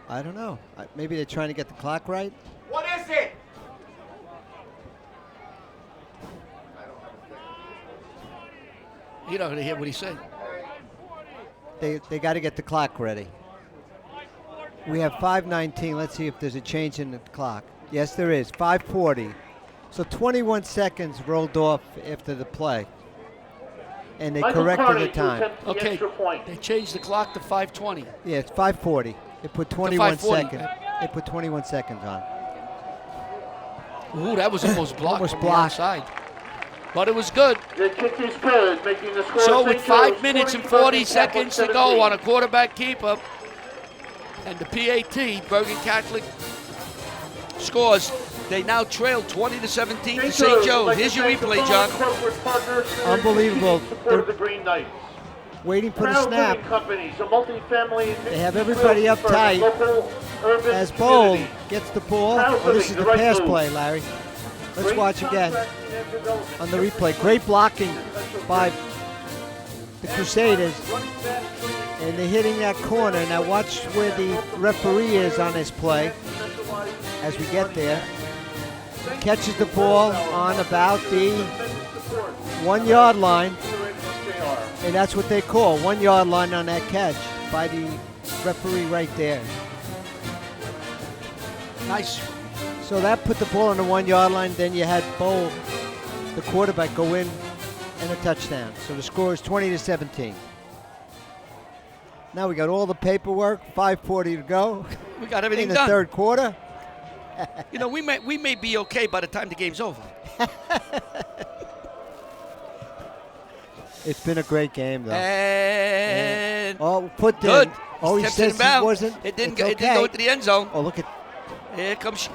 I don't know. Maybe they're trying to get the clock right. What is it? You don't hear what he said. They got to get the clock ready. We have 5:19. Let's see if there's a change in the clock. Yes, there is. 5:40. So 21 seconds rolled off after the play. And they Michael corrected Carney the to time. attempt the Okay, extra point. they changed the clock to 5:20. Yeah, it's 5:40. They put 21 5:40. seconds. They put 21 seconds on. Ooh, that was almost blocked Almost from blocked. the outside. But it was good. The kick is good, making the score. So St. with 5 Joe's minutes and 20, 40 Bergen Catholic seconds to 17. go on a quarterback keeper, and the PAT, Bergen Catholic scores. They now trail 20 to 17 to St. Joe's. Here's your replay, John. Unbelievable. Support of the Green Knights. Waiting for the Crown snap. Living Companies, a multi-family. They have everybody for the uptight local urban As Bowl community. gets the ball. Proud Oh, this living, is the the right pass move. play, Larry. Let's Great watch again contracting and development. on the replay. Great blocking by the Crusaders. Running back training, And they're hitting that corner. Now watch where the referee is on this play specialized as we get there. Catches the ball on about the support 1 yard line. here at SJR. And that's what they call 1 yard line on that catch by the referee right there. Nice. So that put the ball on the 1 yard line. Then you had Bowl, the quarterback, go in and a touchdown. So the score is 20 to 17. Now we got all the paperwork. 5:40 to go We got in everything the done. third quarter. You know, we may be okay by the time the game's over. It's been a great game, though. And Oh, put good. in. Oh, he Steps says in bounds. it wasn't. It didn't. It's It didn't okay. go into the end zone. Oh, look at. Here comes.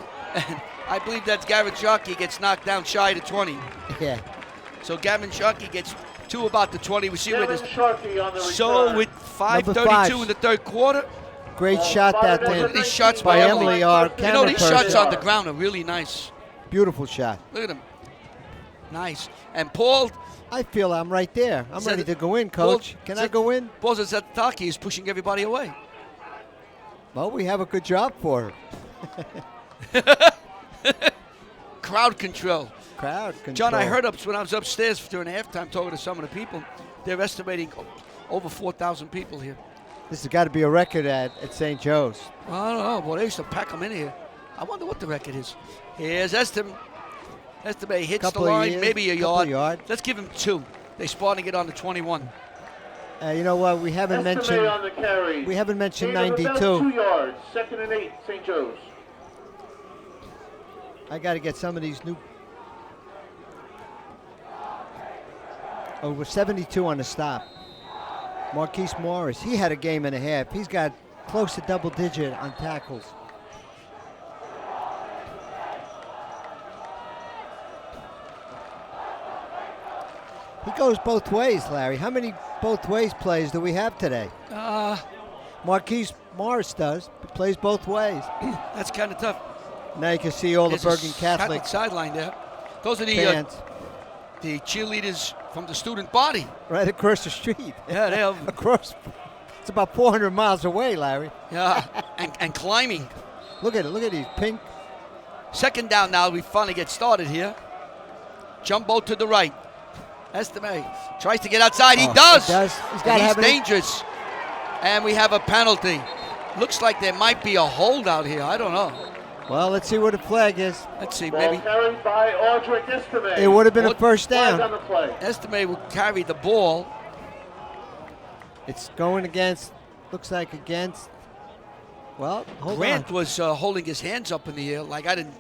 I believe that's Gavin Sharkey gets knocked down shy of 20. Yeah. So Gavin Sharkey gets to about the 20. We see where Devin this. Sharkey on the So return. with Number 5:32 five. in the third quarter, Great shot that Look then at these shots by by Emily, our you camera know these shots person. on the ground are really nice. Beautiful shot. Look at them. Nice. And Paul I feel I'm right there. I'm Said ready it- to go in, Paul Coach. Can I said- go in? Zataki is pushing everybody away. Well, we have a good job for her. Crowd control. Crowd control. John, I heard when I was upstairs during halftime talking to some of the people, they're estimating over 4,000 people here. This has got to be a record at St. Joe's. I don't know. Boy, they used to pack them in here. I wonder what the record is. Here's Estimate. Estimate hits Couple the of line, years, maybe a couple yard. yard. Let's give him 2. They spotting it on the 21. You know what? We haven't Estimate mentioned. on the carry. We haven't mentioned Gain of about 92. 2 yards. 2nd and 8, St. Joe's. I got to get some of these new. Over 72 on the stop. Marquise Morris, he had a game and a half. He's got close to double digit on tackles. He goes both ways, Larry. How many both ways plays do we have today? Marquise Morris does. He plays both ways. That's kind of tough. Now you can see all the There's Bergen a Catholic sideline there. Those are fans the cheerleaders from the student body. right across the street. Yeah, they have. Across. It's about 400 miles away, Larry. Yeah, and climbing. Look at it. Look at these pink. Second down now. We finally get started here. Jumbo to the right. Estime tries to get outside. He does. He does. He's got to He's have dangerous. And we have a penalty. Looks like there might be a hold out here. I don't know. Well, let's see where the flag is. Let's see. Ball Maybe carried by Audric Estime. It would have been a What- first Flag on down. the play. Estime will carry the ball. It's going against. Looks like against. Well, hold Grant on. was holding his hands up in the air like I didn't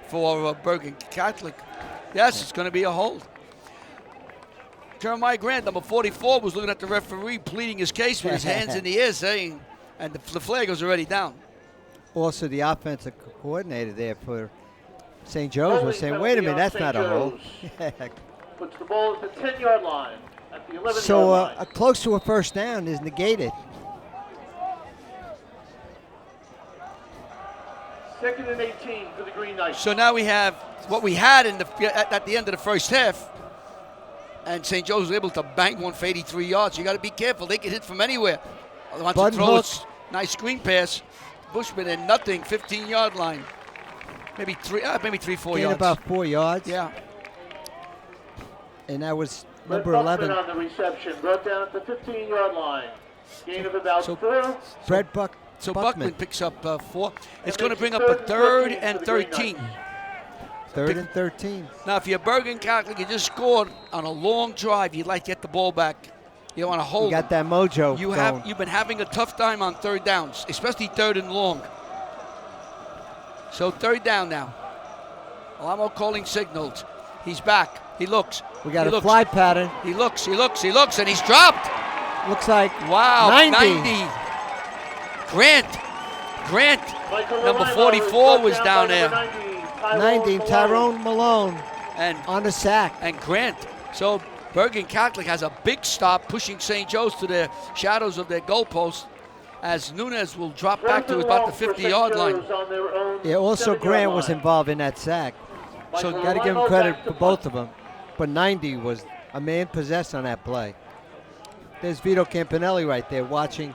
for Bergen Catholic. Yes, it's going to be a hold. Jeremiah Grant, number 44, was looking at the referee, pleading his case with his hands in the air, saying, and the flag was already down. Also, the offensive coordinator there for St. Joe's was Holding saying, "Wait a penalty minute, on that's St. not a hold." Joe's. Puts the ball at the 10-yard line, at the 11-yard So line. close to a first down is negated. Second and 18 for the Green Knights. So now we have what we had in at the end of the first half, and St. Joe's was able to bank one for 83 yards. You got to be careful; they can hit from anywhere. Wants to Button throw hook. a nice screen pass. Bushman and nothing, 15-yard line, maybe 4 Gain yards. about 4 yards. Yeah. And that was Brett number Buckman 11. on the reception, brought down at the 15-yard line. Gain of about So- 4. Fred Buckman. So Buckman picks up 4. It's And going to makes bring it up a third third and and 13 for the 13. Green Third and 13. Now, if you're Bergen Catholic, you just scored on a long drive. You'd like to get the ball back. You don't want to You hold. got that mojo going. You've been having a tough time on third downs, especially third and long. So third down now. Alamo calling signals. He's back. He looks. We got He a looks. fly pattern. He looks, and he's dropped. Looks like Wow, 90. Grant, Michael number Lorimo 44 is was brought down by there. number 90, Tyrone Malone and on the sack. Grant. So Bergen Catholic has a big stop, pushing St. Joe's to the shadows of their goalpost, as Nunez will drop back to about the 50-yard line. Yeah, also Grant was involved in that sack. So got to give him credit for both of them. But 90 was a man possessed on that play. There's Vito Campanelli right there watching.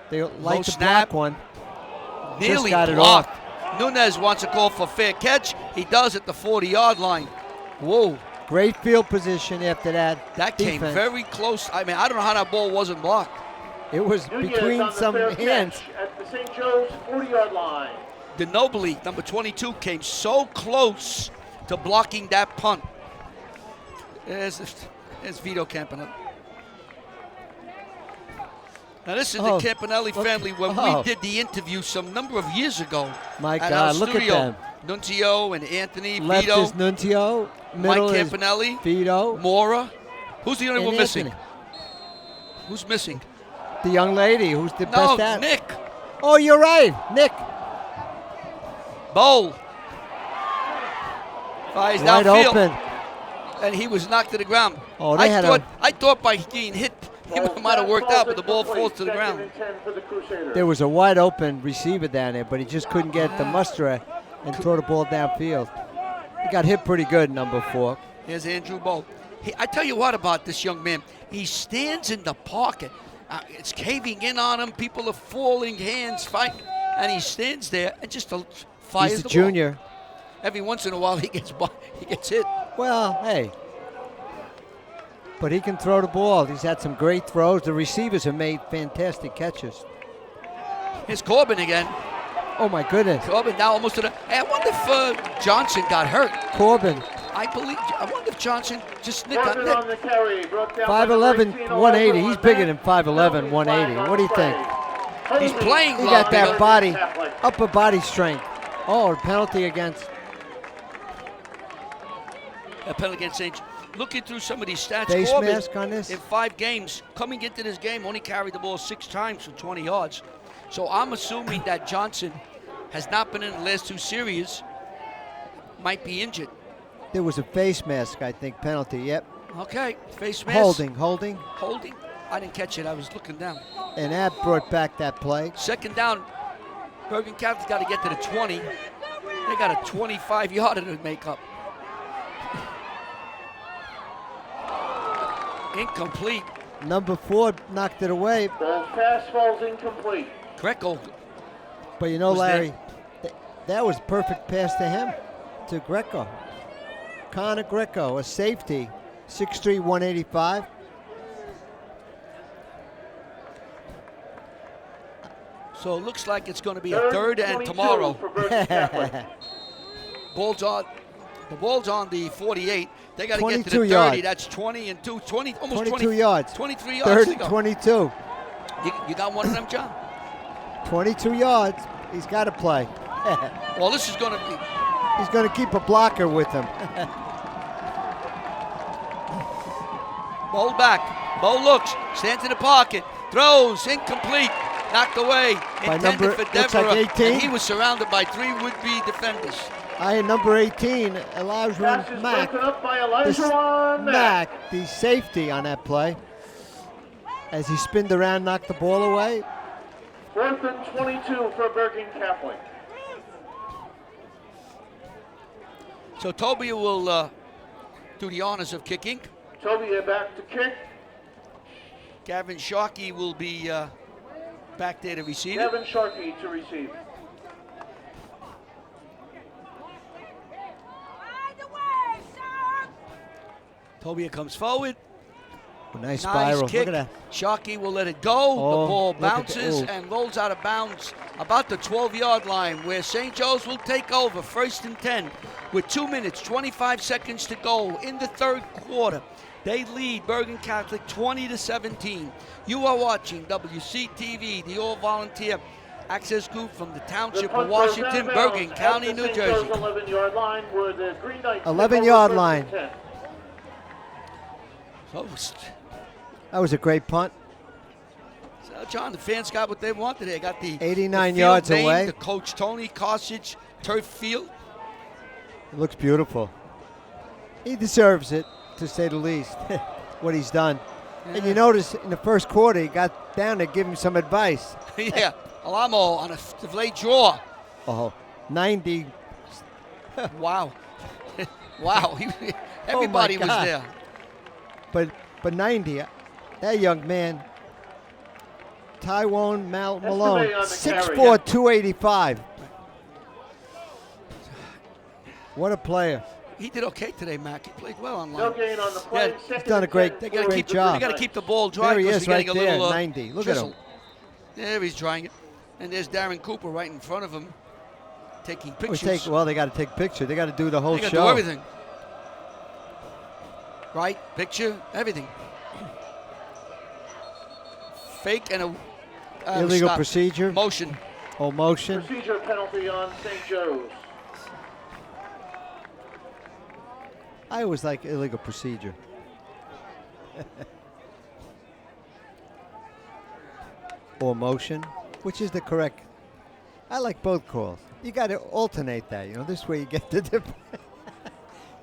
They like to snap. block one. Nearly got it blocked. Nunez wants a call for fair catch. He does at the 40-yard line. Whoa. Great field position after that. That came defense. very close. I mean, I don't know how that ball wasn't blocked. It was Nunez between on the some fair hands. catch at the St. Joe's 40-yard line. DeNobili, number 22, came so close to blocking that punt. There's Vito Campanelli. Now this is Oh, the Campanelli look. family when Oh. we did the interview some number of years ago. My at God, our look at studio. them. Nunzio and Anthony, Left Vito, is Nunzio. Mike Middle is Campanelli, Vito. Mora. Who's the only and one missing? Anthony. Who's missing? The young lady who's the No, best at. Nick. Oh, you're right. Nick. Bowl. Fires Wide downfield. open. And he was knocked to the ground. Oh, they had I thought by being hit, he might have worked out, but the ball falls to the ground. Second and 10 for the Crusaders. There was a wide open receiver down there, but he just couldn't get the muster and throw the ball downfield. He got hit pretty good, number 4. Here's Andrew Bowl. I tell you what about this young man. He stands in the pocket. It's caving in on him. People are falling, hands fight, and he stands there and just fires He's a the junior. ball. Every once in a while, he gets hit. Well, hey. But he can throw the ball. He's had some great throws. The receivers have made fantastic catches. Here's Corbin again. Oh, my goodness. Corbin now almost to the. Hey, I wonder if Johnson got hurt. Corbin, I wonder if Johnson just got Corbin nicked. on the carry, brought down by 5'11", number 18, 180. He's Elijah bigger than Montez. 5'11", 180. What do you think? He's playing He long. got that Vito. body, upper body strength. Oh, a penalty against. A penalty against St. Looking through some of these stats, Face Corbin, mask on this? in 5 games, coming into this game, only carried the ball 6 times for 20 yards. So I'm assuming that Johnson has not been in the last 2 series, might be injured. There was a face mask, I think, penalty. Yep. Okay, face mask. Holding. Holding? I didn't catch it. I was looking down. And that brought back that play. Second down, Bergen Catholic's got to get to the 20. They got a 25-yarder to make up. Incomplete. Number 4 knocked it away. The pass falls incomplete. Greco. But you know, Was Larry, that was perfect pass to him, to Greco. Connor Greco, a safety, 6'3", 185. So it looks like it's going to be a 3rd and tomorrow. The ball's on the 48. They got to get to the 30. Yards. That's 20 and 2, 20, almost 22 20, yards. 23 yards. 3rd to and go. 22. You got one of them, John? 22 yards. He's got to play. Well, this is going to be. He's going to keep a blocker with him. Ball back. Bo looks, stands in the pocket, throws, incomplete, knocked away, By intended number, for looks like Deborah, 18. and he was surrounded by 3 would-be defenders. I had number 18, Elijah Pass is Mack. broken up by Elijah Mack. Mack, the safety on that play. As he spinned around, knocked the ball away. 4th and 22 for Bergen Catholic. So Tobia will do the honors of kicking. Tobia back to kick. Gavin Sharkey will be back there to receive it. Kevin Sharkey to receive. Tobia comes forward. Nice spiral. Kick. Look at that. Sharkey will let it go. Oh, The ball look at the- bounces ooh. and rolls out of bounds about the 12-yard line, where St. Joe's will take over 1st and 10 with 2 minutes, 25 seconds to go in the 3rd quarter. They lead Bergen Catholic 20-17. You are watching WCTV, the all-volunteer access group from the Township of Washington, Bergen County, New Jersey. 11-yard line where the Green Knights 11-yard line. So, That was a great punt. John, the fans got what they wanted. They got the 89 the yards field name, away. the coach Tony Karcich turf field. It looks beautiful. He deserves it, to say the least, what he's done. And you notice in the 1st quarter, he got down to give him some advice. Yeah, Alamo on a delayed draw. Oh, 90. Wow. Wow. Everybody was God. there. But 90, that young man, Tywone Malone, on the 6'4", carry. 285. What a player. He did okay today, Mac. He played well online. No gain on the play. Yeah, Second he's done a and great- 10 They for gotta Great keep job. They got to keep the ball dry. There he because is we're right getting a there, little, 90. Look at drizzle. him. There he's drying it. And there's Darren Cooper right in front of him, taking pictures. They got to take picture. They got to do the whole They got to show. do everything. Right, picture, everything. Fake and a Illegal stop. procedure. Motion. Oh, motion. Procedure penalty on St. Joe's. I always like illegal procedure. Or motion, which is the correct. I like both calls. You got to alternate that. You know, this way you get the different.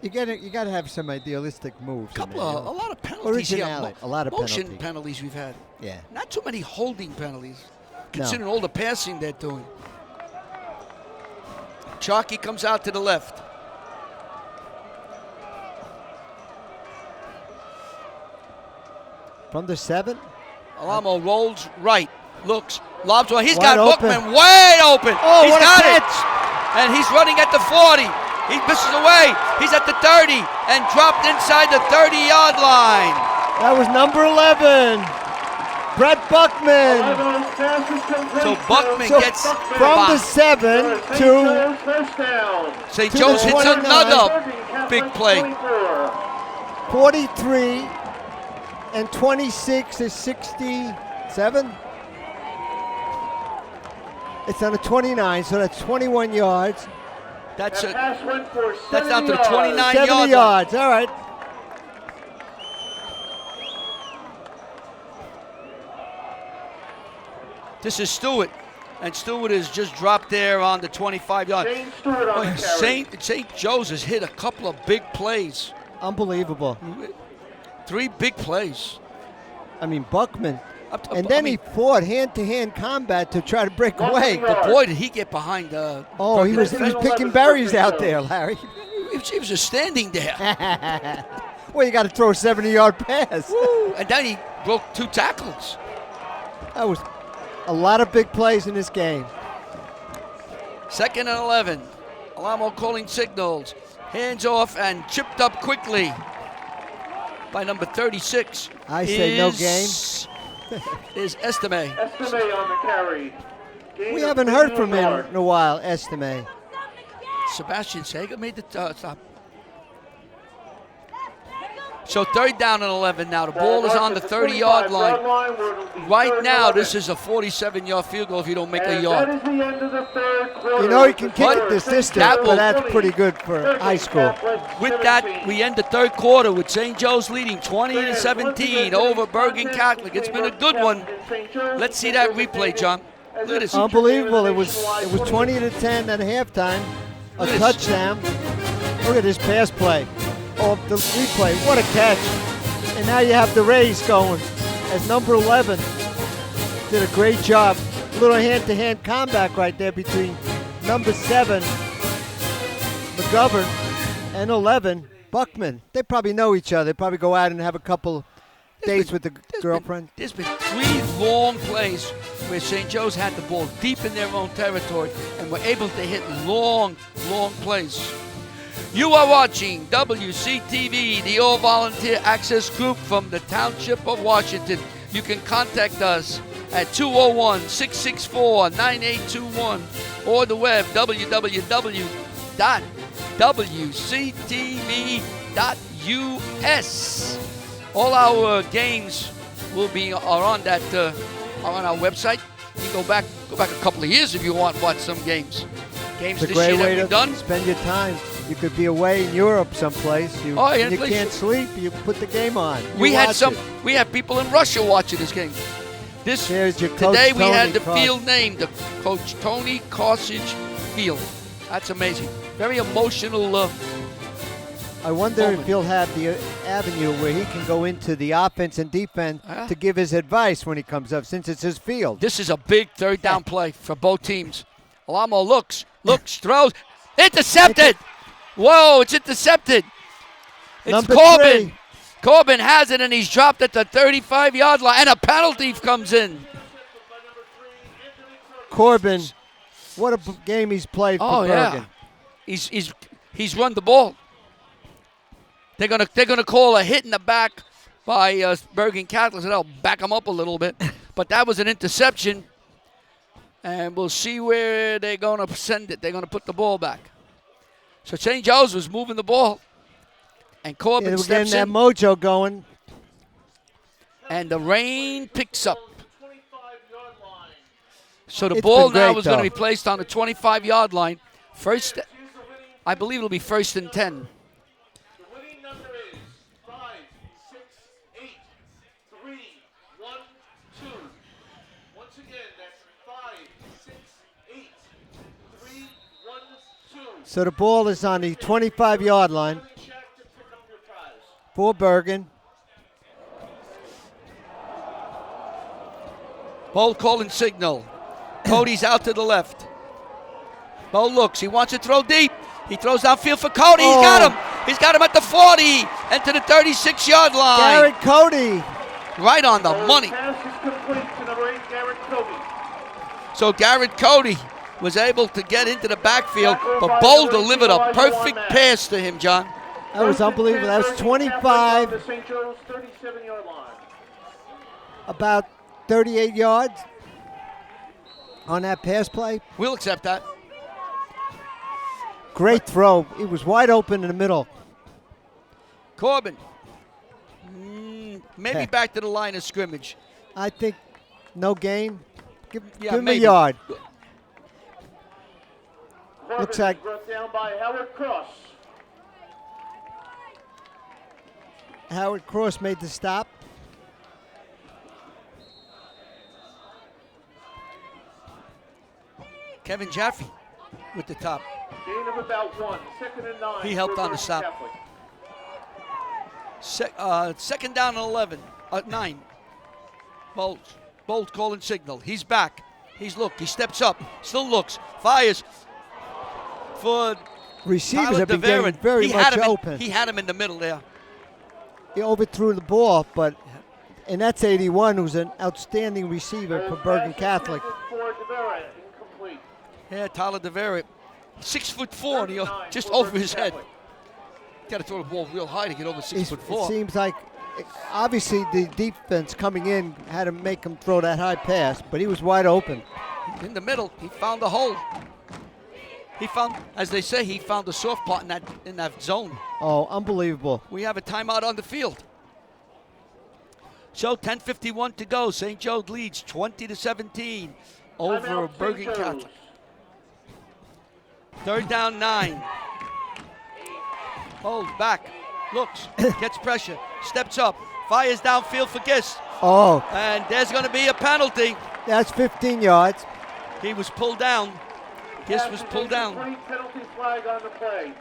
You got to have some idealistic moves. A in there, you know. lot of penalties here. Originality. A lot of motion penalties. we've had. Yeah. Not too many holding penalties, considering all the passing they're doing. Chalky comes out to the left. From the 7. Alamo rolls right, looks, lobs one. He's Wide got open. Bookman wide open. Oh, He's what a got it. catch. And he's running at the 40. He misses away. He's at the 30 and dropped inside the 30-yard line. That was number 11. Brett Buckman. So Buckman So gets from the 7 to First down. St. to Joe's the hits 29. another big play. 43 and 26 is 67. It's on a 29, so that's 21 yards. That's That pass went for that's down to the 70 yards. 29 70 yard line. yards. All right. This is Stewart, and Stewart is just dropped there on the 25 yard. James Stewart on the carry. St. Joe's has hit a couple of big plays. Unbelievable. 3 big plays. I mean, Buckman. And I then mean, he fought hand-to-hand combat to try to break Nothing away. wrong. but boy, did he get behind. Oh, he was picking berries out there, Larry. He was just standing there. Well, you got to throw a 70-yard pass. Woo, and then he broke 2 tackles. That was a lot of big plays in this game. 2nd and 11. Alamo calling signals. Hands off and chipped up quickly by number 36. I say no game. Is Estime. Estime on the carry. Gain We of haven't heard 15 from him yards. in a while, Estime. Sebastian Sega made the stop. So 3rd down and 11 now. The ball is on the 30-yard line. Right now, this is a 47-yard field goal if you don't make a That yard. is the end of the third quarter. You know he can kick What? it this distance, That but will- that's pretty good for high school. With that, we end the 3rd quarter with St. Joe's leading 20-17 over Bergen Catholic. It's been a good one. Let's see that replay, John. Look at this. Unbelievable. It was 20-10 at halftime. A Look at this. touchdown. Look at this pass play. Oh, the replay. What a catch. And now you have the Rays going as number 11. Did a great job. Little hand-to-hand combat right there between number 7, McGovern, and 11, Buckman. They probably know each other. They probably go out and have a couple dates with the girlfriend. There's been 3 long plays where St. Joe's had the ball deep in their own territory and were able to hit long plays. You are watching WCTV, the all-volunteer access group from the Township of Washington. You can contact us at 201-664-9821 or the web www.wctv.us. All our games are on our website. You can go back a couple of years if you want to watch some games. Games It's a this year great way that we've to done. spend your time. You could be away in Europe someplace. You please. can't sleep. You put the game on. We had watch it. We had people in Russia watching this game. There's your coach, Today we had Tony the Karcich. field name, the Coach Tony Karcich Field. That's amazing. Very emotional. I wonder moment. if he'll have the avenue where he can go into the offense and defense to give his advice when he comes up, since it's his field. This is a big 3rd down play for both teams. Alamo looks, throws, intercepted. Whoa, it's intercepted. It's Number Corbin. 3. Corbin has it, and he's dropped at the 35-yard line, and a penalty comes in. Corbin, what a game he's played for Bergen. He's run the ball. They're gonna call a hit in the back by Bergen Catholic, so they'll back him up a little bit. But that was an interception, and we'll see where they're gonna send it. They're gonna put the ball back. So St. Joe's was moving the ball, and Corbin We're steps getting that in, mojo going. and the rain picks up. So the It's ball been now great, is going to though. be placed on the 25-yard line. I believe it'll be 1st and 10. The winning number is 5, 6, 8, 3, 1, 2. Once again, that's 5, 6, 8, 3, 1, 2. So the ball is on the 25-yard line Check to pick up your prize. for Bergen. Bo calling signal. Cody's out to the left. Bo looks. He wants to throw deep. He throws downfield for Cody. He's got him. He's got him at the 40 and to the 36-yard line. Garrett Cody. Right on the money. Pass is complete to number 8, Garrett Cody. So Garrett Cody was able to get into the backfield, but Bo delivered a perfect pass to him, John. That was unbelievable. That was 25, The St. Joe's 37-yard line. about 38 yards on that pass play. We'll accept that. Great throw. He was wide open in the middle. Corbin. Maybe back to the line of scrimmage. I think no gain. Give him maybe. a yard. Looks like brought down by Howard Cross. Howard Cross made the stop. Kevin Jaffe with the top. Gain of about 1. 2nd and 9. He helped for on the Bergen stop. Catholic. Second down and 11. 9. Bolt calling signal. He's back. He steps up. Still looks. Fires for Receivers Tyler have been DeVere. getting very much open. He had him in the middle there. He overthrew the ball, and that's 81, who's an outstanding receiver for Bergen Catholic. For DeVere, incomplete. Yeah, Tyler DeVere. 6'4", and he 39 just for over Bergen his head. Catholic. Got to throw the ball real high to get over It 6'4". seems like, obviously, the defense coming in had to make him throw that high pass, but he was wide open. In the middle, he found the hole. He found, as they say, he found the soft part in that zone. Oh, unbelievable. We have a timeout on the field. So 10:51 to go. St. Joe leads 20-17 over Timeout, Bergen St. Joe's. Catholic. Third down 9. Hold back, looks, gets pressure, steps up, fires downfield for Gist. Oh, And there's going to be a penalty. that's 15 yards. He was pulled down. Gist was Pass is pulled down. incomplete, penalty flag on the play.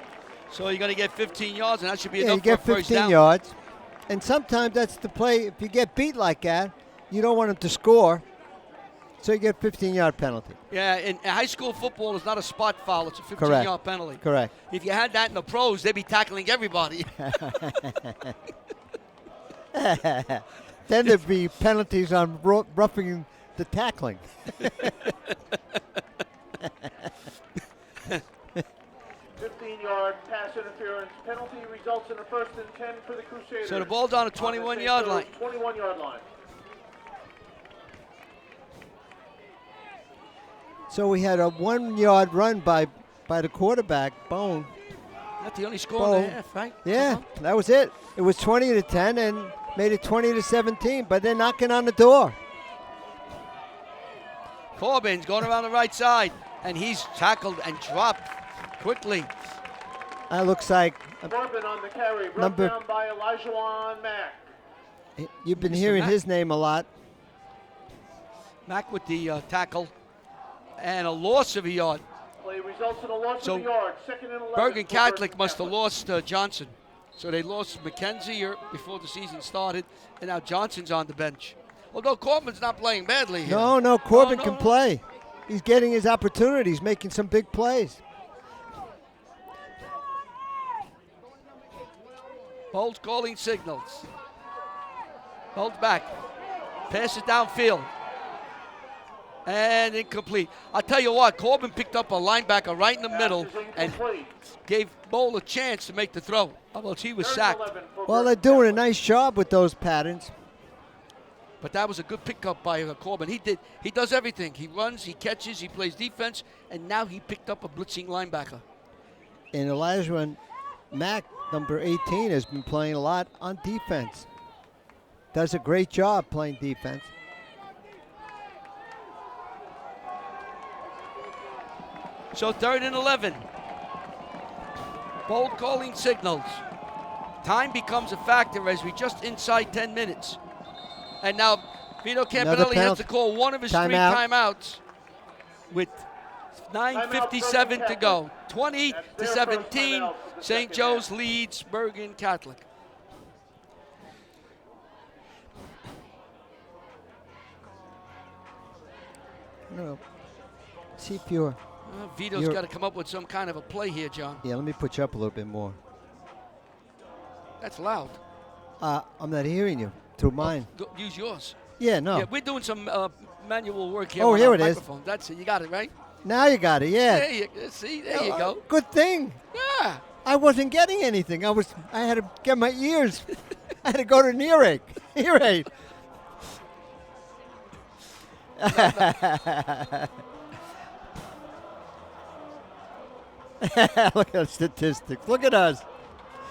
So you're going to get 15 yards, and that should be Yeah, enough you get for a first 15 down. yards. And sometimes that's the play. If you get beat like that, you don't want them to score. So you get 15-yard penalty. Yeah, in high school football, it's not a spot foul. It's a 15-yard Correct. penalty. Correct. If you had that in the pros, they'd be tackling everybody. Then there'd be penalties on roughing the tackling. 15-yard pass interference penalty results in a 1st and 10 for the Crusaders. So the ball's on the 21-yard line. 21-yard line. So we had a 1-yard run by the quarterback, Bone. That's the only score in the Bone. half, right? Yeah, that was it. It was 20-10 and made it 20-17, but they're knocking on the door. Corbin's going around the right side, and he's tackled and dropped quickly. That looks like Corbin on the carry, brought Number- down by Elijah Mack. you've been Mr. hearing Mack. his name a lot. Mack with the tackle, and a loss of a yard. Play results in a loss So of a yard. 2nd and 11. Bergen for Catholic Bergen must have Catholic. lost Johnson. So they lost McKenzie before the season started, and now Johnson's on the bench. Although Corbin's not playing badly here. No, Corbin No, can no. play. He's getting his opportunities, making some big plays. Bolt calling signals. Bolt back. Passes downfield. And incomplete. I'll tell you what, Corbin picked up a linebacker right in the middle Pass is and incomplete. gave Bolt a chance to make the throw. Almost he was 3rd and sacked. 11 for Well, they're Bergen doing a Catholic. nice job with those patterns. But that was a good pickup by Corbin. He does everything. He runs, he catches, he plays defense, and now he picked up a blitzing linebacker. And Elijah Mack, number 18, has been playing a lot on defense. Does a great job playing defense. So 3rd and 11. Bolt calling signals. Time becomes a factor as we just inside 10 minutes. And now Vito Campanelli has to call one of his three timeouts with 9:57 to go. 20-17. St. Joe's leads Bergen Catholic. No. See if you're. Vito's got to come up with some kind of a play here, John. Yeah, let me put you up a little bit more. That's loud. I'm not hearing you through mine. Use yours. Yeah, no. Yeah, we're doing some manual work here. Oh, on here our it is. microphone. That's it. You got it, right? Now you got it, yeah. There you see. There you go. Good thing. Yeah. I wasn't getting anything. I had to get my ears. I had to go to an earache. Earache. Look at the statistics. Look at us.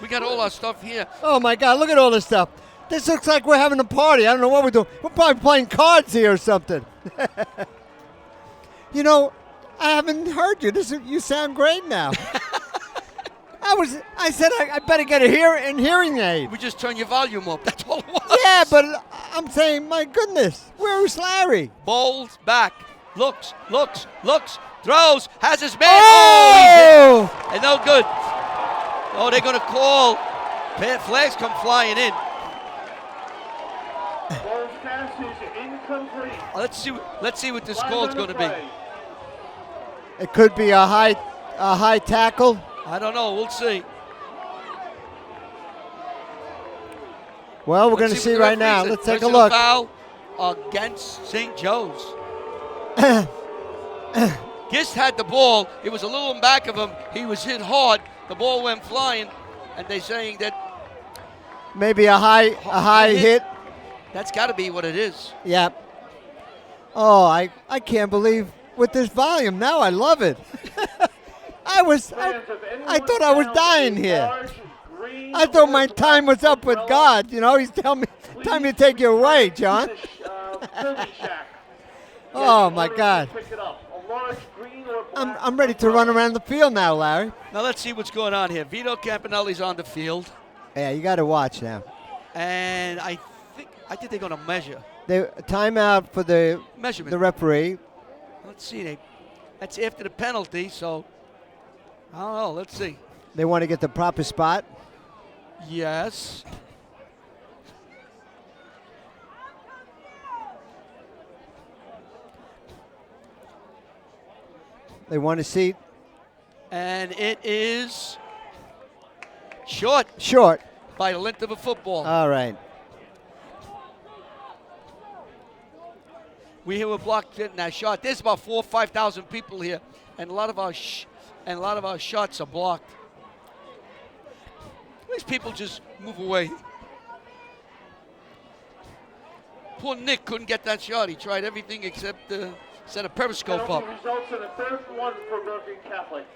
We got all our stuff here. Oh my God, look at all this stuff. This looks like we're having a party. I don't know what we're doing. We're probably playing cards here or something. You know, I haven't heard you. You sound great now. I said I better get a hearing aid. We just turn your volume up. That's all it was. Yeah, but I'm saying, my goodness, where is Larry? Bowls back. Looks. Throws. Has his man. Oh! He's hit. And no good. Oh, they're going to call. Flags come flying in. Ball's pass is incomplete. Let's see what this call's going to be. It could be a high tackle. I don't know. We'll see. Well, we're going to see right now. Let's take a look. Foul against St. Joe's. Gist had the ball. It was a little in back of him. He was hit hard. The ball went flying, and they're saying that maybe a high hit. That's got to be what it is. Yep. Oh, I can't believe with this volume now. I love it. I thought I was dying here. I thought my time was up with God. You know, he's telling me time to take you away, John. Oh my God. I'm ready to run around the field now, Larry. Now let's see what's going on here. Vito Campanelli's on the field. Yeah, you got to watch now. And I think they're going to measure. Timeout for the measurement. The referee. Let's see. That's after the penalty, so I don't know. Let's see. They want to get the proper spot. Yes. They want a seat. And it is short. Short. By the length of a football. All right. We here were blocked getting that shot. There's about 4,000 or 5,000 people here, and a lot of our shots are blocked. These people just move away. Poor Nick couldn't get that shot. He tried everything except set a periscope up. Results in a 3rd and 1 for Bergen Catholic.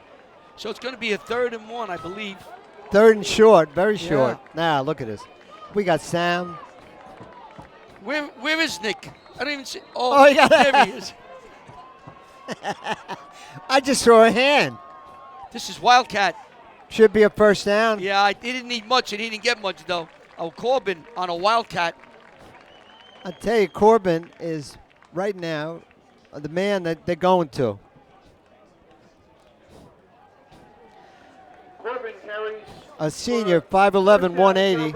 So it's going to be a 3rd and 1, I believe. 3rd and short, very short. Now look at this. We got Sam. Where is Nick? I don't even see. Oh, yeah. There he is. I just saw a hand. This is Wildcat. Should be a first down. Yeah, he didn't need much, and he didn't get much, though. Oh, Corbin on a Wildcat. I tell you, Corbin is right now the man that they're going to. Corbin carries a senior, 5'11", 180.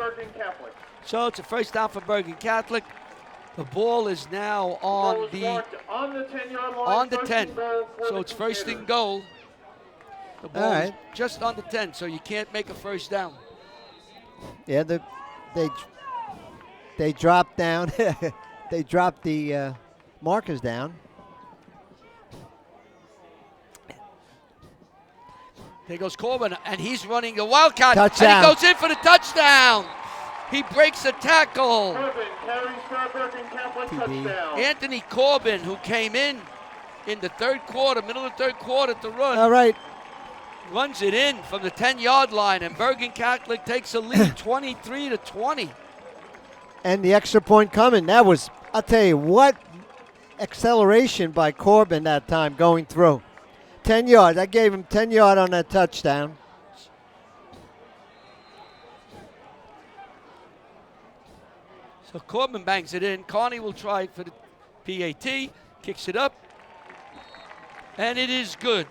So it's a first down for Bergen Catholic. The ball is now on the 10-yard line. On the 10. So it's first and goal. The ball is just on the 10, so you can't make a first down. Yeah, they dropped down. They dropped the markers down. There goes Corbin, and he's running the Wildcat. Touchdown. And he goes in for the touchdown. He breaks the tackle. Corbin carries for Bergen Catholic touchdown. Anthony Corbin, who came in the 3rd quarter, middle of the 3rd quarter to run. All right. Runs it in from the 10-yard line, and Bergen Catholic takes a lead, 23-20. And the extra point coming. That was, I'll tell you, what acceleration by Corbin that time going through. 10 yards. I gave him 10 yards on that touchdown. So Corbin bangs it in. Carney will try for the PAT, kicks it up, and it is good.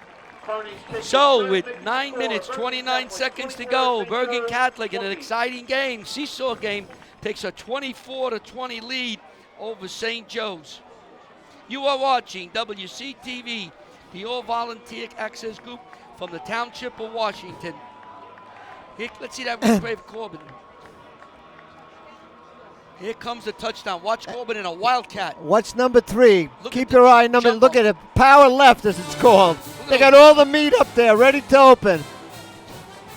So with 9 minutes, 29 seconds to go, Bergen Catholic in an exciting game, seesaw game, takes a 24-20 lead over St. Joe's. You are watching WCTV, the all-volunteer access group from the Township of Washington. Here, let's see that replay of Corbin. Here comes the touchdown. Watch Corbin in a Wildcat. What's number 3? Keep your eye number. Look at it. Power left, as it's called. They got all the meat up there, ready to open.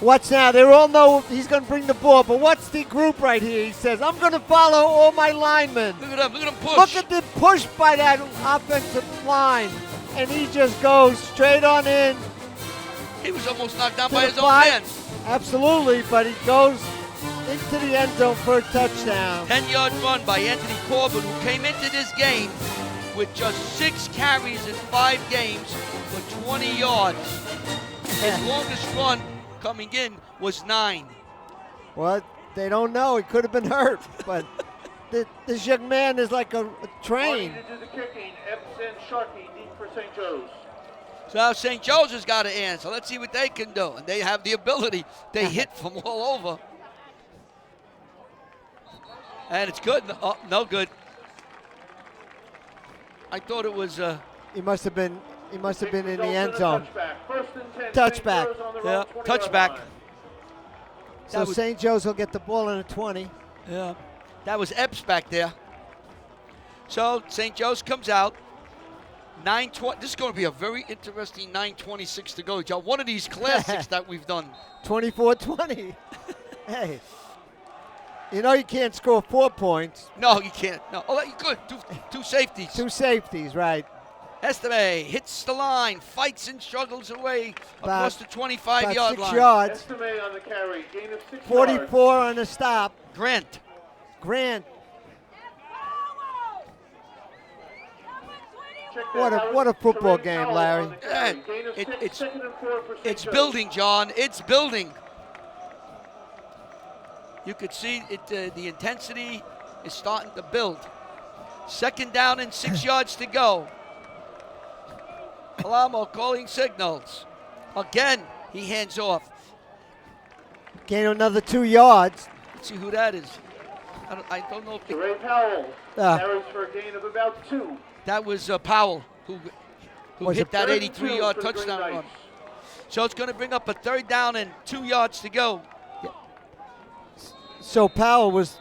What's now? They all know he's going to bring the ball, but what's the group right here? He says, I'm going to follow all my linemen. Look at him. Look at him push. Look at the push by that offensive line. And he just goes straight on in. He was almost knocked down by his own man. Absolutely, but he goes into the end zone for a touchdown. 10-yard run by Anthony Corbin, who came into this game with just 6 carries in 5 games for 20 yards. His longest run coming in was 9. Well, they don't know. He could have been hurt, but this young man is like a train. Ready to do the kicking. Epps and Sharkey deep for St. Joe's. So now St. Joe's has got to answer. Let's see what they can do. And they have the ability. They hit from all over. And it's good. Oh, no good. I thought it was. He must have been in the end zone. First and 10. Touchback. St. Joe's on the Yeah, wrong 20-yard touchback. line. So St. Joe's will get the ball in a 20. Yeah. That was Epps back there. So St. Joe's comes out. 9:20. This is going to be a very interesting 9:26 to go, Joe. One of these classics that we've done. 24-20. Hey. You know you can't score 4 points. No, you can't. No. Oh, you could. Two safeties. 2 safeties, right. Estime hits the line, fights and struggles away across the 25-yard about 6 line. yards. Estime on the carry. Gain of 6 44 yards. on the stop. Grant. Check that. What a football Terrain game, Powell Larry. on the carry. Yeah, Gain of 6, it's- 2nd and 4 for St. It's Joe's. building, John. It's building. You could see it. The intensity is starting to build. 2nd down and 6 yards to go. Alamo calling signals. Again, he hands off. Gain another 2 yards. Let's see who that is. I don't know if Terrain Powell carries for a gain of about 2. that was Powell who Was hit it that 32 83-yard for the Green touchdown run. Knights. So it's going to bring up a 3rd down and 2 yards to go. So Powell was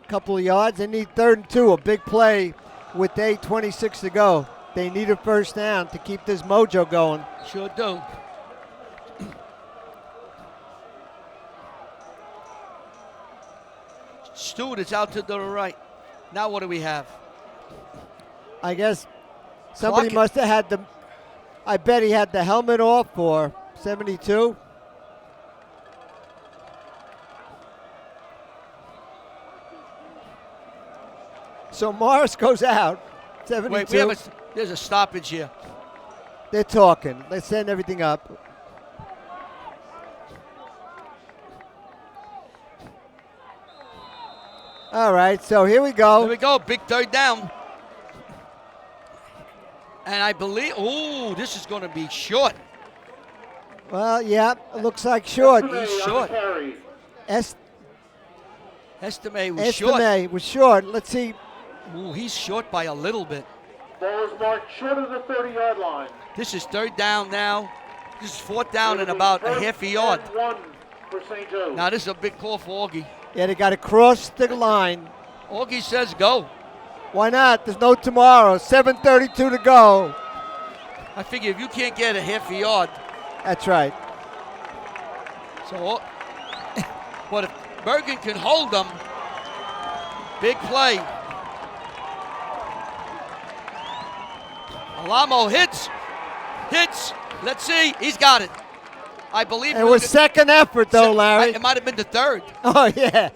a couple of yards. They need 3rd and 2, a big play with 8:26 to go. They need a 1st down to keep this mojo going. Sure do. Stewart is out to the right. Now what do we have? I guess somebody Clock it. must have had the. I bet he had the helmet off for 72. So Morris goes out. 72. Wait, there's a stoppage here. They're talking. Let's send everything up. All right, so here we go. Here we go, big 3rd down. And I believe, this is going to be short. Well, yeah, it looks like short. Estime He's on the short. carry. Estime was short. Estime was short. Let's see. Ooh, he's short by a little bit. Ball is marked short of the 30-yard line. This is 3rd down now. This is 4th down and It'll be about a 1st half a yard. and 1 for St. Joe's. Now this is a big call for Augie. Yeah, they got to cross the line. Augie says go. Why not? There's no tomorrow. 7:32 to go. I figure if you can't get a half a yard, That's right. so but if Bergen can hold them, big play. Alamo hits. Let's see, he's got it. I believe It was second effort, though, Larry. It might have been the 3rd. Oh, yeah.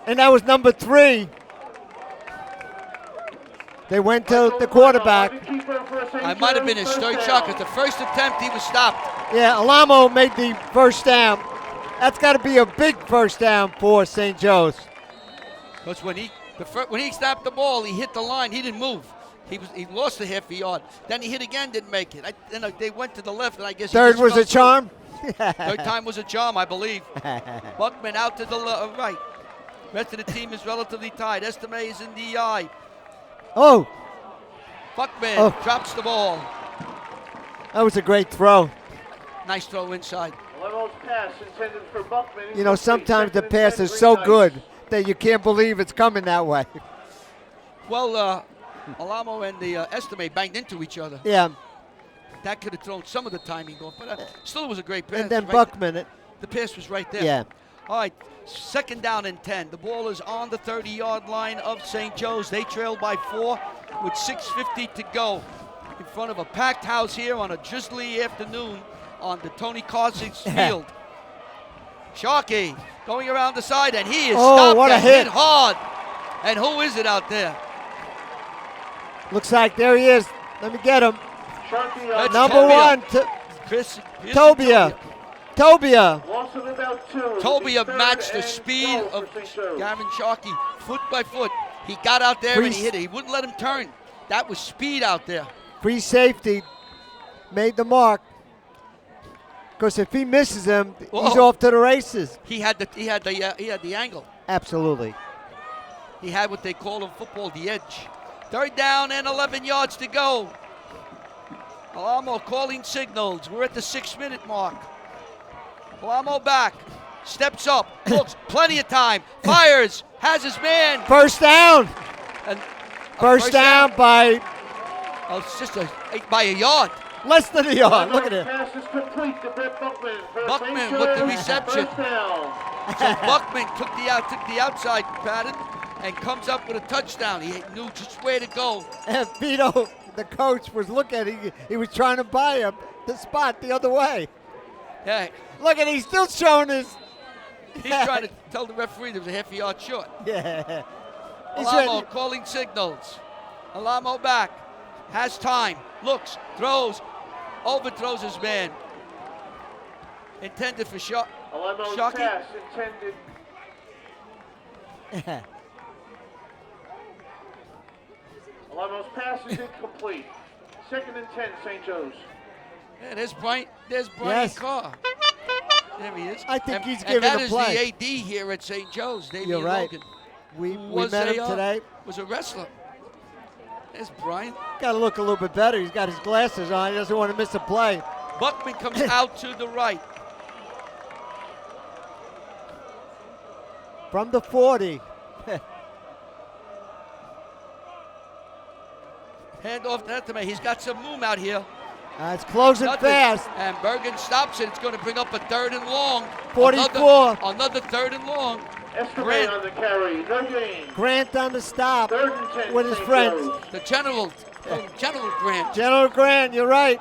And that was number 3. They went to the quarterback. I might have been his 3rd shot because the first attempt he was stopped. Yeah, Alamo made the 1st down. That's got to be a big 1st down for St. Joe's. Because when he snapped the ball, he hit the line. He didn't move. He lost a half a yard. Then he hit again, didn't make it. Then they went to the left, and I guess he 3rd just was fell a through. charm. 3rd time was a charm, I believe. Buckman out to the right. Rest of the team is relatively tied. Estime is in the eye. Oh, Buckman drops the ball. that was a great throw. Nice throw inside. Lemo's pass intended for Buckman. You know, sometimes the 2nd and pass 10, is Green so Knights. good that you can't believe it's coming that way. Well, Alamo and the Estime banged into each other. Yeah, That could have thrown some of the timing off, but still it was a great pass. and then Right- Buckman. The pass was right there. Yeah. All right, 2nd down and 10. The ball is on the 30-yard line of St. Joe's. They trail by 4 with 6:50 to go. In front of a packed house here on a drizzly afternoon on the Tony Karcich field. Sharkey going around the side, and he is stopped what a and hit. hit hard. And who is it out there? Looks like there he is. Let me get him. Sharkey That's Number Tobia. 1, Chris, here's Tobia. Tobia. Loss of about 2. Tobia matched the speed of Gavin Sharkey foot by foot. He got out there and he hit it. He wouldn't let him turn. That was speed out there. Free safety. Made the mark. Because if he misses him, he's Whoa. off to the races. He had the angle. Absolutely. He had what they call in football the edge. 3rd down and 11 yards to go. Alamo calling signals. We're at the 6-minute mark. Alamo back. Steps up. Looks plenty of time. Fires. Has his man. First down. And First down by oh, it's just by a yard. less than a yard. Look at it. Pass is complete to Brett Buckman. For Buckman St. with the Joe's, reception. First down. So Buckman took the outside pattern and comes up with a touchdown. He knew just where to go. And Vito, the coach, was looking at it. He was trying to buy him the spot the other way. Yeah, Look at, he's still showing his. he's trying to tell the referee there was a half a yard short. Yeah. He's Alamo ready. calling signals. Alamo back. Has time. Looks. Throws. Overthrows his man. Intended for Alamo's Sharkey. pass intended. Alamo's pass is incomplete. 2nd and 10, St. Joe's. Yeah, there's Brian Yes. Carr. There he is. I think and, he's and giving that the is play. the AD here at St. Joe's, Damian You're right. Logan. We Was met him a, today. Was a wrestler. There's Brian. Got to look a little bit better. He's got his glasses on. He doesn't want to miss a play. Buckman comes out to the right. From the 40. Hand off to Etame. He's got some room out here. It's closing Nothing. fast. And Bergen stops it. It's going to bring up a 3rd and long. 44. Another 3rd and long. Escobar Grant. on the carry. No gain. Grant on the stop 3rd and 10, with his St. friends. Joe's. The General Grant. General Grant, you're right.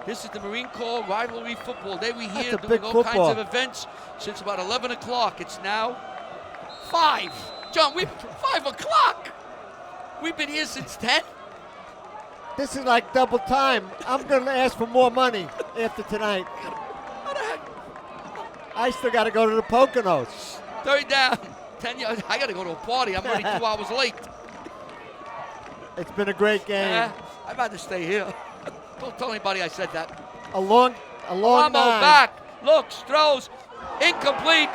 This is the Marine Corps rivalry football. They were here a doing big all football. kinds of events since about 11 o'clock. It's now 5. John, 5 o'clock. We've been here since 10. This is like double time. I'm going to ask for more money after tonight. What the heck? I still got to go to the Poconos. 3rd down. 10 yards. I got to go to a party. I'm already 2 hours late. It's been a great game. I'd rather stay here. Don't tell anybody I said that. A long Alamo nine. back, looks, throws, incomplete,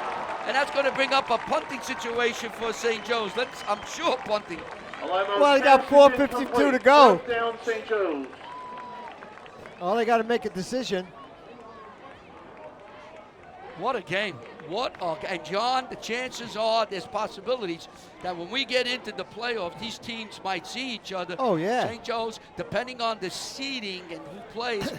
and that's going to bring up a punting situation for St. Joe's. I'm sure punting. Alamo's Well, he got pass is 4:52 to incomplete. go. 4th down, St. Joe's. Oh, they got to make a decision. What a game. And John, the chances are there's possibilities that when we get into the playoffs, these teams might see each other. Oh, yeah. St. Joe's, depending on the seeding and who plays.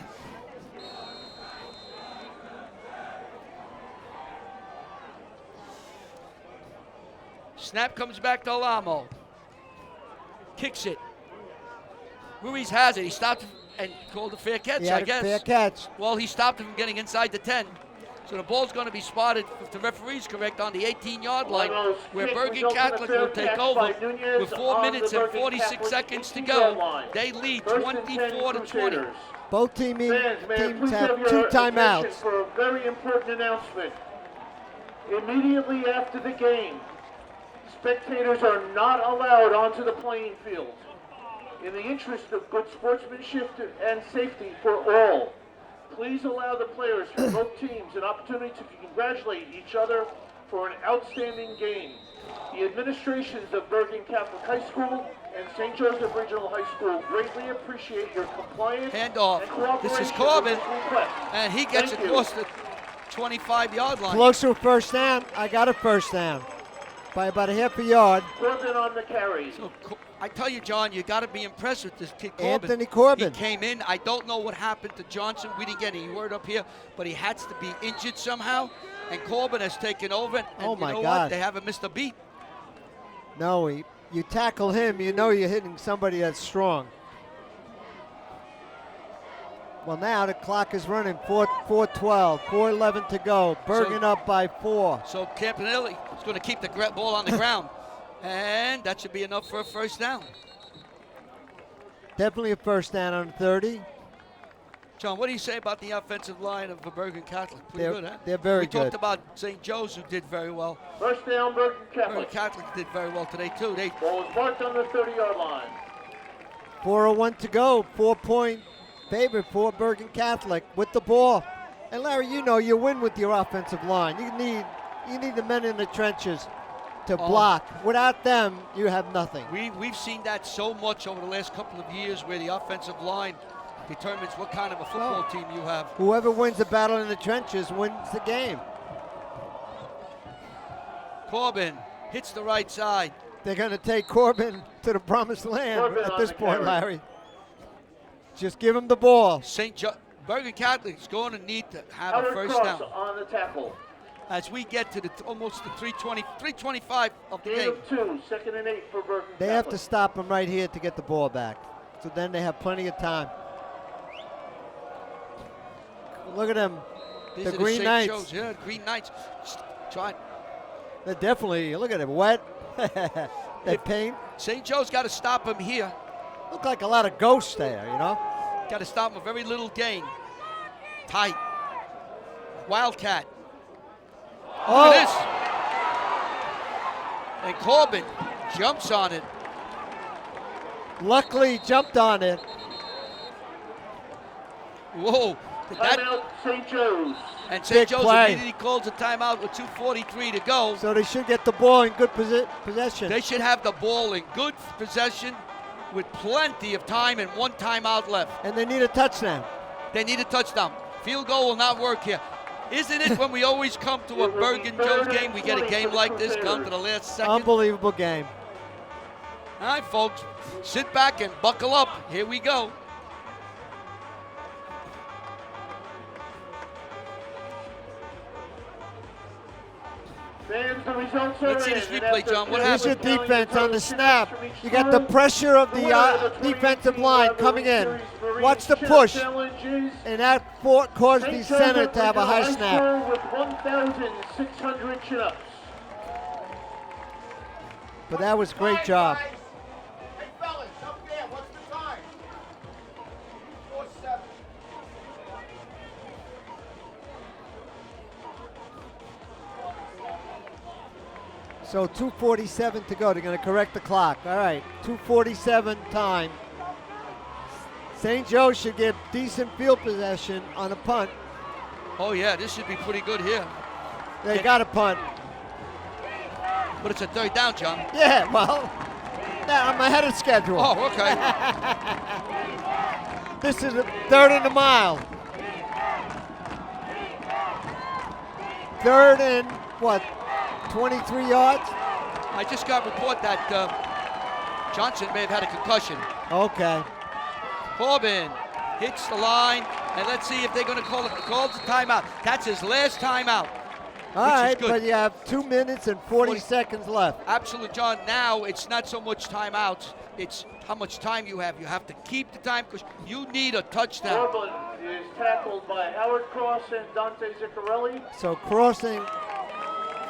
Snap comes back to Alamo. Kicks it. Ruiz has it. He stopped and called a fair catch, He had I a guess. fair catch. Well, he stopped him from getting inside the 10. So the ball's going to be spotted, if the referee's correct, on the 18-yard line, Alamo's where kick Bergen results in a Catholic fair will take catch over by Nunez with 4 on minutes the and Bergen 46 Catholic seconds to 18-yard go. line. They lead 1st and 10, 24 to 20. Crusaders. Both Fans, may I teams please have your 2 attention timeouts. for a very important announcement. Immediately after the game, spectators are not allowed onto the playing field. In the interest of good sportsmanship and safety for all, please allow the players from both teams an opportunity to congratulate each other for an outstanding game. The administrations of Bergen Catholic High School and St. Joseph Regional High School greatly appreciate your compliance Handoff. and cooperation This is Corbin, with this request. and he gets Thank you. across the 25-yard line. Close to a first down. I got a first down by about a half a yard. Corbin on the carry. So, I tell you, John, you got to be impressed with this kid, Corbin. Anthony Corbin. He came in. I don't know what happened to Johnson. We didn't get any word up here, but he had to be injured somehow. And Corbin has taken over. And Oh, my you know God. what? They haven't missed a beat. No, you tackle him, you know you're hitting somebody that's strong. Well, now the clock is running. 4:12, 4:11 to go. Bergen up by 4. So Campanelli is going to keep the ball on the ground. And that should be enough for a first down. Definitely a first down on 30. John, what do you say about the offensive line of Bergen Catholic? Pretty good, huh? They're very we good. We talked about St. Joe's, who did very well. First down, Bergen Catholic. Bergen Catholic did very well today, too. Ball is marked on the 30-yard line. 4:01 to go. 4-point favorite for Bergen Catholic with the ball. And Larry, you know you win with your offensive line. You need the men in the trenches to block. Without them, you have nothing. We've seen that so much over the last couple of years, where the offensive line determines what kind of a football team you have. Whoever wins the battle in the trenches wins the game. Corbin hits the right side. They're going to take Corbin to the promised land at this point, Larry. Just give him the ball. Bergen Catholic's going to need to have Howard a first Cross down. on the tackle. As we get to almost the 3:25 of the Gain game. of 2, 2nd and 8 for Bergen They Catholic. have to stop him right here to get the ball back. So then they have plenty of time. Look at them. These The are the Green St. Knights. Joe's. Yeah, Green Knights. Try. They're definitely, look at it, wet. That paint. St. Joe's got to stop him here. Look like a lot of ghosts there, you know? Got to stop him, a very little gain. Tight. Wildcat. Oh. Look at this. And Corbin jumps on it. Luckily, jumped on it. Whoa. Timeout, St. Joe's. And St. Joe's play. immediately calls a timeout with 2:43 to go. So they should get the ball in good possession. They should have the ball in good possession with plenty of time and one timeout left. And they need a touchdown. They need a touchdown. Field goal will not work here. Isn't it when we always come to a Bergen Joe's game, we get a game like this, come to the last second? Unbelievable game. All right, folks, sit back and buckle up. Here we go. Fans, the results are Let's see this in, and replay, after John. What Here's your happened? defense on the snap. You got the pressure of the defensive line coming in. Watch the push. And that caused the center to have a high snap. With 1,600 chin-ups. But that was a great job. Hey, fellas, up there, what's the time? 4:07. So 2:47 to go. They're going to correct the clock. All right, 2:47 time. St. Joe should get decent field possession on a punt. Oh, yeah, this should be pretty good here. They got a punt. But it's a third down, John. Yeah, well, I'm ahead of schedule. Oh, okay. This is a third and a mile. Third and, what, 23 yards? I just got a report that Johnson may have had a concussion. Okay. Corbin hits the line, and let's see if they're going to call the timeout. That's his last timeout. All right, but you have 2 minutes and 40 seconds left. Absolutely, John. Now it's not so much timeouts, it's how much time you have. You have to keep the time because you need a touchdown. Corbin is tackled by Howard Cross and Dante Ziccarelli. So crossing.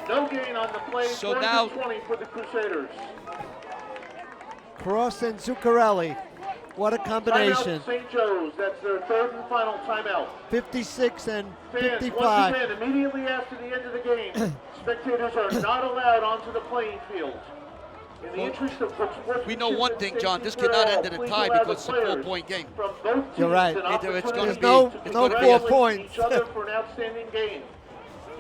No gain on the play. So 20 for the Crusaders. Cross and Zuccarelli. What a combination. Timeout, St. Joe's. That's their third and final timeout. 56 and Fans, 55. once again, immediately after the end of the game, spectators are not allowed onto the playing field. In the interest of sportsmanship We know one and thing, John. safety This for cannot all, end in a please tie allow because it's the a players 4-point game. from both teams You're right. an Either it's gonna opportunity be- no to it's no gonna be- 4 congratulate points. each other for an outstanding game.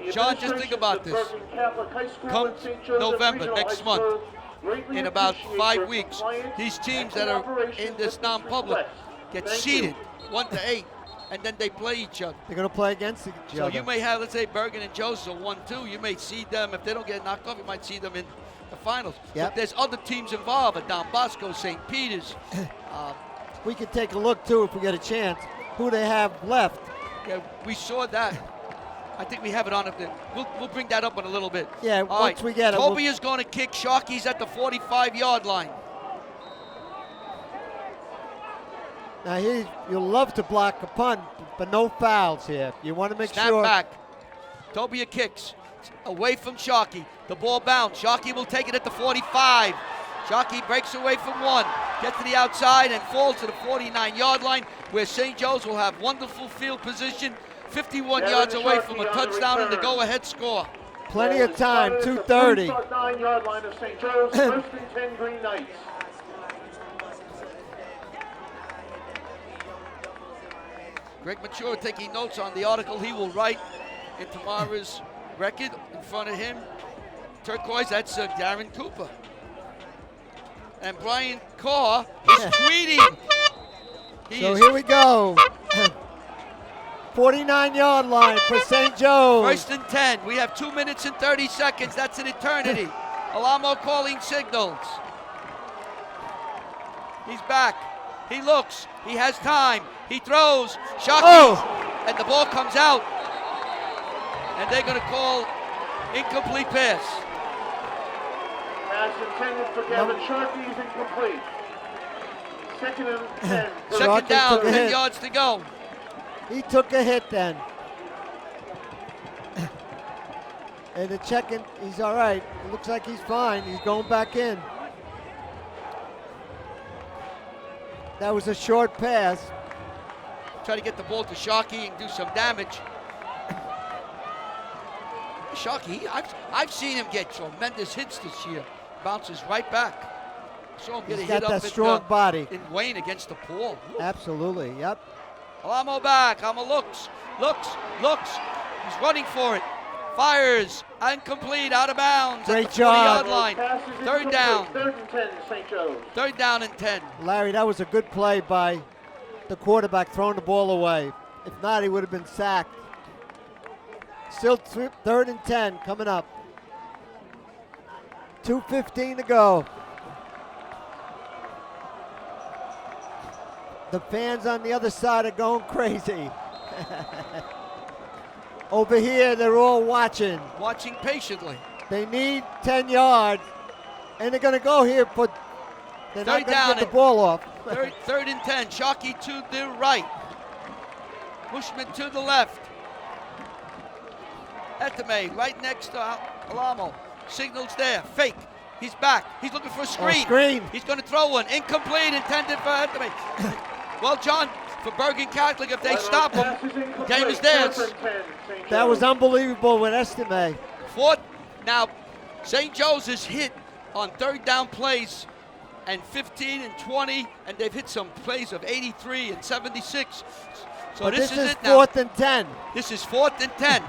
The John, just think about administrations of this. Bergen Catholic High School Come and St. Joseph November, Regional next High month, School greatly in about appreciate 5 your weeks, compliance these teams and that are cooperation in this with non-public request. get Thank seeded you. 1-8, and then they play each other. They're going to play against each So other. you may have, let's say, Bergen and Joseph 1-2. You may see them, if they don't get knocked off, you might see them in the finals. Yep. But there's other teams involved, at Don Bosco, St. Peter's. We could take a look, too, if we get a chance, who they have left. Yeah, we saw that. I think we have it on it. We'll bring that up in a little bit. Yeah, All once we get it, Toby is going to kick. Sharky's at the 45-yard line. Now, here, you'll love to block a punt, but no fouls here. You want to make Snap sure. back. Tobia kicks. away from Sharkey. The ball bounce. Sharkey will take it at the 45. Sharkey breaks away from one, gets to the outside and falls to the 49-yard line, where St. Joe's will have wonderful field position, 51 yards away from a touchdown and the go-ahead score. Plenty of time, 2:30. 9-yard line of St. Joe's, first and 10 Green Knights. Greg Mature taking notes on the article he will write in tomorrow's record. In front of him, turquoise, that's Darren Cooper. And Brian Carr is tweeting. So here we go. 49-yard line for St. Joe's. First and 10. We have 2 minutes and 30 seconds. That's an eternity. Alamo calling signals. He's back. He looks. He has time. He throws. Sharkey. And the ball comes out. And they're going to call incomplete pass. Pass intended for Kevin Sharkey is incomplete. Second and 10. Second down, 10 yards to go. He took a hit then. And the checking, he's all right. It looks like he's fine. He's going back in. That was a short pass. Try to get the ball to Sharkey and do some damage. Sharkey, I've seen him get tremendous hits this year. Bounces right back. Saw him get He's a hit got up that strong body. in Wayne against the Paul. Absolutely, yep. Alamo back. Alamo looks. He's running for it. Fires. Incomplete. Out of bounds. Great at the job. 40-yard line. Third down. Third and 10, St. Joe's. Third down and 10. Larry, that was a good play by the quarterback throwing the ball away. If not, he would have been sacked. Still third and 10 coming up. 2:15 to go. The fans on the other side are going crazy. Over here, they're all watching. Watching patiently. They need 10 yards, and they're going to go here for. They're not Third going down to get the ball off. Third and 10. Sharkey to the right. Bushman to the left. Etame right next to Alamo. Signals there. Fake. He's back. He's looking for a screen. Screen. He's going to throw one. Incomplete. Intended for Etame. Well, John, for Bergen Catholic, if they stop him, game is theirs. That was unbelievable with Estime. Fourth. Now, St. Joe's is hit on third down plays and 15 and 20, and they've hit some plays of 83 and 76. So But this is it now. fourth and 10. This is 4th and 10.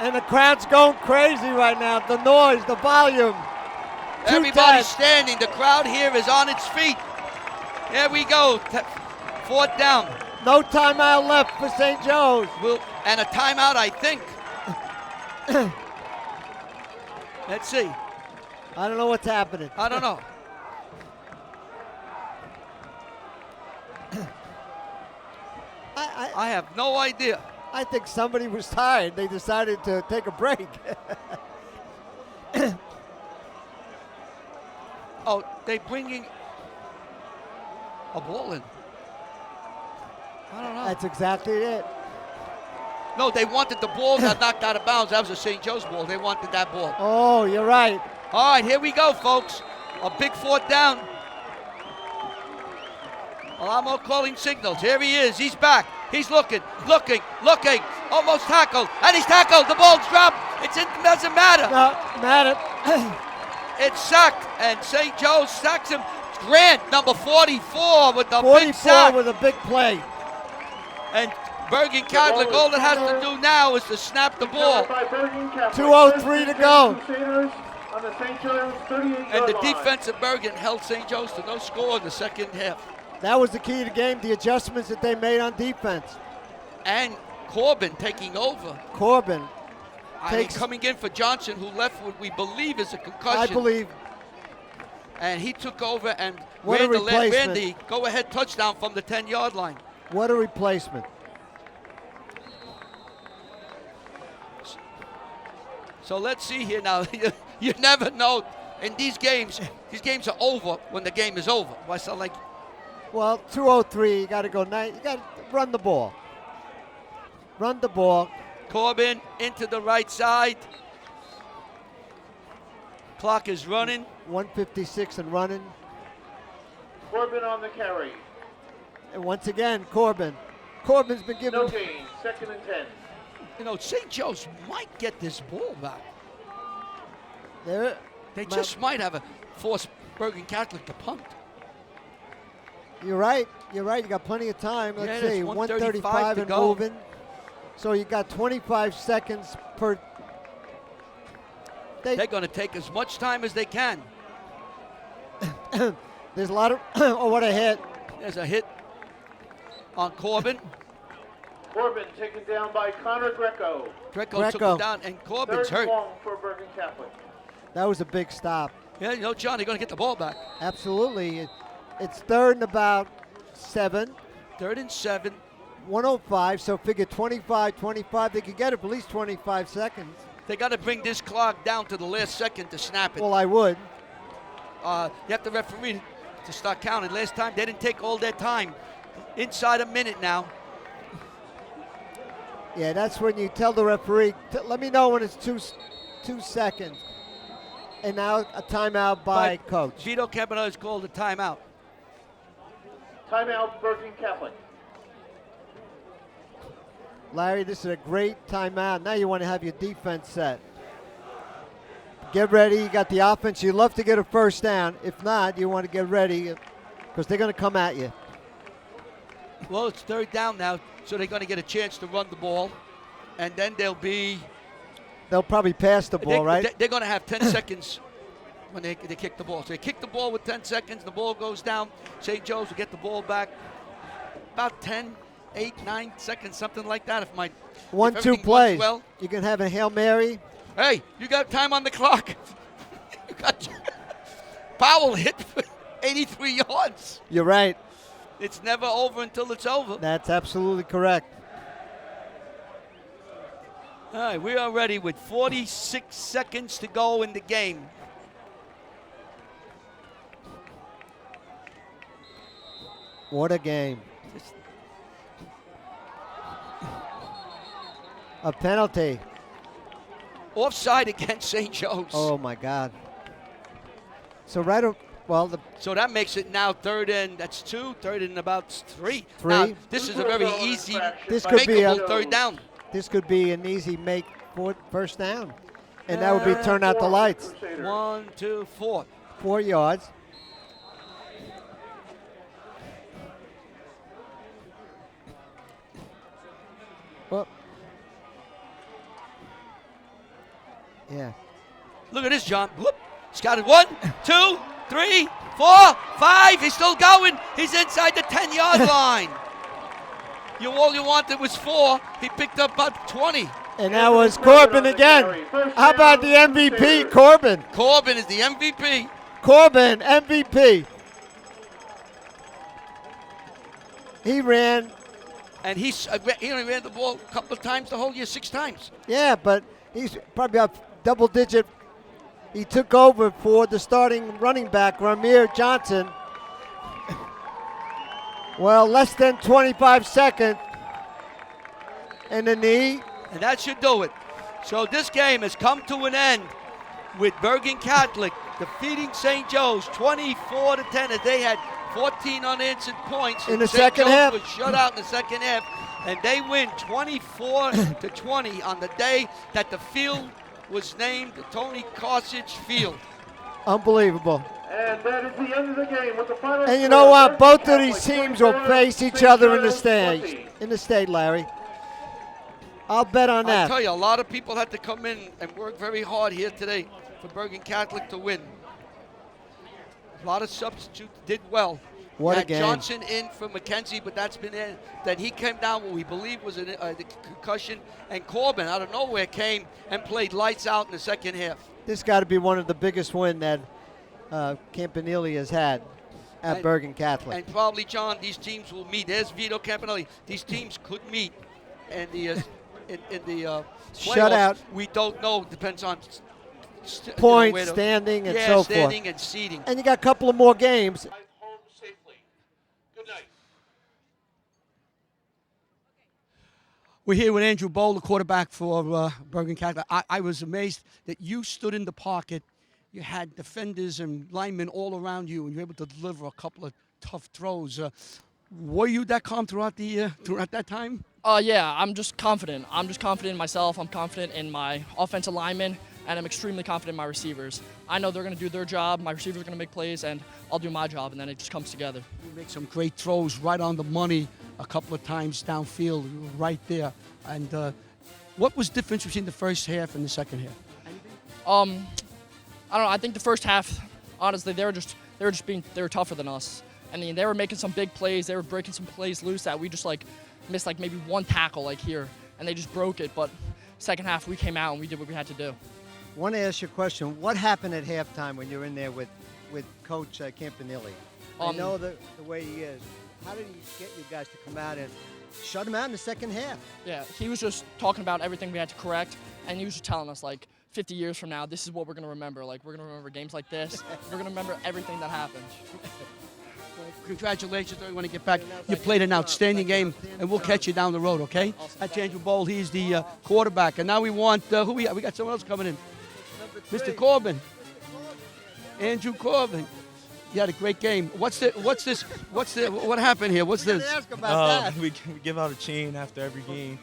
And the crowd's going crazy right now. The noise, the volume. Everybody's standing. The crowd here is on its feet. There we go. 4th down. No timeout left for St. Joe's. And a timeout, I think. Let's see. I don't know what's happening. I don't know. I have no idea. I think somebody was tired. They decided to take a break. Oh, they bringing a ball in. I don't know. That's exactly it. No, they wanted the ball that knocked out of bounds. That was a St. Joe's ball. They wanted that ball. Oh, you're right. All right, here we go, folks. A big 4th down. Alamo calling signals. Here he is. He's back. He's looking. Almost tackled. And he's tackled. The ball's dropped. It doesn't matter. No, matter. It's sacked. And St. Joe's sacks him. Grant, number 44, with the 44 big sack. with a big play. And Bergen Catholic, all it has to do now is to snap the ball. 2:03 to go. And the defense of Bergen held St. Joe's to no score in the second half. That was the key to the game, the adjustments that they made on defense. And Corbin taking over. Corbin. Coming in for Johnson, who left what we believe is a concussion. I believe. And he took over and What a ran the replacement. go-ahead touchdown from the 10-yard line. What a replacement. So let's see here now. You never know in these games. These games are over when the game is over. Why sound like? Well, 2:03. You got to go. You got to run the ball. Run the ball. Corbin into the right side. Clock is running. 1:56 and running. Corbin on the carry. And once again, Corbin. Corbin's been given. No gain. 2nd and 10. You know, St. Joe's might get this ball back. There. They just might have a force Bergen Catholic to punt. You're right. You're right. You got plenty of time. Yeah, Let's there's see. 1:35 to and go. moving. So you got 25 seconds per. They're going to take as much time as they can. There's a lot of. Oh, what a hit. There's a hit on Corbin. Corbin taken down by Connor Greco. Greco took him down, and Corbin's 3rd hurt. and long for Bergen Catholic. That was a big stop. Yeah, you know, John, they're going to get the ball back. Absolutely. It's 3rd and about 7. 3rd and 7. 105, so figure 25. They could get it for at least 25 seconds. They got to bring this clock down to the last second to snap it. Well, I would. You have the referee to start counting. Last time, they didn't take all their time. Inside a minute now. Yeah, that's when you tell the referee, let me know when it's 2 seconds. And now a timeout by coach. Vito Campanella has called a timeout. Timeout, Bergen Catholic. Larry, this is a great timeout. Now you want to have your defense set. Get ready. You got the offense. You love to get a first down. If not, you want to get ready because they're going to come at you. Well, it's 3rd down now, so they're going to get a chance to run the ball. And then they'll probably pass the ball, right? They're going to have 10 seconds when they kick the ball. So they kick the ball with 10 seconds. The ball goes down. St. Joe's will get the ball back about 10, 8, 9 seconds, something like that. If 1-2 plays. Well. You can have a Hail Mary. Hey, you got time on the clock. You got Powell hit for 83 yards. You're right. It's never over until it's over. That's absolutely correct. All right, we are ready with 46 seconds to go in the game. What a game. A penalty. Offside against St. Joe's. Oh, my God. So so that makes it now 3rd and that's 2, 3rd and about 3. 3. Now, this is a very easy, this could be a 3rd down. This could be an easy first down. And that would be turn out the lights. 1, 2, 4. 4 yards. Well, yeah. Look at this, John. Whoop. He's got it. 1, 2, 3, 4, 5. He's still going. He's inside the 10-yard line. All you wanted was 4. He picked up about 20. And that was Corbin again. How about the MVP, Corbin? Corbin is the MVP. Corbin, MVP. He ran. And he only ran the ball a couple of times the whole year, 6 times. Yeah, but he's probably up double-digit. He took over for the starting running back, Ramir Johnson. Well, less than 25 seconds. And the knee. And that should do it. So this game has come to an end with Bergen Catholic defeating St. Joe's 24-10 as they had 14 unanswered points. In the St. second Joe's half. was shut out in the second half. And they win 24-20 on the day that the field was named the Tony Karcich Field. Unbelievable. And that is the end of the game with the final. And you know what? Both of these teams will face each other in the stage. In the state, Larry. I'll bet on that. I tell you, a lot of people had to come in and work very hard here today for Bergen Catholic to win. A lot of substitutes did well. What a had game. Johnson in for McKenzie, but that's been in. Then he came down what we believe was a concussion. And Corbin, out of nowhere, came and played lights out in the second half. This got to be one of the biggest wins that Campanile has had at Bergen Catholic. And probably, John, these teams will meet. There's Vito Campanelli. These teams could meet in the playoffs. Shutout. We don't know. Depends on Points, standing, and so standing forth. And seeding. And you got a couple of more games. Home safely. Good night. We're here with Andrew Bowl, the quarterback for Bergen Catholic. I was amazed that you stood in the pocket you had defenders and linemen all around you, and you were able to deliver a couple of tough throws. Were you that calm throughout that time? Yeah, I'm just confident. I'm just confident in myself. I'm confident in my offensive linemen, and I'm extremely confident in my receivers. I know they're going to do their job. My receivers are going to make plays, and I'll do my job, and then it just comes together. You make some great throws right on the money a couple of times downfield, right there. And what was the difference between the first half and the second half? I don't know. I think the first half, honestly, they were tougher than us. I mean, they were making some big plays. They were breaking some plays loose that we just missed maybe one tackle here, and they just broke it. But second half, we came out and we did what we had to do. I want to ask you a question. What happened at halftime when you were in there with Coach Campanile? I know the way he is. How did he get you guys to come out and shut him out in the second half? Yeah, he was just talking about everything we had to correct, and he was just telling us 50 years from now, this is what we're going to remember. We're going to remember games like this. We're going to remember everything that happened. Congratulations. I want to get back. You played an outstanding game, and we'll catch you down the road, okay? That's Andrew Bowl. He's the quarterback. And now we want, who we got? We got someone else coming in. Mr. Corbin. Andrew Corbin. You had a great game. What happened here? What's this? Ask about that. We give out a chain after every game,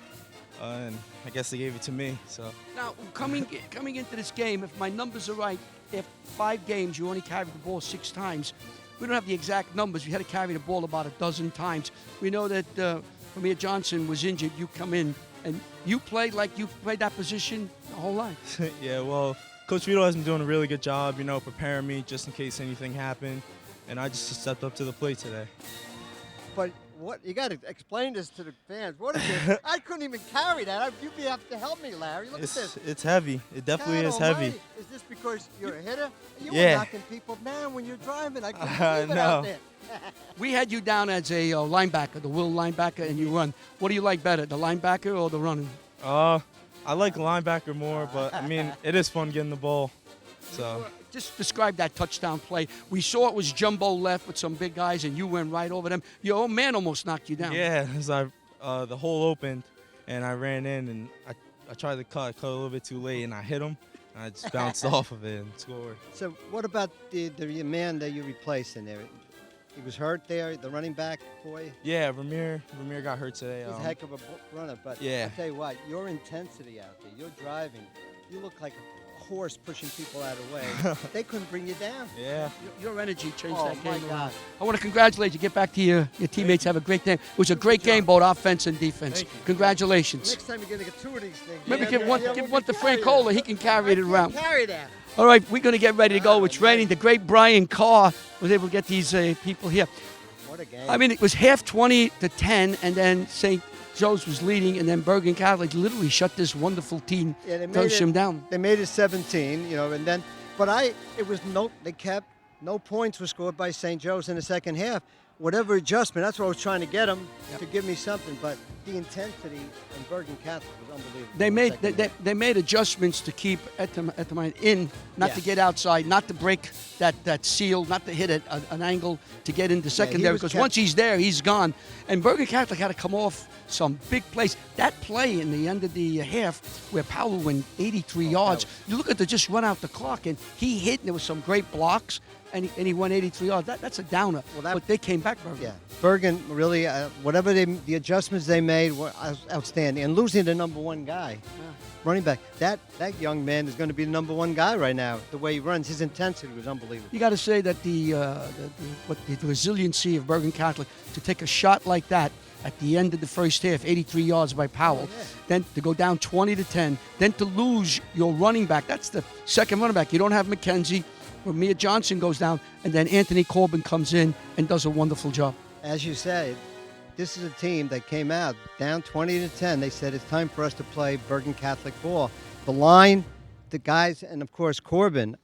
and I guess they gave it to me. So now coming into this game, if my numbers are right, if 5 games you only carried the ball 6 times. We don't have the exact numbers. We had to carry the ball about a dozen times. We know that Premier Johnson was injured. You come in and you played like you played that position the whole life. Yeah, well, Coach Vito has been doing a really good job, preparing me just in case anything happened, and I just stepped up to the plate today. But what you got to explain this to the fans. What is it? I couldn't even carry that. You'd have to help me, Larry. Look at this. It's heavy. It definitely is heavy. Is this because you're a hitter? You Yeah. were knocking people down when you're driving. I couldn't believe it out there. We had you down as a linebacker, the will linebacker, and you run. What do you like better, the linebacker or the running? I like linebacker more, but I mean, it is fun getting the ball. So just describe that touchdown play. We saw it was jumbo left with some big guys, and you went right over them. Your own man almost knocked you down. Yeah, as the hole opened, and I ran in, and I tried to cut a little bit too late, and I hit him. And I just bounced off of it and scored. So what about the man that you replaced in there? He was hurt there, the running back boy. Yeah, Ramir got hurt today. He's a heck of a runner, but yeah. I'll tell you what, your intensity out there, your driving, you look like a horse pushing people out of the way. They couldn't bring you down. Yeah. Your energy changed that my game God. around. I want to congratulate you. Get back to your teammates. Have a great day. It was a great game, both offense and defense. Congratulations. Next time you're going to get 2 of these things. Maybe give one to Frank Kohler. He can carry it around. Carry that. All right, we're going to get ready to go. It's raining. The great Brian Carr was able to get these people here. What a game. I mean, it was half 20-10, and then St. Joe's was leading, and then Bergen Catholic literally shut this wonderful team, pushed him down. They made it 17, and then, they kept, no points were scored by St. Joe's in the second half. Whatever adjustment, that's what I was trying to get them to give me something, but the intensity in Bergen Catholic was unbelievable. They made adjustments to keep Etamine in, not to get outside, not to break that seal, not to hit an angle to get into secondary, because once he's there, he's gone. And Bergen Catholic had to come off some big plays. That play in the end of the half where Powell went 83 yards, you look at the just run out the clock, and he hit, and there was some great blocks. And he won 83 yards. That's a downer. But they came back, Bergen. Yeah, Bergen really, whatever the adjustments they made were outstanding. And losing the number 1 guy, running back, that young man is going to be the number 1 guy right now. The way he runs, his intensity was unbelievable. You got to say that the resiliency of Bergen Catholic to take a shot like that at the end of the first half, 83 yards by Powell, then to go down 20-10, then to lose your running back. That's the second running back. You don't have McKenzie. Mia Johnson goes down, and then Anthony Corbin comes in and does a wonderful job. As you said, this is a team that came out down 20-10. They said it's time for us to play Bergen Catholic ball. The line, the guys, and of course Corbin,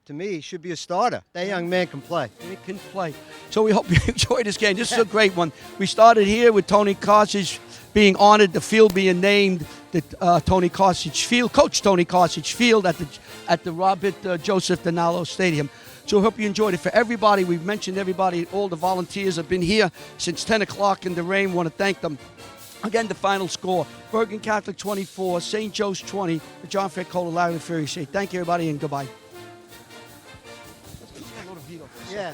to me, should be a starter. That young man can play. He can play. So we hope you enjoyed this game. This is a great one. We started here with Tony Karcich being honored, the field being named the Tony Karcich Field, Coach Tony Karcich Field at the Robert Joseph Dinalo Stadium. So I hope you enjoyed it. For everybody, we've mentioned everybody, all the volunteers have been here since 10 o'clock in the rain. Want to thank them. Again, the final score, Bergen Catholic 24, St. Joe's 20. John Frank Kohler, Larry Fury say thank you, everybody, and goodbye. Yeah.